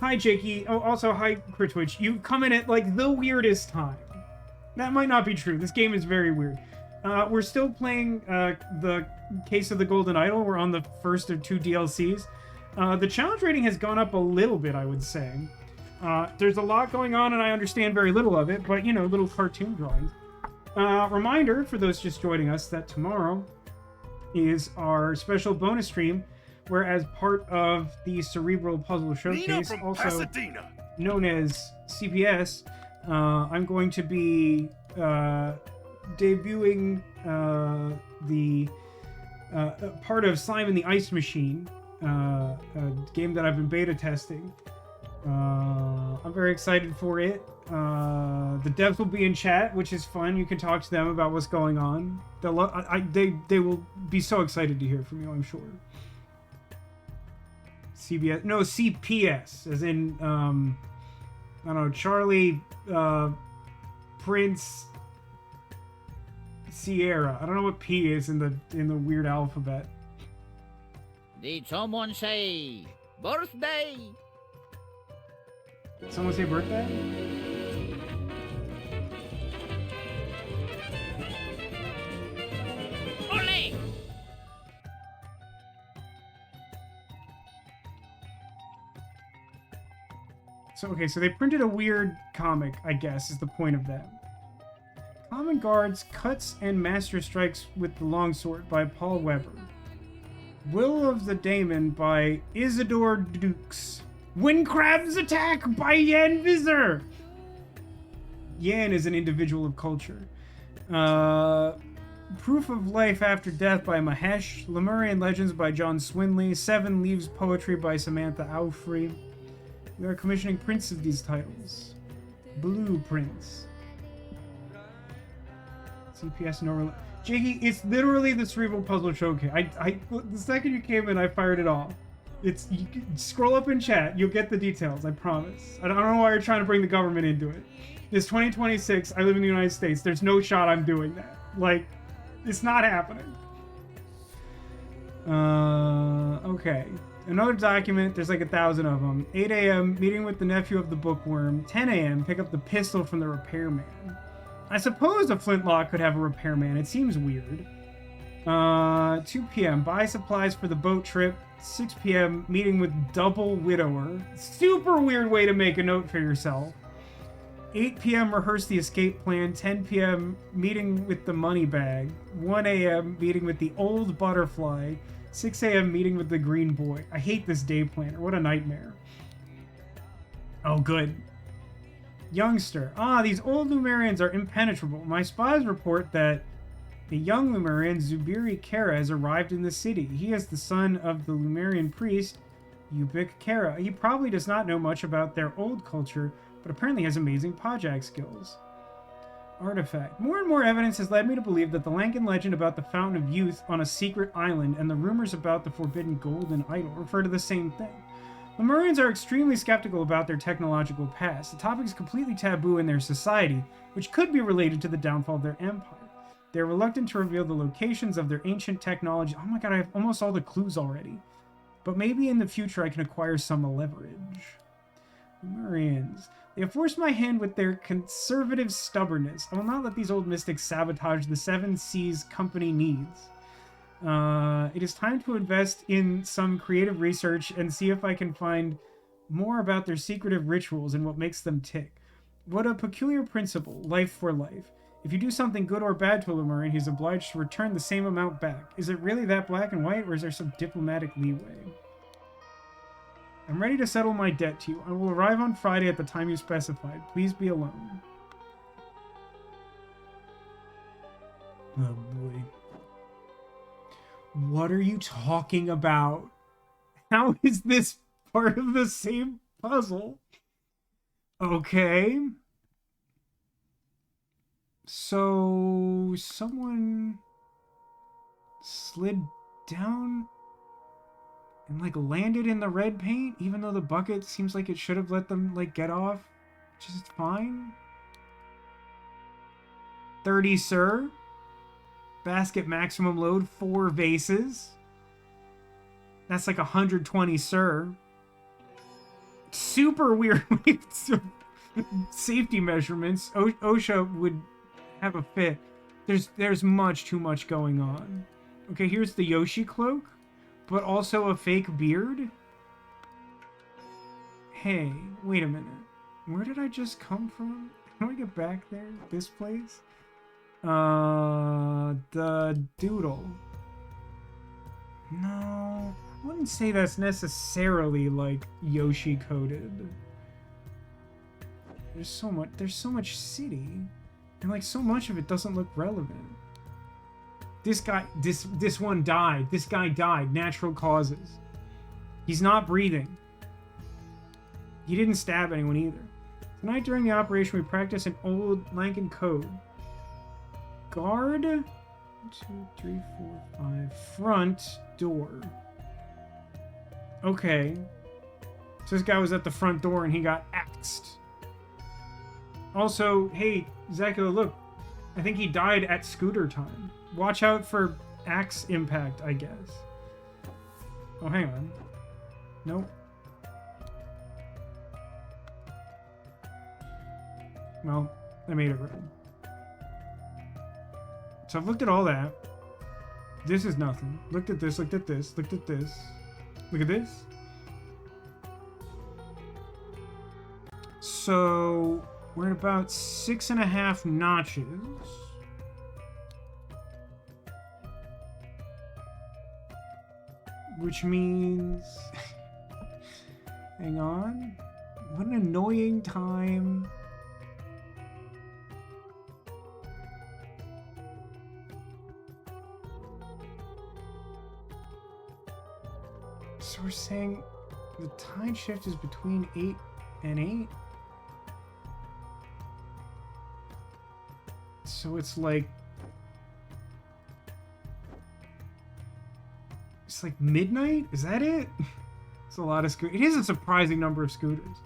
Hi, Jakey. Oh, also, hi, Critwitch. You come in at, like, the weirdest time. That might not be true. This game is very weird. We're still playing the Case of the Golden Idol. We're on the first of 2 DLCs. The challenge rating has gone up a little bit, I would say. There's a lot going on, and I understand very little of it, but, you know, little cartoon drawings. Reminder, for those just joining us, that tomorrow is our special bonus stream, where as part of the Cerebral Puzzle Showcase, also Pasadena, known as CPS, I'm going to be debuting the part of Slime in the Ice Machine, a game that I've been beta testing. I'm very excited for it. The devs will be in chat, which is fun. You can talk to them about what's going on. They will be so excited to hear from you, I'm sure. CBS, no, CPS, as in, I don't know, Charlie, Prince, Sierra. I don't know what P is in the weird alphabet. Did someone say birthday? Someone say birthday? Ole! So, okay, so they printed a weird comic, I guess, is the point of that. Common Guards, Cuts and Master Strikes with the Longsword by Paul Weber. Will of the Daemon by Isidore Dukes. Windcrab's Attack by Yan Visor. Yan is an individual of culture. Proof of Life After Death by Mahesh. Lemurian Legends by John Swinley. Seven Leaves Poetry by Samantha Aufrey. We are commissioning prints of these titles. Blueprints. CPS no. Jiggy, it's literally the Cerebral Puzzle Showcase. The second you came in, I fired it off. It's you can scroll up in chat, you'll get the details. I promise. I don't know why you're trying to bring the government into it. It's 2026. I live in the United States. There's no shot I'm doing that. Like, it's not happening. Okay. Another document. There's like 1,000 of them. 8 a.m. Meeting with the nephew of the bookworm. 10 a.m. Pick up the pistol from the repairman. I suppose a flintlock could have a repairman. It seems weird. 2 p.m. Buy supplies for the boat trip. 6 p.m. Meeting with double widower. Super weird way to make a note for yourself. 8 p.m. Rehearse the escape plan. 10 p.m. Meeting with the money bag. 1 a.m. Meeting with the old butterfly. 6 a.m. Meeting with the green boy. I hate this day planner. What a nightmare. Oh, good. Youngster. These old Lumerians are impenetrable. My spies report that a young Lumerian, Zubiri Kara, has arrived in the city. He is the son of the Lumerian priest, Ubik Kara. He probably does not know much about their old culture, but apparently has amazing Pajak skills. Artifact. More and more evidence has led me to believe that the Lankan legend about the Fountain of Youth on a secret island and the rumors about the forbidden golden idol refer to the same thing. Lemurians are extremely skeptical about their technological past. The topic is completely taboo in their society, which could be related to the downfall of their empire. They are reluctant to reveal the locations of their ancient technology. Oh my god, I have almost all the clues already. But maybe in the future I can acquire some leverage. Lemurians. They have forced my hand with their conservative stubbornness. I will not let these old mystics sabotage the Seven Seas company needs. It is time to invest in some creative research and see if I can find more about their secretive rituals and what makes them tick. What a peculiar principle, life for life. If you do something good or bad to a Lemurian, he's obliged to return the same amount back. Is it really that black and white, or is there some diplomatic leeway? I'm ready to settle my debt to you. I will arrive on Friday at the time you specified. Please be alone. Oh boy. What are you talking about? How is this part of the same puzzle? Okay. So, someone slid down and, like, landed in the red paint, even though the bucket seems like it should have let them, like, get off just fine. 30, sir. Basket maximum load, 4 vases. That's like 120, sir. Super weird safety measurements. OSHA would have a fit. There's much too much going on. Okay, here's the Yoshi cloak, but also a fake beard. Hey, wait a minute. Where did I just come from? How do I get back there? This place? The doodle. No, I wouldn't say that's necessarily like Yoshi coded. There's so much city, and like so much of it doesn't look relevant. This one died. This guy died. Natural causes. He's not breathing. He didn't stab anyone either. Tonight during the operation, we practiced an old Lankan code. Guard 1, 2, 3, 4, 5. Front door. Okay. So this guy was at the front door and he got axed. Also, hey, Zakula, look. I think he died at scooter time. Watch out for axe impact, I guess. Oh, hang on. Nope. Well, I made it right. So I've looked at all that. This is nothing. Looked at this, looked at this, looked at this. Look at this. So we're at about 6.5 notches. Which means... Hang on. What an annoying time. So we're saying the tide shift is between 8 and 8? So it's like... It's like midnight? Is that it? It's a lot of scooters. It is a surprising number of scooters.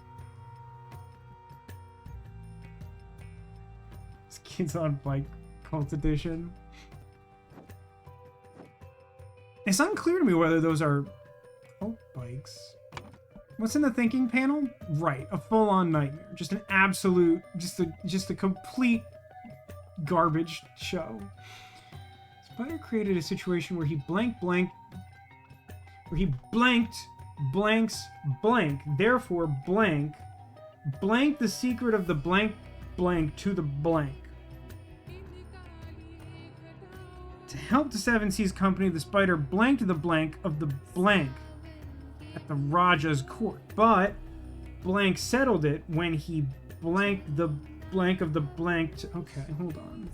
This kid's on bike cult edition. It's unclear to me whether those are cult bikes. What's in the thinking panel? Right, a full-on nightmare. Just an absolute, just a complete garbage show. Spider created a situation where he blanked, blanks blank, therefore blank the secret of the blank to the blank. To help the Seven Seas Company, the spider blanked the blank of the blank at the Raja's court, but blank settled it when he blanked the blank of the blank to... Okay, hold on.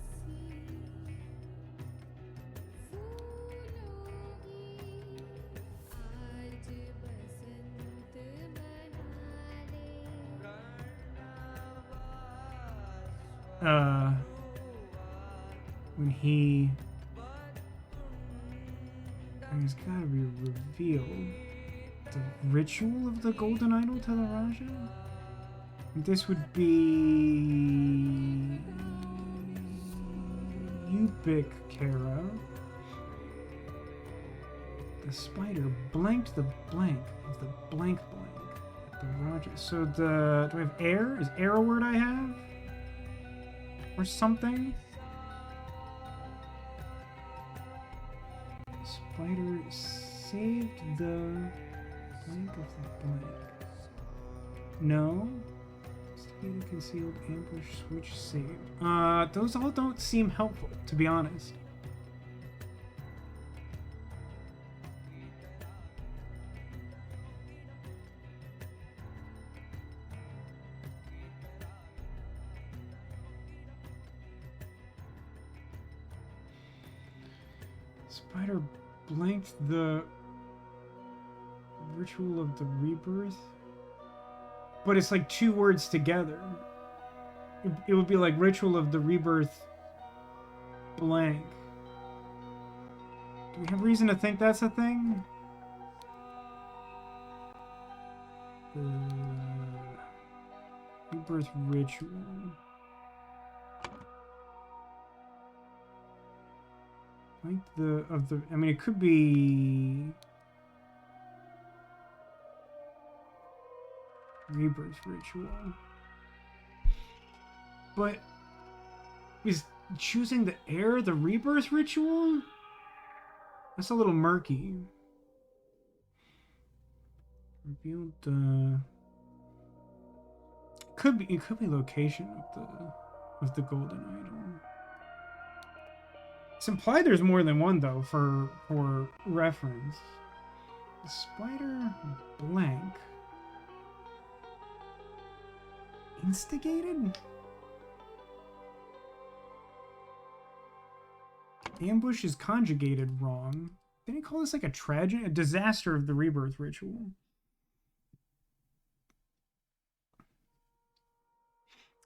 When he... It's gotta be revealed. The ritual of the golden idol to the Raja? This would be... Ubiccara. The spider blanked the blank of the blank at the Raja. So the... Do I have air? Is air a word I have? Or something? Spider saved the blank of the blank. No. Investigated, concealed, ambush, switch, saved. Those all don't seem helpful, to be honest. Spider blanked the ritual of the rebirth, but it's like two words together. It would be like ritual of the rebirth blank. Do we have reason to think that's a thing? Rebirth ritual. Like I mean, it could be rebirth ritual, but is choosing the air the rebirth ritual? That's a little murky. Revealed the it could be location of the golden idol. It's implied there's more than one, though, for reference. The spider blank. Instigated? Ambush is conjugated wrong. Didn't he call this like a tragedy? A disaster of the rebirth ritual.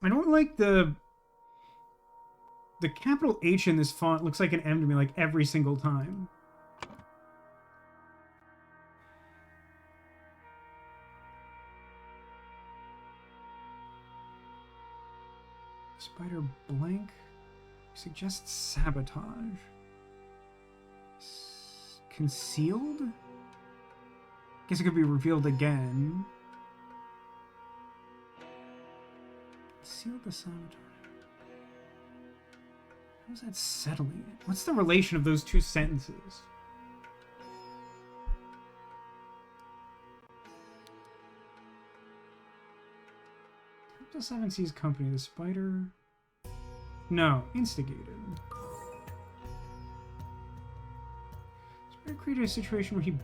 I don't like the capital H in this font looks like an M to me, like every single time. Spider blank Suggests sabotage. Concealed? Guess it could be revealed again. Concealed the sabotage. How's that settling it? What's the relation of those two sentences? Chapter 7 sees company. The spider... No, instigated. Spider created a situation where he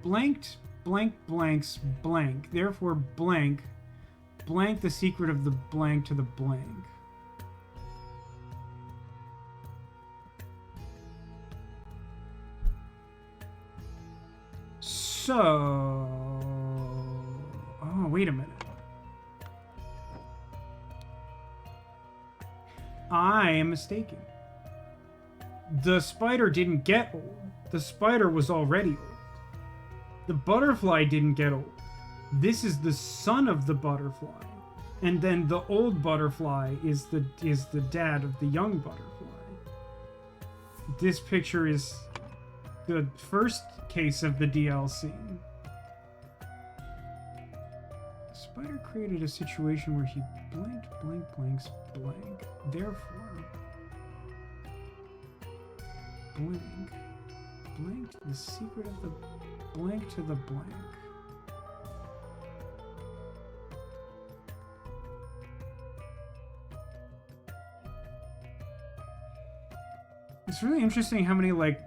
blanked, blanks, blank. Therefore, blank the secret of the blank to the blank. So... Oh, wait a minute. I am mistaken. The spider didn't get old. The spider was already old. The butterfly didn't get old. This is the son of the butterfly. And then the old butterfly is the dad of the young butterfly. This picture is the first case of the DLC. The spider created a situation where he blanks blank. Therefore, blanked the secret of the blank to the blank. It's really interesting how many, like,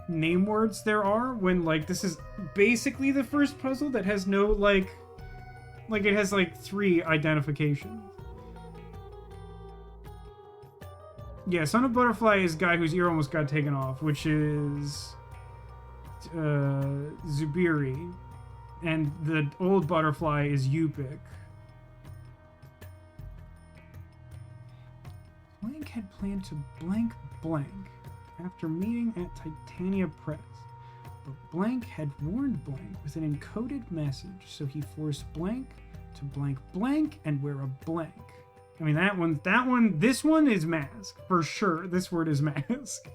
name words there are when, like, this is basically the first puzzle that has no, like it has, like, 3 identifications. Yeah, Son of Butterfly is a guy whose ear almost got taken off, which is Zubiri. And the old butterfly is Yupik. Blank had planned to blank after meeting at Titania Press. But Blank had warned Blank with an encoded message, so he forced Blank to blank and wear a blank. I mean, this one is mask, for sure. This word is mask.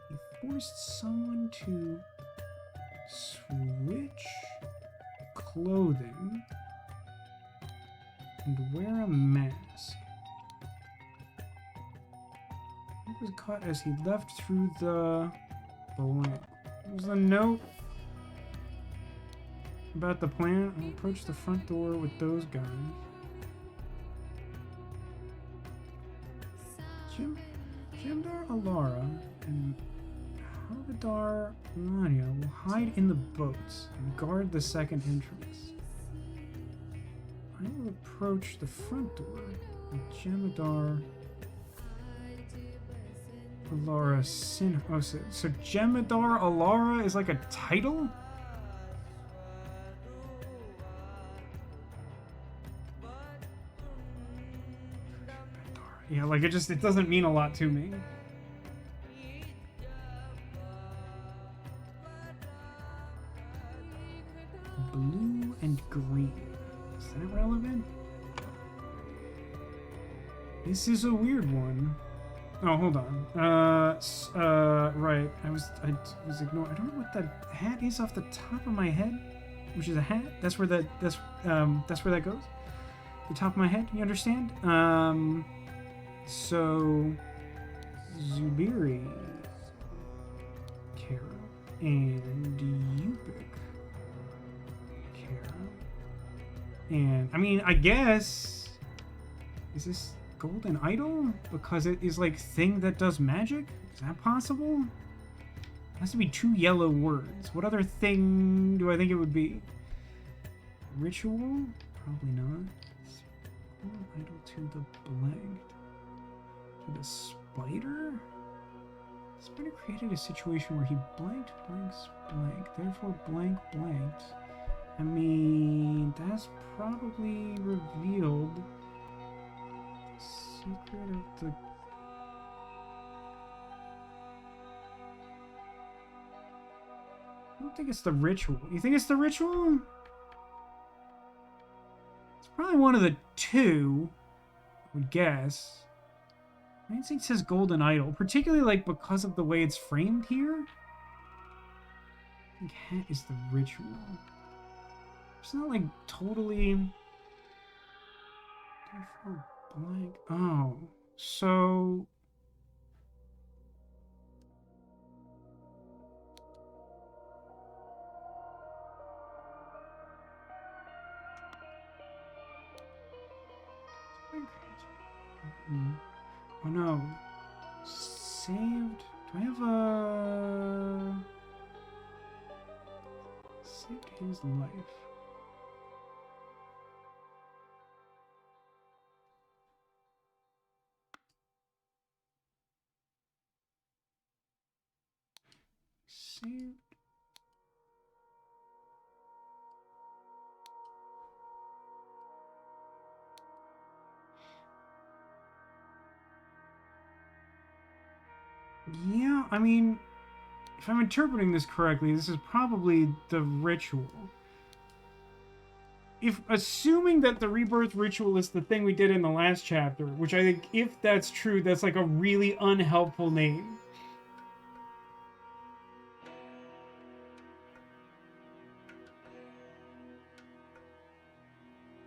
He forced someone to switch clothing and wear a mask. He was caught as he left through the blank. There's a note about the plan. I'll approach the front door with those guys. Jemdar Alara and Havadar Melania will hide in the boats and guard the second entrance. I will approach the front door with Jemdar Alara Sin. Oh, so Jem'Hadar Alara is like a title? Yeah, like it doesn't mean a lot to me. Blue and green. Is that relevant? This is a weird one. Oh, hold on. Right. I was ignoring. I don't know what that hat is off the top of my head, which is a hat. That's where that goes. The top of my head. You understand? So Zubiri, Kara, and Yupik, Kara, and I mean, I guess is this golden idol because it is like thing that does magic? Is that possible? It has to be 2 yellow words. What other thing do I think it would be? Ritual? Probably not. Golden idol to the blank. To the spider? The spider created a situation where he blanked. Therefore blanked. I mean, that's probably revealed secret of the... I don't think it's the ritual. You think it's the ritual? It's probably one of the 2. would guess. My instinct says golden idol, particularly like because of the way it's framed here. I think hat is the ritual. It's not like totally blank. Oh, so oh no. Saved. Do I have a saved his life? Saved. Yeah, I mean, if I'm interpreting this correctly, this is probably the ritual. If assuming that the rebirth ritual is the thing we did in the last chapter, which I think if that's true, that's like a really unhelpful name.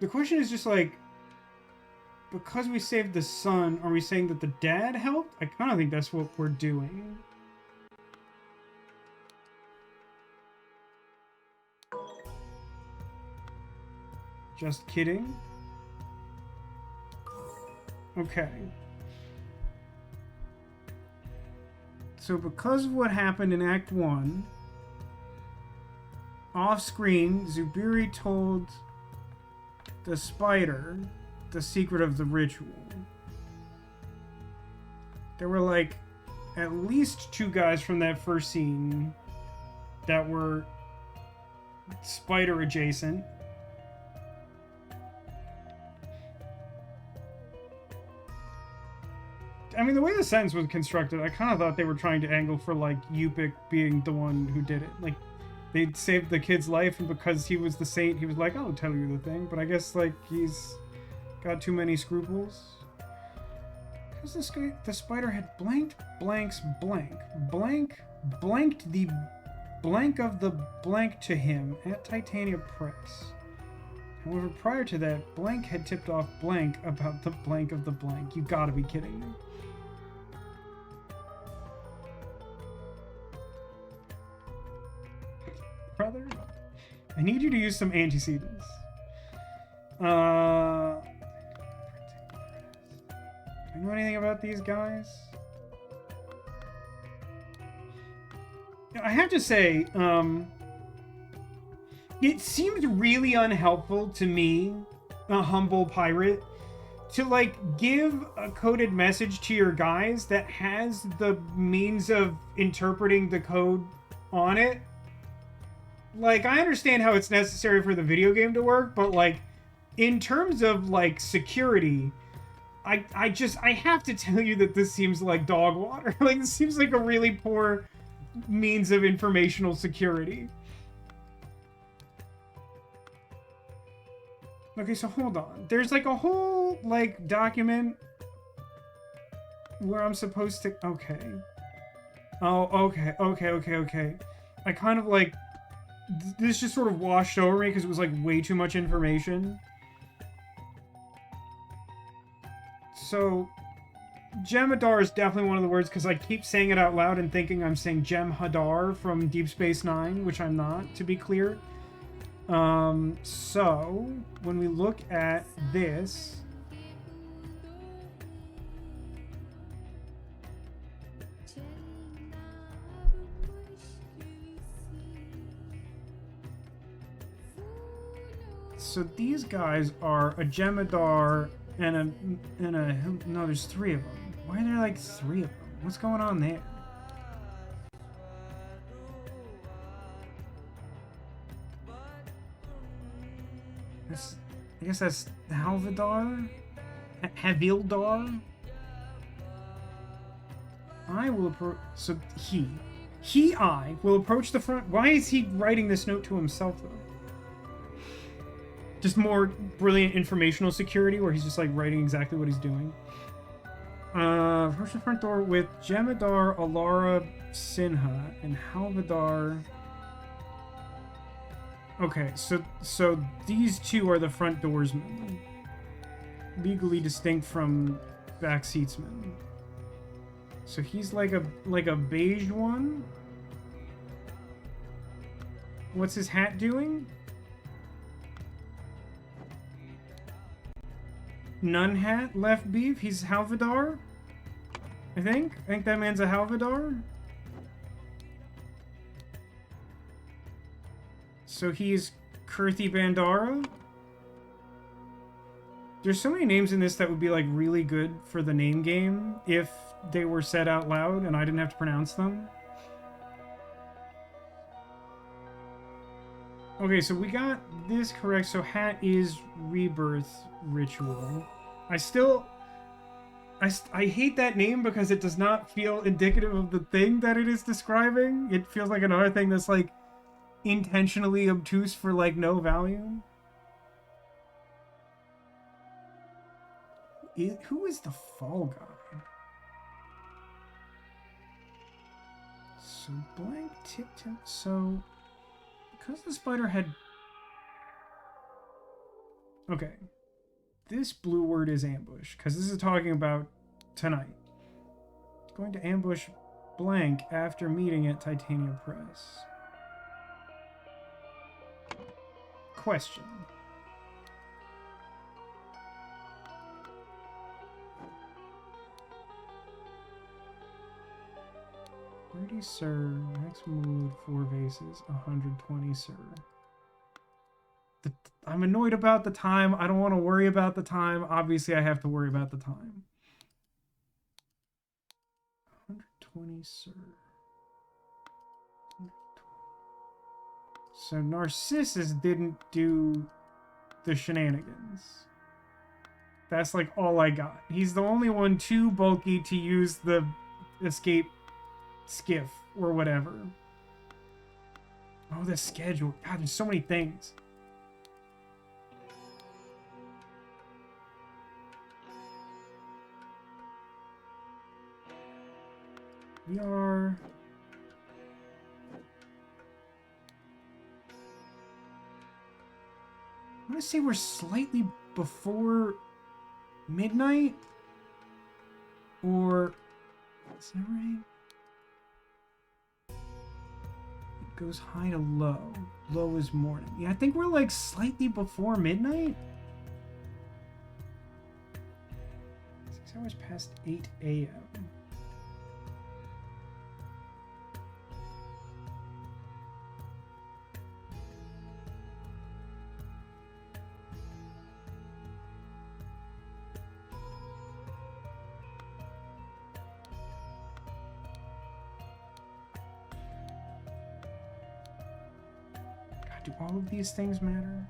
The question is just like, because we saved the son, are we saying that the dad helped? I kind of think that's what we're doing. Just kidding. Okay. So because of what happened in Act 1, off-screen, Zubiri told the spider the secret of the ritual. There were like at least 2 guys from that first scene that were spider adjacent. I mean, the way the sentence was constructed, I kind of thought they were trying to angle for like Yupik being the one who did it. Like, they saved the kid's life, and because he was the saint, he was like, I'll tell you the thing. But I guess like he's got too many scruples. Because this guy, the spider had blanked blanks blank. Blanked the blank of the blank to him at Titania Press. However, prior to that, blank had tipped off blank about the blank of the blank. You gotta be kidding me. Brother, I need you to use some antecedents. Do I know anything about these guys? I have to say, it seemed really unhelpful to me, a humble pirate, to like give a coded message to your guys that has the means of interpreting the code on it. Like, I understand how it's necessary for the video game to work, but like, in terms of like security, I have to tell you that this seems like dog water. Like, this seems like a really poor means of informational security. Okay, so hold on. There's like a whole like document where I'm supposed to... Okay. Oh, okay. I kind of like... This just sort of washed over me because it was like way too much information. So, Jem'Hadar is definitely one of the words because I keep saying it out loud and thinking I'm saying Jem'Hadar from Deep Space Nine, which I'm not, to be clear. So, when we look at this... So these guys are a Jem'Hadar and a... No, there's 3 of them. Why are there like 3 of them? What's going on there? I guess that's Halvadar? Havildar? I will approach... So, I will approach the front... Why is he writing this note to himself, though? Just more brilliant informational security where he's just like writing exactly what he's doing. Approach the front door with Jemadar Alara Sinha and Halvadar. Okay, so these two are the front doorsmen, legally distinct from backseatsmen. So he's like a beige one. What's his hat doing? Nun hat, left beef. He's Halvadar. I think that man's a Halvadar. So he's Kirthi Bandara. There's so many names in this that would be like really good for the name game if they were said out loud and I didn't have to pronounce them. Okay, so we got this correct. So hat is rebirth ritual. I hate that name because it does not feel indicative of the thing that it is describing. It feels like another thing that's like intentionally obtuse for like no value. Who is the fall guy? So blank tip. So because the spider had... Okay. This blue word is ambush, because this is talking about tonight. Going to ambush blank after meeting at Titania Press. Question. $30, sir. Maximum load 4 vases. 120, sir. I'm annoyed about the time. I don't want to worry about the time. Obviously, I have to worry about the time. 120, sir. 120. So Narcissus didn't do the shenanigans. That's like all I got. He's the only one too bulky to use the escape skiff or whatever. Oh, the schedule. God, there's so many things. We are... I want to say we're slightly before midnight? Or... Is that right? It goes high to low. Low is morning. Yeah, I think we're like slightly before midnight? 6 hours past 8 a.m. Do all of these things matter?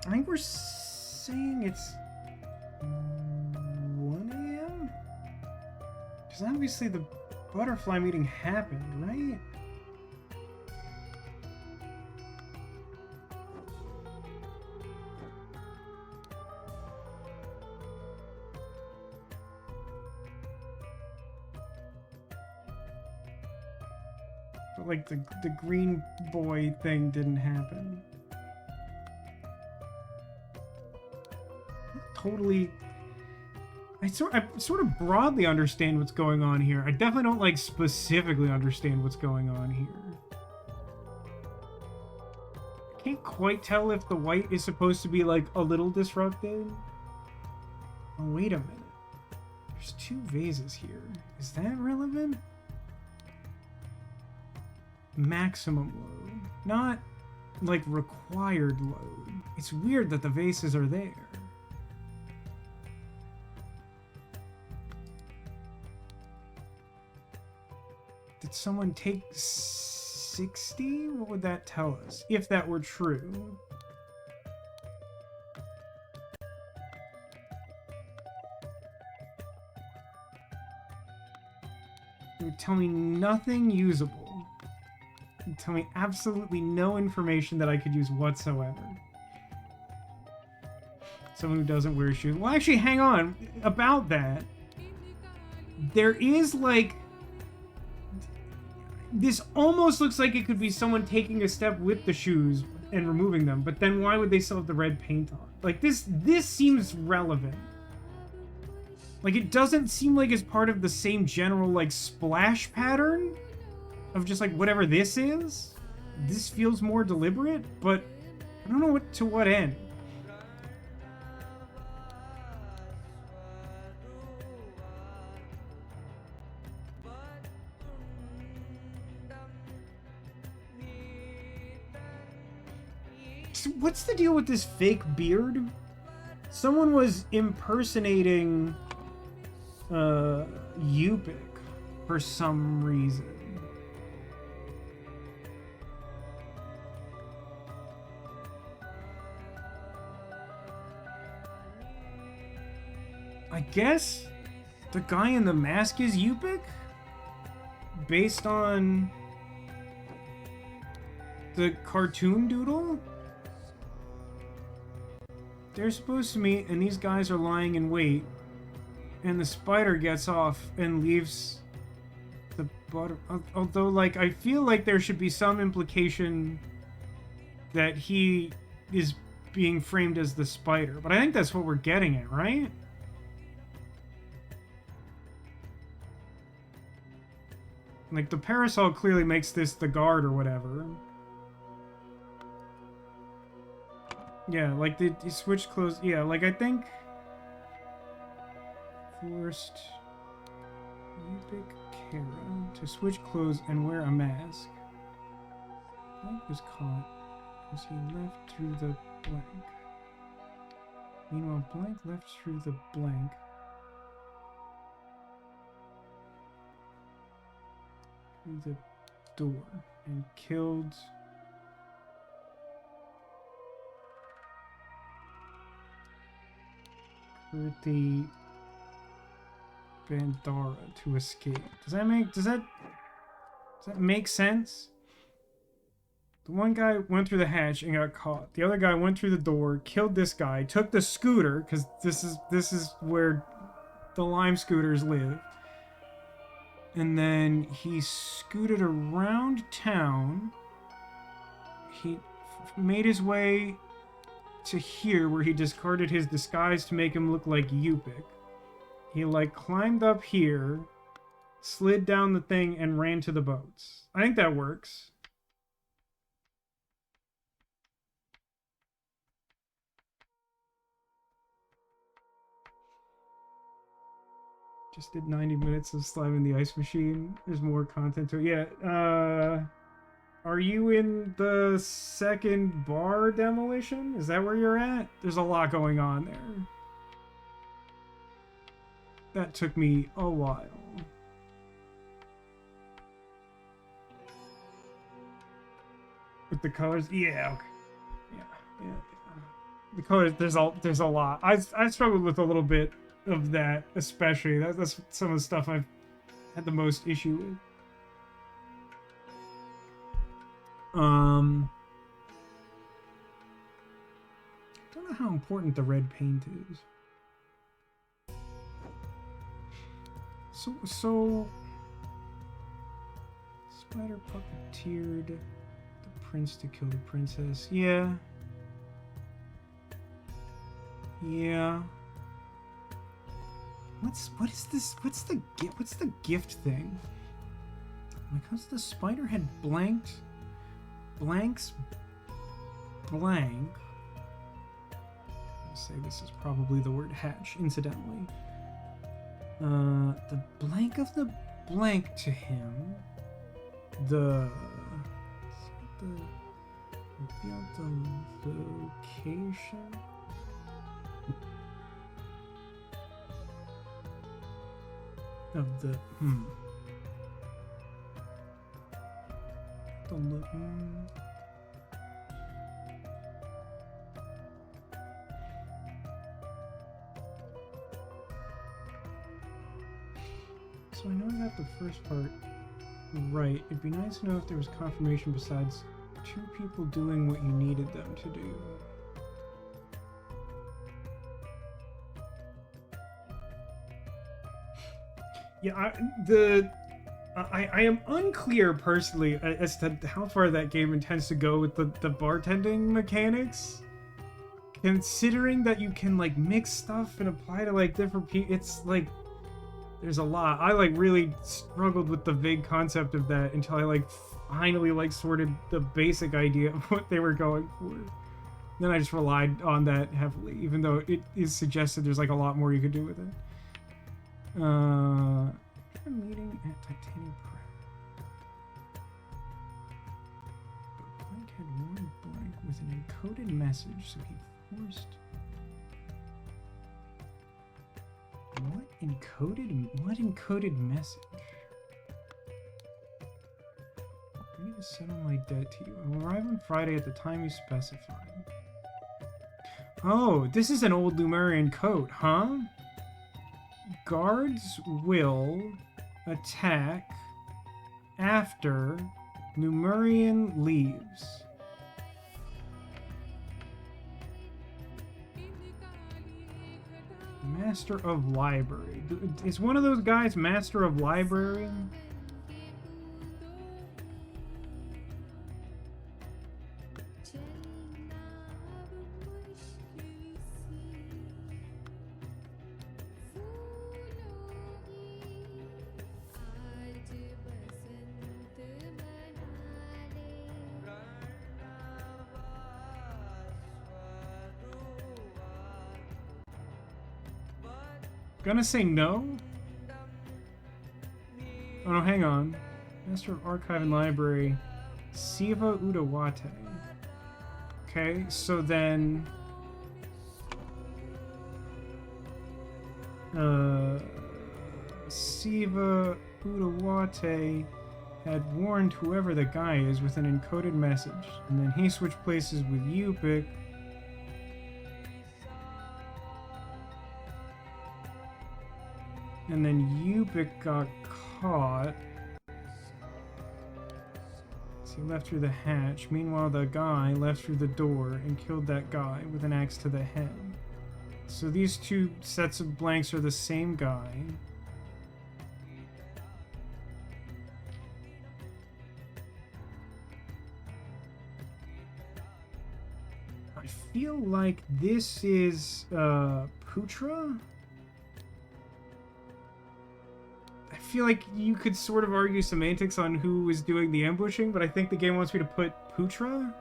I think we're saying it's 1 a.m.? Because obviously the butterfly meeting happened, right? But like the green boy thing didn't happen. Totally. I sort of broadly understand what's going on here. I definitely don't like specifically understand what's going on here. I can't quite tell if the white is supposed to be like a little disrupted. Oh, wait a minute. There's 2 vases here. Is that relevant? Maximum load, not like required load. It's weird that the vases are there. Did someone take 60? What would that tell us, if that were true? It would tell me nothing usable. It would tell me absolutely no information that I could use whatsoever. Someone who doesn't wear shoes. Well, actually, hang on. About that, there is, like... This almost looks like it could be someone taking a step with the shoes and removing them, but then why would they still have the red paint on? Like, this seems relevant. Like, it doesn't seem like it's part of the same general, like, splash pattern of just, like, whatever this is. This feels more deliberate, but I don't know to what end. So what's the deal with this fake beard? Someone was impersonating Yupik for some reason. I guess the guy in the mask is Yupik? Based on the cartoon doodle? They're supposed to meet, and these guys are lying in wait. And the spider gets off and leaves the bottom. Although, like, I feel like there should be some implication that he is being framed as the spider. But I think that's what we're getting at, right? Like, the parasol clearly makes this the guard or whatever. Yeah, like, the switch clothes. Yeah, like, I think... Forced... Yupik Kara to switch clothes and wear a mask. Blank was caught because he left through the blank. Meanwhile, Blank left through the blank. Through the door and killed... Kirti Bandara to escape. Does that make sense? The one guy went through the hatch and got caught. The other guy went through the door, killed this guy, took the scooter, because this is where the lime scooters live. And then he scooted around town. He made his way to here, where he discarded his disguise to make him look like Yupik. He, like, climbed up here, slid down the thing, and ran to the boats. I think that works. Just did 90 minutes of slamming the ice machine. There's more content to it. Yeah, are you in the second bar demolition? Is that where you're at? There's a lot going on there. That took me a while. With the colors? Yeah, okay. Yeah. The colors, there's a lot. I struggled with a little bit of that, especially. That's some of the stuff I've had the most issue with. I don't know how important the red paint is. So Spider puppeteered the prince to kill the princess. Yeah. What is this? What's the gift thing? Because the spider had blank's blank. I'll say this is probably the word hatch, incidentally. The blank of the blank to him. Reveal the location. Of the the look. So I know I got the first part right. It'd be nice to know if there was confirmation besides 2 people doing what you needed them to do. Yeah, I am unclear personally as to how far that game intends to go with the bartending mechanics. Considering that you can like mix stuff and apply to like different people, it's like there's a lot. I like really struggled with the vague concept of that until I like finally like sorted the basic idea of what they were going for. Then I just relied on that heavily, even though it is suggested there's like a lot more you could do with it. A meeting at Titanium Press. But Blank had warned Blank with an encoded message, so he forced. What encoded message? I need to settle my debt to you. I will arrive on Friday at the time you specified. Oh, this is an old Lemurian code, huh? Guards will attack after Lemurian leaves. Master of Library. Is one of those guys Master of Library? Gonna say no? Oh no, hang on. Master of Archive and Library. Siva Udawate. Okay, so then... Siva Udawate had warned whoever the guy is with an encoded message. And then he switched places with Yupik. And then Yupik got caught. So he left through the hatch. Meanwhile, the guy left through the door and killed that guy with an axe to the head. So these 2 sets of blanks are the same guy. I feel like this is Putra? I feel like you could sort of argue semantics on who was doing the ambushing, but I think the game wants me to put Putra.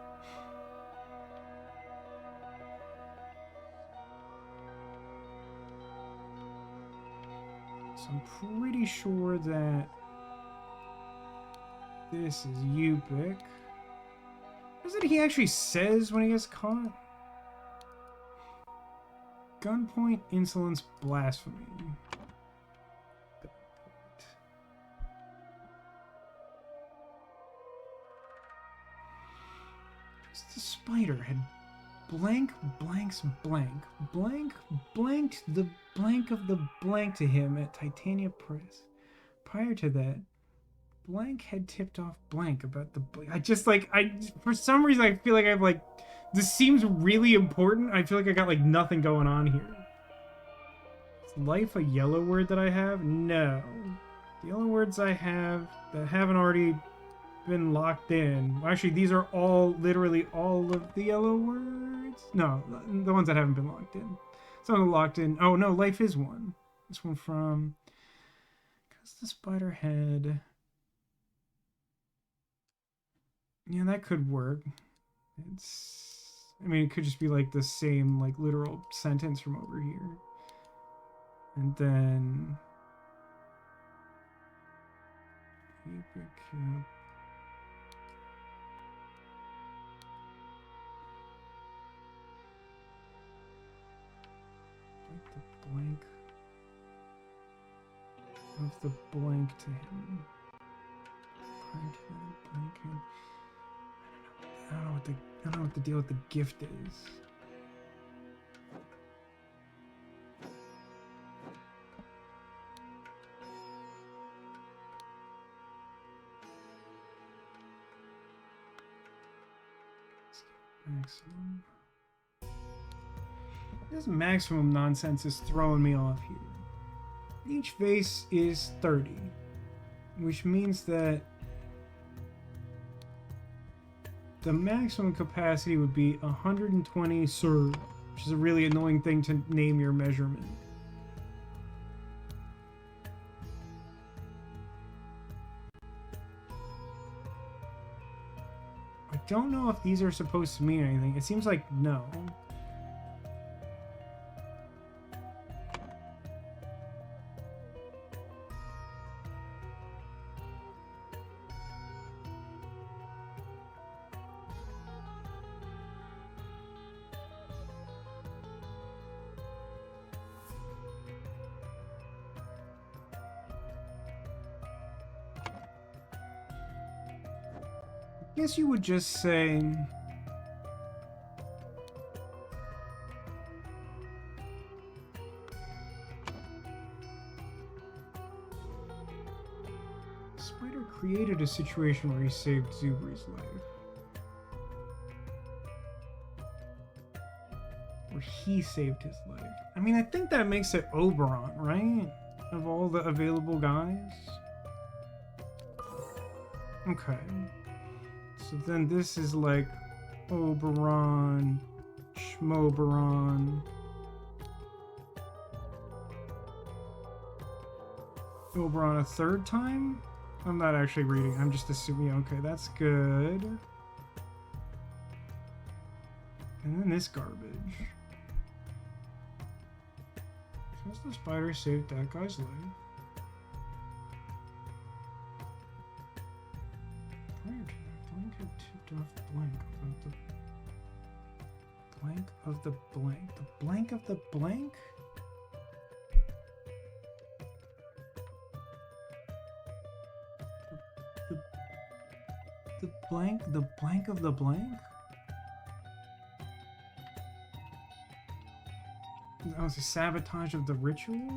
So I'm pretty sure that this is Yupik. What is it he actually says when he gets caught? Gunpoint, insolence, blasphemy. The spider had blank blanks blank blank blanked the blank of the blank to him at Titania Press. Prior to that, blank had tipped off blank about the blank. For some reason I feel like I've like this seems really important. I feel like I got like nothing going on here. Is life a yellow word that I have? No. The yellow words I have that haven't already been locked in. Actually, these are all literally all of the yellow words. No, the ones that haven't been locked in. Some are locked in. Oh no, life is one. This one from because the spider head. Yeah, that could work. I mean, it could just be like the same like literal sentence from over here, and then. The blank of the blank to him. Blank. I don't know what the deal with the gift is. Maximum. This maximum nonsense is throwing me off here. Each vase is 30, which means that the maximum capacity would be 120 serve, which is a really annoying thing to name your measurement. I don't know if these are supposed to mean anything. It seems like no. I guess you would just say Spider created a situation where he saved Zubri's life. Where he saved his life. I mean, I think that makes it Oberon, right? Of all the available guys. Okay. So then this is like Oberon, Schmoberon, Oberon a third time? I'm not actually reading, I'm just assuming. Okay, that's good. And then this garbage. Since the spider saved that guy's life. Blank of the blank. The blank of the blank? The blank of the blank? That was a sabotage of the ritual?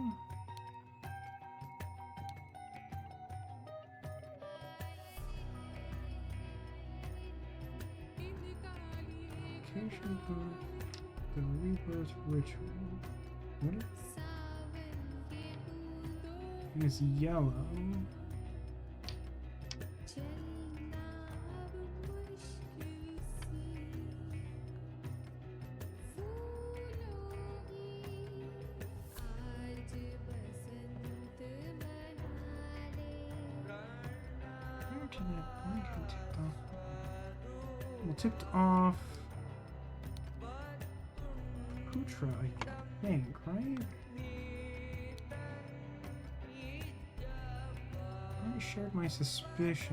The rebirth ritual. What? It's yellow. Tipped off Putra, I think, right? I shared my suspicions.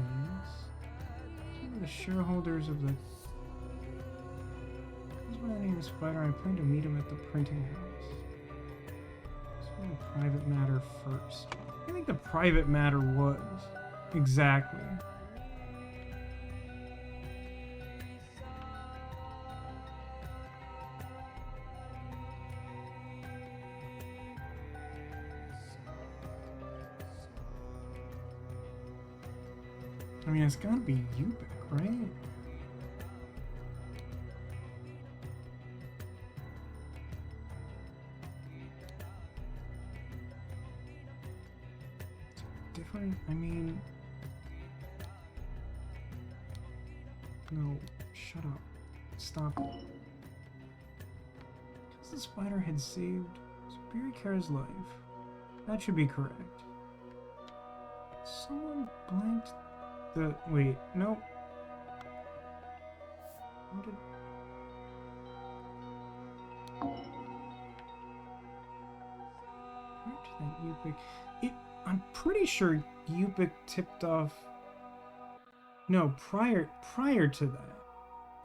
Some of the shareholders of the... Who's my name is Spider? I plan to meet him at the printing house. So the private matter first. I think the private matter was. Exactly. I mean, it's gotta be Ubik, right? Different, I mean... No, shut up. Stop it. Because the spider had saved Spiricara's life. That should be correct. Someone blanked the... Wait, no. What did... Where did that Ubik... I'm pretty sure Ubik tipped off... No, prior to that.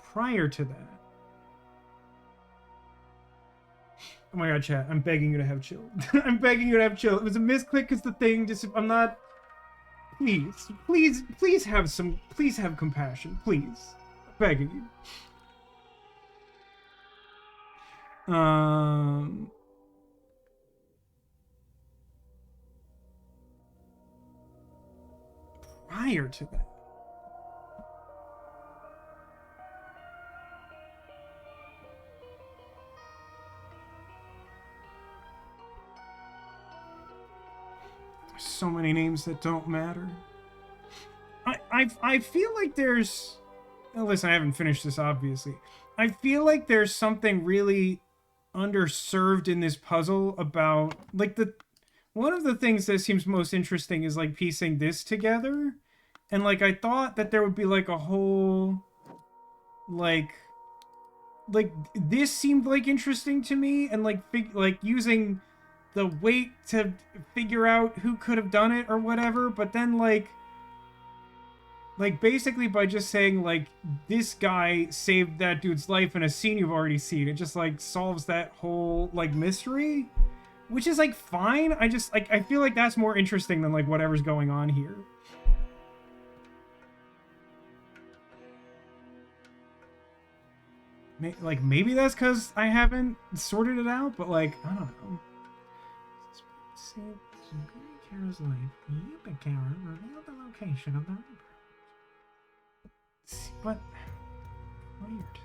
Prior to that. Oh my god, chat, I'm begging you to have chill. I'm begging you to have chill. It was a misclick because the thing just... I'm not... Please have compassion, please. Begging you. Prior to that. So many names that don't matter. I feel like there's... Well, listen, I haven't finished this, obviously. I feel like there's something really underserved in this puzzle about... Like, one of the things that seems most interesting is, like, piecing this together. And, like, I thought that there would be, like, a whole... Like, this seemed, like, interesting to me. And, like, using the weight to figure out who could have done it or whatever. But then, like, basically by just saying, like, this guy saved that dude's life in a scene you've already seen, it just, like, solves that whole, like, mystery. Which is, like, fine. I just, like, I feel like that's more interesting than, like, whatever's going on here. Like, maybe that's because I haven't sorted it out, but, like, I don't know. Save Kara's life. You and Kara reveal the location of the reaper. But prior to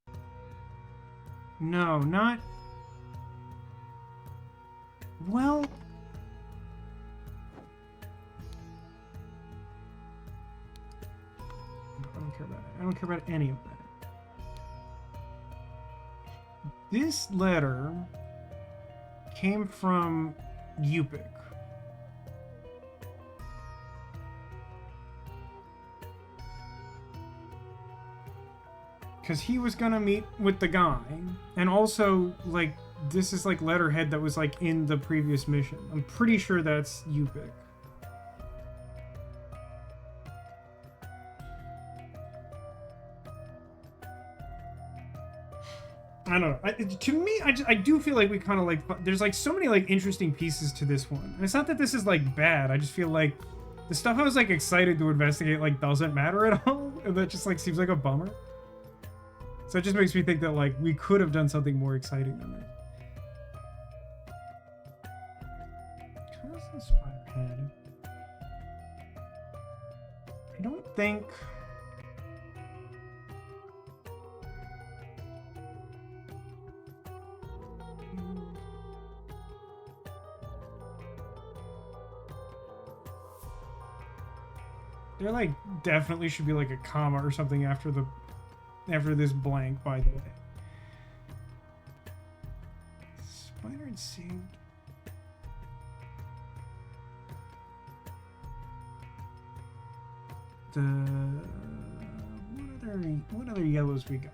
that. No, not... Well... I don't care about it. I don't care about any of that. This letter came from Yupik. Because he was gonna meet with the guy. And also, like, this is, like, letterhead that was, like, in the previous mission. I'm pretty sure that's Yupik. I don't know. To me, I do feel like we kind of, like... There's, like, so many, like, interesting pieces to this one. And it's not that this is, like, bad. I just feel like the stuff I was, like, excited to investigate, like, doesn't matter at all. And that just, like, seems like a bummer. So it just makes me think that, like, we could have done something more exciting than that. Cousin Spiderhead. I don't think... There, like, definitely should be, like, a comma or something after this blank, by the way. Spider had saved... What other yellows we got?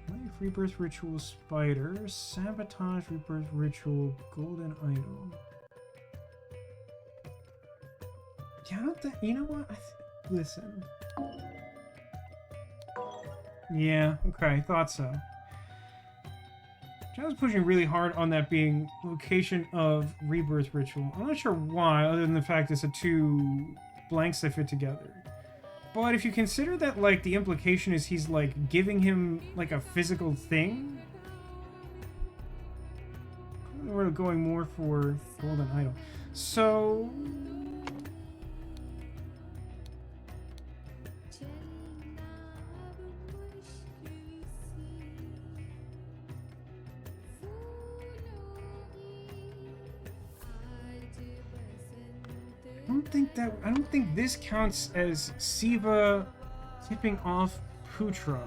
Life Rebirth Ritual Spider, Sabotage Rebirth Ritual, Golden Idol. Yeah, I don't think... You know what? Listen. Yeah, okay, thought so. I was pushing really hard on that being location of Rebirth Ritual. I'm not sure why, other than the fact it's a two blanks that fit together. But if you consider that, like, the implication is he's, like, giving him, like, a physical thing... We're going more for Golden Idol. So... I don't think this counts as Siva tipping off Putra,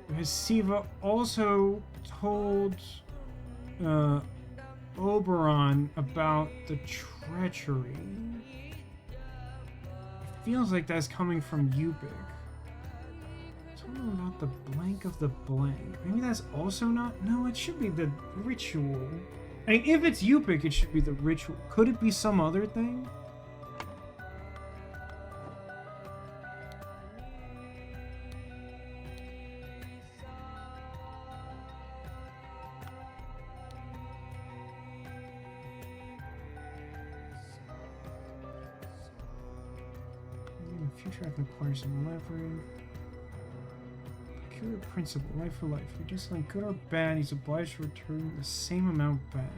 because Siva also told Oberon about the treachery. It feels like that's coming from Yupik. Tell them about the blank of the blank. Maybe that's also not... No, it should be the ritual. I mean, if it's Yupik, it should be the ritual. Could it be some other thing? future I can acquire some leverage. Peculiar principle, life for life. If you do something good or bad, he's obliged to return the same amount back.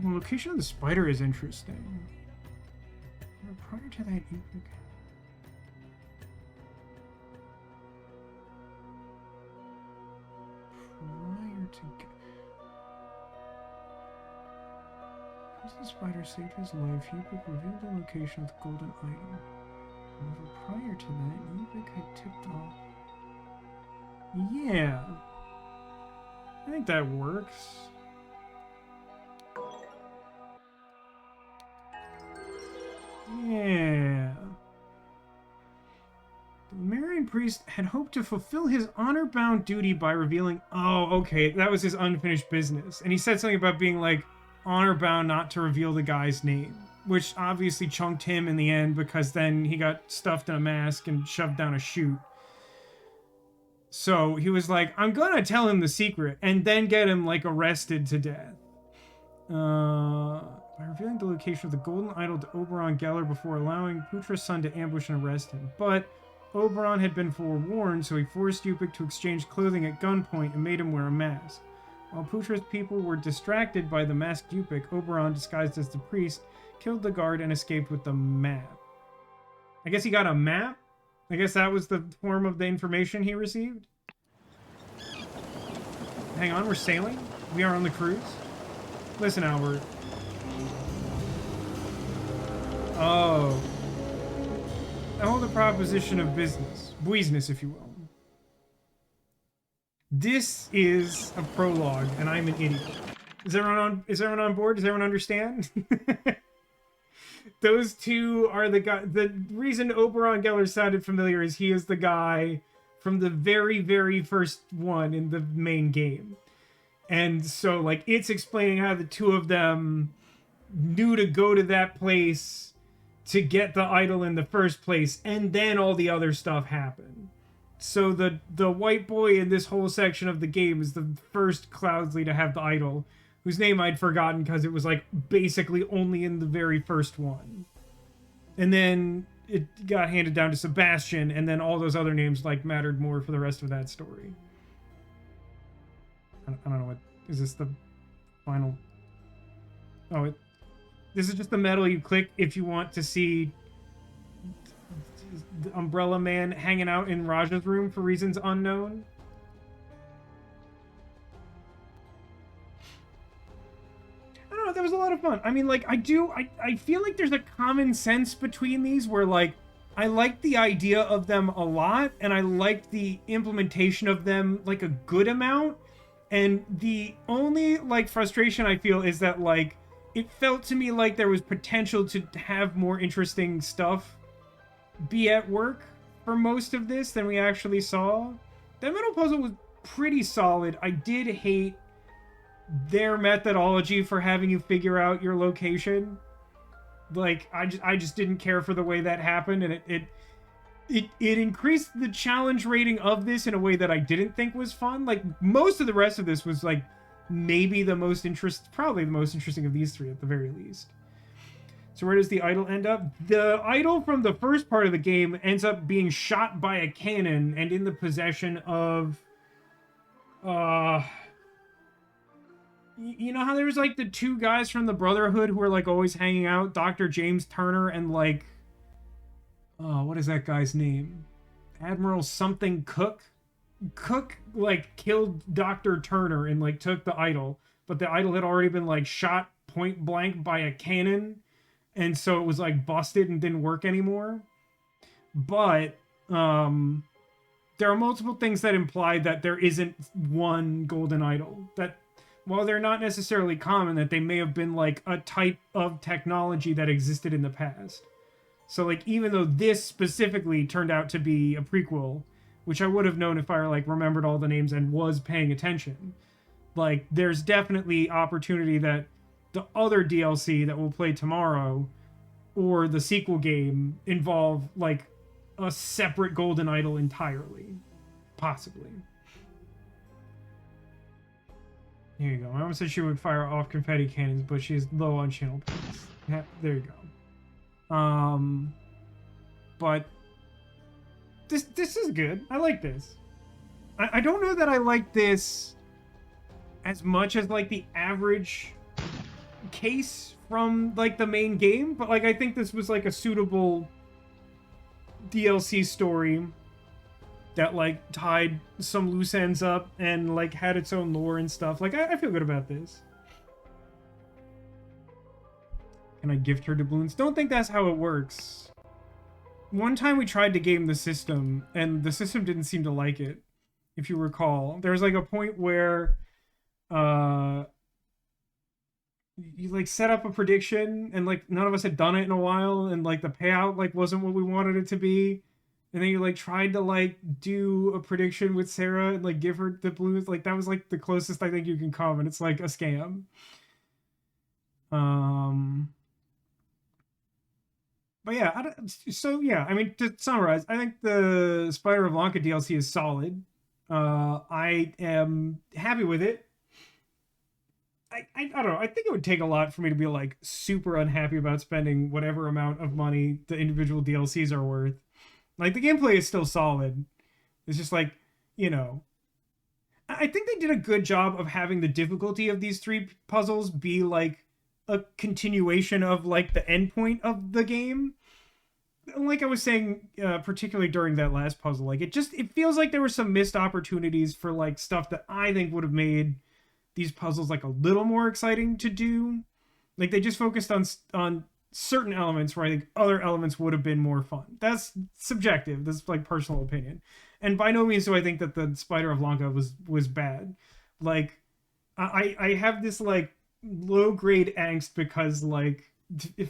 The location of the spider is interesting. Prior to that epoch. Prior to. As the spider saved his life, Epoch revealed the location of the golden idol. However, prior to that, Epoch had tipped off. Yeah. I think that works. Yeah. The Marian priest had hoped to fulfill his honor-bound duty by revealing... Oh, okay, that was his unfinished business. And he said something about being, like, honor-bound not to reveal the guy's name. Which obviously chunked him in the end, because then he got stuffed in a mask and shoved down a chute. So he was like, I'm gonna tell him the secret, and then get him, like, arrested to death. By revealing the location of the golden idol to Oberon Geller before allowing Putra's son to ambush and arrest him. But Oberon had been forewarned, so he forced Yupik to exchange clothing at gunpoint and made him wear a mask. While Putra's people were distracted by the masked Yupik, Oberon, disguised as the priest, killed the guard and escaped with the map. I guess he got a map? I guess that was the form of the information he received? Hang on, we're sailing? We are on the cruise? Listen, Albert. Oh. I hold a proposition of business, if you will. This is a prologue, and I'm an idiot. Is everyone on board? Does everyone understand? Those two are the guy. The reason Oberon Geller sounded familiar is he is the guy from the very, very first one in the main game. And so, like, it's explaining how the two of them knew to go to that place to get the idol in the first place, and then all the other stuff happened. So the white boy in this whole section of the game is the first Cloudsley to have the idol, whose name I'd forgotten because it was, like, basically only in the very first one. And then it got handed down to Sebastian, and then all those other names, like, mattered more for the rest of that story. I don't know what... Is this the final... Oh, this is just the medal you click if you want to see the Umbrella Man hanging out in Raja's room for reasons unknown. I don't know, that was a lot of fun. I mean, like, I feel like there's a common sense between these where, like, I like the idea of them a lot, and I like the implementation of them, like, a good amount. And the only, like, frustration I feel is that, like, it felt to me like there was potential to have more interesting stuff be at work for most of this than we actually saw. That middle puzzle was pretty solid. I did hate their methodology for having you figure out your location. Like, I just didn't care for the way that happened, and it increased the challenge rating of this in a way that I didn't think was fun. Like, most of the rest of this was, like, maybe probably the most interesting of these three at the very least. So where does the idol end up? The idol from the first part of the game ends up being shot by a cannon and in the possession of... You know how there was, like, the two guys from the Brotherhood who were, like, always hanging out? Dr. James Turner and, like... what is that guy's name? Admiral something Cook? Cook, like, killed Dr. Turner and, like, took the idol. But the idol had already been, like, shot point blank by a cannon. And so it was, like, busted and didn't work anymore. But, there are multiple things that imply that there isn't one golden idol. That, while they're not necessarily common, that they may have been, like, a type of technology that existed in the past. So, like, even though this specifically turned out to be a prequel, which I would have known if I, like, remembered all the names and was paying attention, like, there's definitely opportunity that the other DLC that we'll play tomorrow or the sequel game involve, like, a separate golden idol entirely. Possibly. Here you go. My mom said she would fire off confetti cannons, but she's low on channel points. Yeah, there you go. But this is good. I like this. I don't know that I like this as much as like the average case from like the main game, but like I think this was like a suitable DLC story that like tied some loose ends up and like had its own lore and stuff. Like I feel good about this. Can I gift her doubloons? Don't think that's how it works. One time we tried to game the system and the system didn't seem to like it. If you recall, there was like a point where you like set up a prediction and like none of us had done it in a while and like the payout like wasn't what we wanted it to be, and then you like tried to like do a prediction with Sarah and like give her the blues. Like that was like the closest I think you can come, and it's like a scam. But yeah, I mean, to summarize, I think the Spider of Lanka DLC is solid. I am happy with it. I don't know. I think it would take a lot for me to be like super unhappy about spending whatever amount of money the individual DLCs are worth. Like the gameplay is still solid. It's just like, you know, I think they did a good job of having the difficulty of these three puzzles be like a continuation of like the endpoint of the game. Like I was saying, particularly during that last puzzle, like it feels like there were some missed opportunities for like stuff that I think would have made these puzzles like a little more exciting to do. Like they just focused on certain elements where I think other elements would have been more fun. That's subjective. That's like personal opinion. And by no means do I think that the Spider of Lanka was bad. Like I have this like low grade angst because like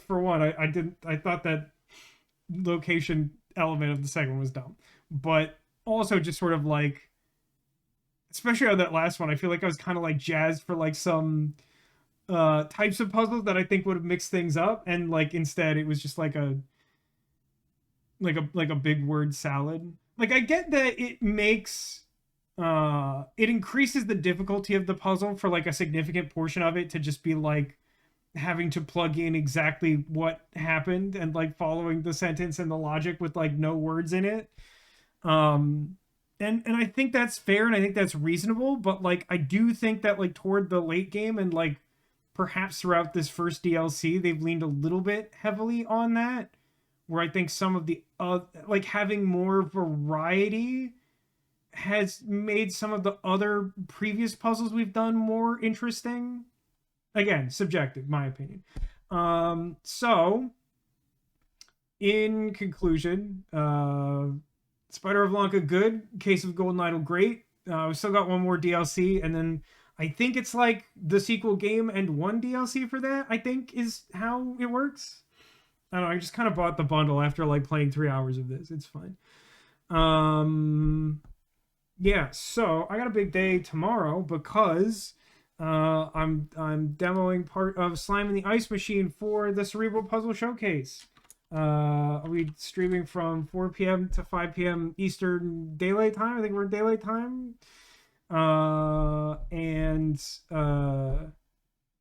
for one I thought that location element of the second one was dumb, but also just sort of like, especially on that last one, I feel like I was kind of like jazzed for like some types of puzzles that I think would have mixed things up, and like instead it was just like a big word salad. Like I get that it makes it increases the difficulty of the puzzle for like a significant portion of it to just be like having to plug in exactly what happened and like following the sentence and the logic with like no words in it. And I think that's fair and I think that's reasonable, but like I do think that like toward the late game and like perhaps throughout this first DLC they've leaned a little bit heavily on that, where I think some of the like having more variety has made some of the other previous puzzles we've done more interesting. Again, subjective, my opinion. So, in conclusion, Spider of Lanka, good. Case of Golden Idol, great. We still got one more DLC, and then I think it's like the sequel game and one DLC for that, I think is how it works. I don't know, I just kind of bought the bundle after like playing 3 hours of this. It's fine. Yeah, so I got a big day tomorrow because I'm demoing part of Slime in the Ice Machine for the Cerebral Puzzle Showcase. I'll be streaming from 4 p.m. to 5 p.m. Eastern Daylight Time. I think we're in Daylight Time.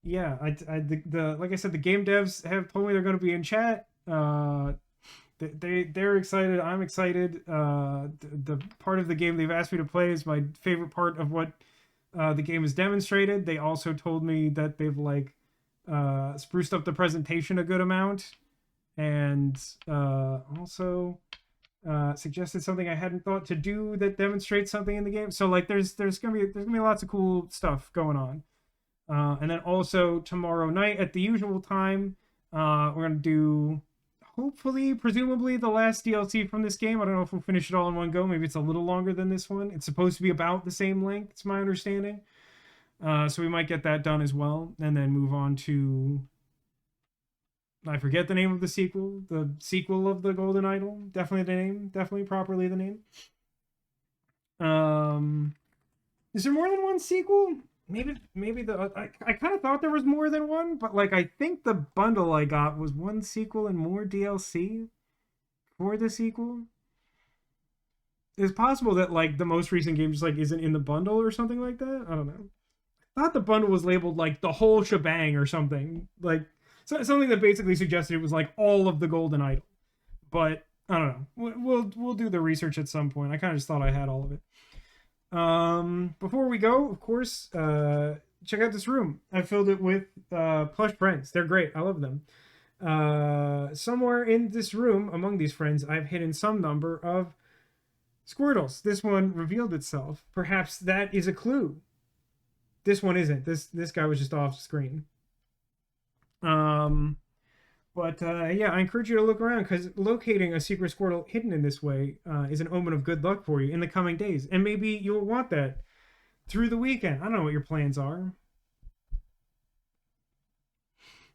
Yeah, like I said, the game devs have told me they're going to be in chat. They're excited. I'm excited. The part of the game they've asked me to play is my favorite part of what the game has demonstrated. They also told me that they've like spruced up the presentation a good amount, and also suggested something I hadn't thought to do that demonstrates something in the game. So like there's gonna be lots of cool stuff going on. And then also tomorrow night at the usual time, we're gonna do hopefully, presumably, the last DLC from this game. I don't know if we'll finish it all in one go. Maybe it's a little longer than this one. It's supposed to be about the same length, it's my understanding. So we might get that done as well, and then move on to, I forget the name of the sequel of the Golden Idol. Definitely the name. Definitely properly the name. Is there more than one sequel? Maybe I kind of thought there was more than one, but like I think the bundle I got was one sequel and more DLC for the sequel. It's possible that like the most recent game just like isn't in the bundle or something like that. I don't know. thought the bundle was labeled like the whole shebang or something, like something that basically suggested it was like all of the golden idol. But I don't know. We'll do the research at some point. I kind of just thought I had all of it. Before we go, of course, check out this room. I filled it with plush friends. They're great. I love them. Somewhere in this room, among these friends, I've hidden some number of Squirtles. This one revealed itself. Perhaps that is a clue. This one isn't. This guy was just off screen. Yeah, I encourage you to look around because locating a secret Squirtle hidden in this way is an omen of good luck for you in the coming days. And maybe you'll want that through the weekend. I don't know what your plans are.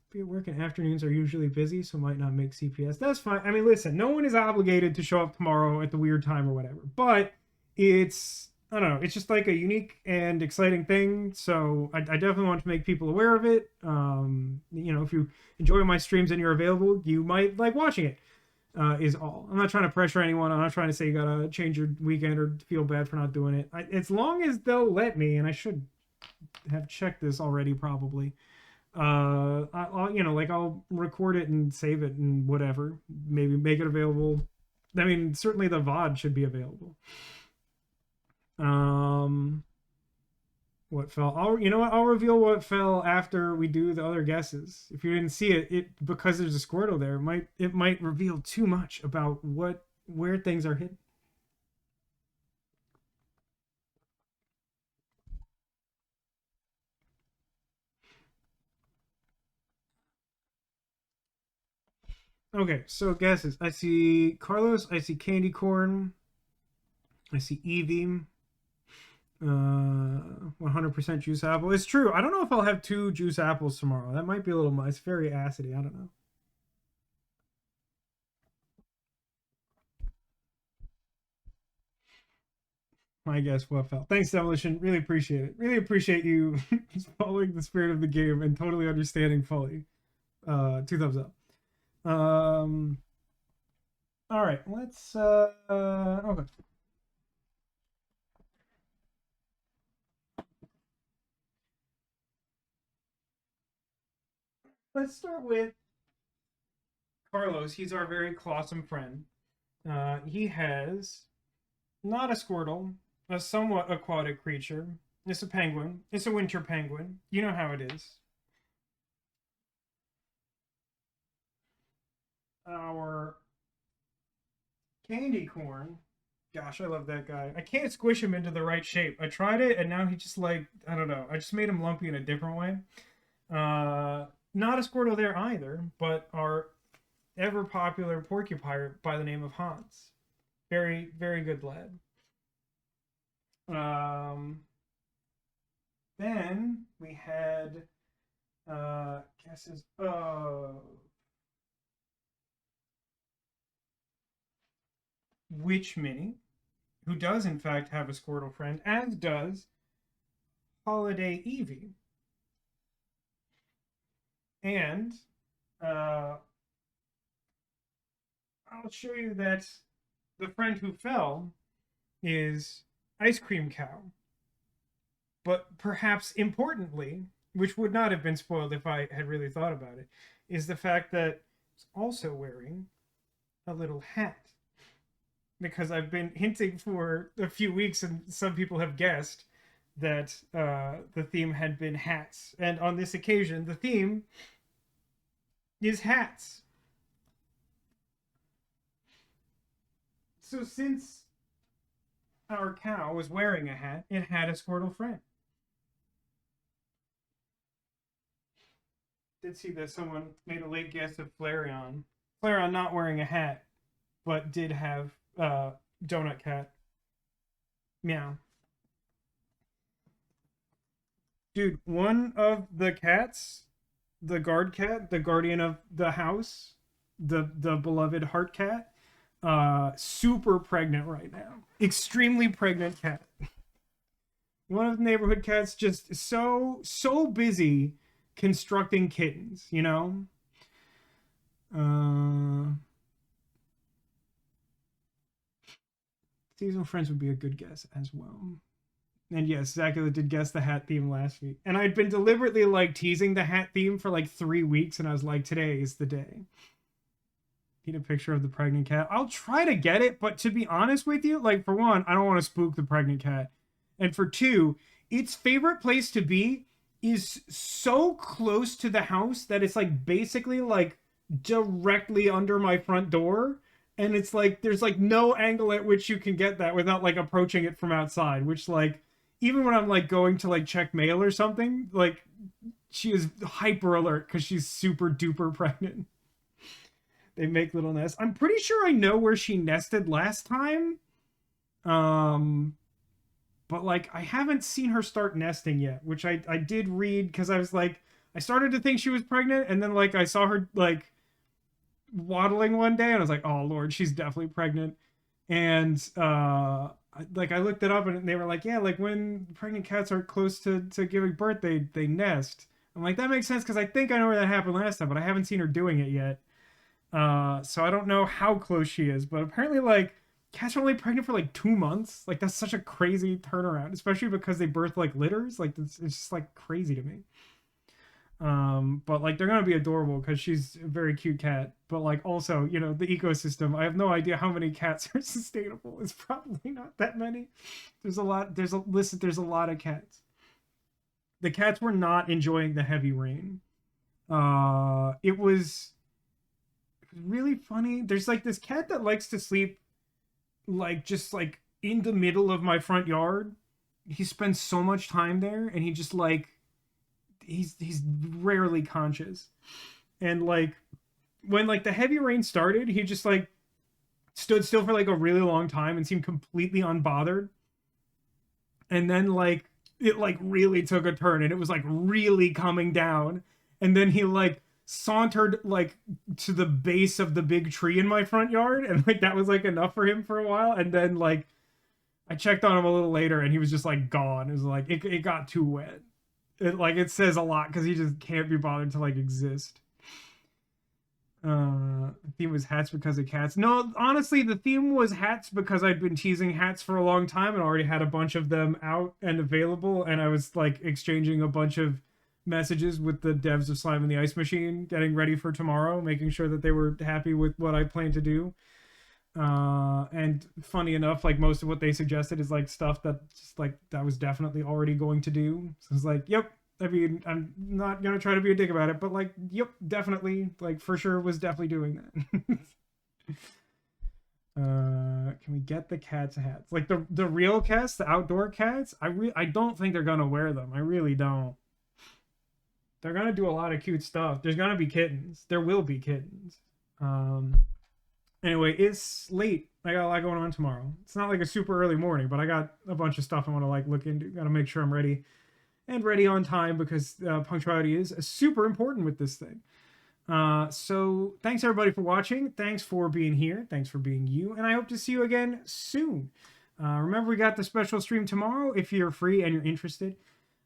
Be at work and afternoons are usually busy, so might not make CPS. That's fine. I mean, listen, no one is obligated to show up tomorrow at the weird time or whatever. But it's, I don't know, it's just like a unique and exciting thing. So I definitely want to make people aware of it. If you enjoy my streams and you're available, you might like watching it, is all. I'm not trying to pressure anyone. I'm not trying to say you gotta change your weekend or feel bad for not doing it. As long as they'll let me, and I should have checked this already probably. I'll record it and save it and whatever. Maybe make it available. I mean, certainly the VOD should be available. What fell? I'll reveal what fell after we do the other guesses. If you didn't see it because there's a Squirtle there, it might reveal too much about where things are hidden. Okay, so guesses. I see Carlos. I see Candy Corn. I see Eevee. 100% juice apple. It's true. I don't know if I'll have 2 juice apples tomorrow. That might be a little much. It's very acidy. I don't know. I guess what fell. Thanks, Demolition. Really appreciate it. Really appreciate you following the spirit of the game and totally understanding fully. 2 thumbs up. All right, let's okay. Let's start with Carlos. He's our very clawsome friend. He has not a Squirtle, a somewhat aquatic creature. It's a penguin. It's a winter penguin. You know how it is. Our Candy Corn. Gosh, I love that guy. I can't squish him into the right shape. I tried it, and now he just I don't know. I just made him lumpy in a different way. Not a Squirtle there either, but our ever popular porcupine by the name of Hans. Very, very good lad. Then we had guesses. Witch Minnie, who does in fact have a Squirtle friend, as does Holiday Eevee. And I'll show you that the friend who fell is Ice Cream Cow. But perhaps importantly, which would not have been spoiled if I had really thought about it, is the fact that he's also wearing a little hat. Because I've been hinting for a few weeks and some people have guessed that the theme had been hats. And on this occasion, the theme is hats. So since our cow was wearing a hat, it had a Squirtle friend. Did see that someone made a late guess of Flareon. Flareon not wearing a hat, but did have Donut Cat. Meow. Dude, one of the cats, the guard cat, the guardian of the house, the beloved heart cat, super pregnant right now. Extremely pregnant cat. One of the neighborhood cats just so busy constructing kittens, you know? Seasonal friends would be a good guess as well. And yes, Zacula did guess the hat theme last week. And I'd been deliberately like teasing the hat theme for like 3 weeks, and I was like, today is the day. Need a picture of the pregnant cat. I'll try to get it, but to be honest with you, like for one, I don't want to spook the pregnant cat. And for two, its favorite place to be is so close to the house that it's like basically like directly under my front door. And it's like there's like no angle at which you can get that without like approaching it from outside, which like even when I'm like going to like check mail or something, like she is hyper alert because she's super duper pregnant. They make little nests. I'm pretty sure I know where she nested last time. But like I haven't seen her start nesting yet, which I did read because I was like, I started to think she was pregnant, and then like I saw her like waddling one day, and I was like, oh Lord, she's definitely pregnant. And like I looked it up, and they were like, yeah, like when pregnant cats are close to giving birth, they nest. I'm like, that makes sense because I think I know where that happened last time, but I haven't seen her doing it yet. So I don't know how close she is, but apparently like cats are only pregnant for like 2 months. Like that's such a crazy turnaround, especially because they birth like litters. Like it's just like crazy to me. But like they're gonna be adorable because she's a very cute cat. But like also, you know, the ecosystem. I have no idea how many cats are sustainable. It's probably not that many. There's a lot. There's a lot of cats. The cats were not enjoying the heavy rain. It was really funny. There's like this cat that likes to sleep like just like in the middle of my front yard. He spends so much time there, and he just like he's rarely conscious. And like when like the heavy rain started, he just like stood still for like a really long time and seemed completely unbothered. And then like it like really took a turn, and it was like really coming down. And then he like sauntered like to the base of the big tree in my front yard, and like that was like enough for him for a while. And then like I checked on him a little later, and he was just like gone. It was like it got too wet. It says a lot because he just can't be bothered to like exist. The theme was hats because of cats. No, honestly, the theme was hats because I'd been teasing hats for a long time and already had a bunch of them out and available, and I was like exchanging a bunch of messages with the devs of Slime and the Ice Machine, getting ready for tomorrow, making sure that they were happy with what I plan to do. And funny enough, like most of what they suggested is like stuff that just like that was definitely already going to do. So it's like, yep. I mean, I'm not gonna try to be a dick about it, but like, yep, definitely, like for sure was definitely doing that. Can we get the cats hats? Like the real cats, the outdoor cats, I don't think they're gonna wear them. I really don't. They're gonna do a lot of cute stuff. There's gonna be kittens. There will be kittens. Anyway, it's late. I got a lot going on tomorrow. It's not like a super early morning, but I got a bunch of stuff I want to like look into. Got to make sure I'm ready and ready on time because punctuality is super important with this thing. So thanks everybody for watching. Thanks for being here. Thanks for being you. And I hope to see you again soon. Remember, we got the special stream tomorrow if you're free and you're interested.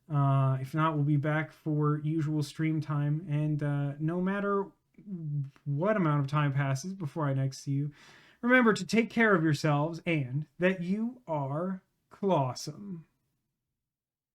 If not, we'll be back for usual stream time. And no matter what amount of time passes before I next see you, remember to take care of yourselves and that you are clawsome.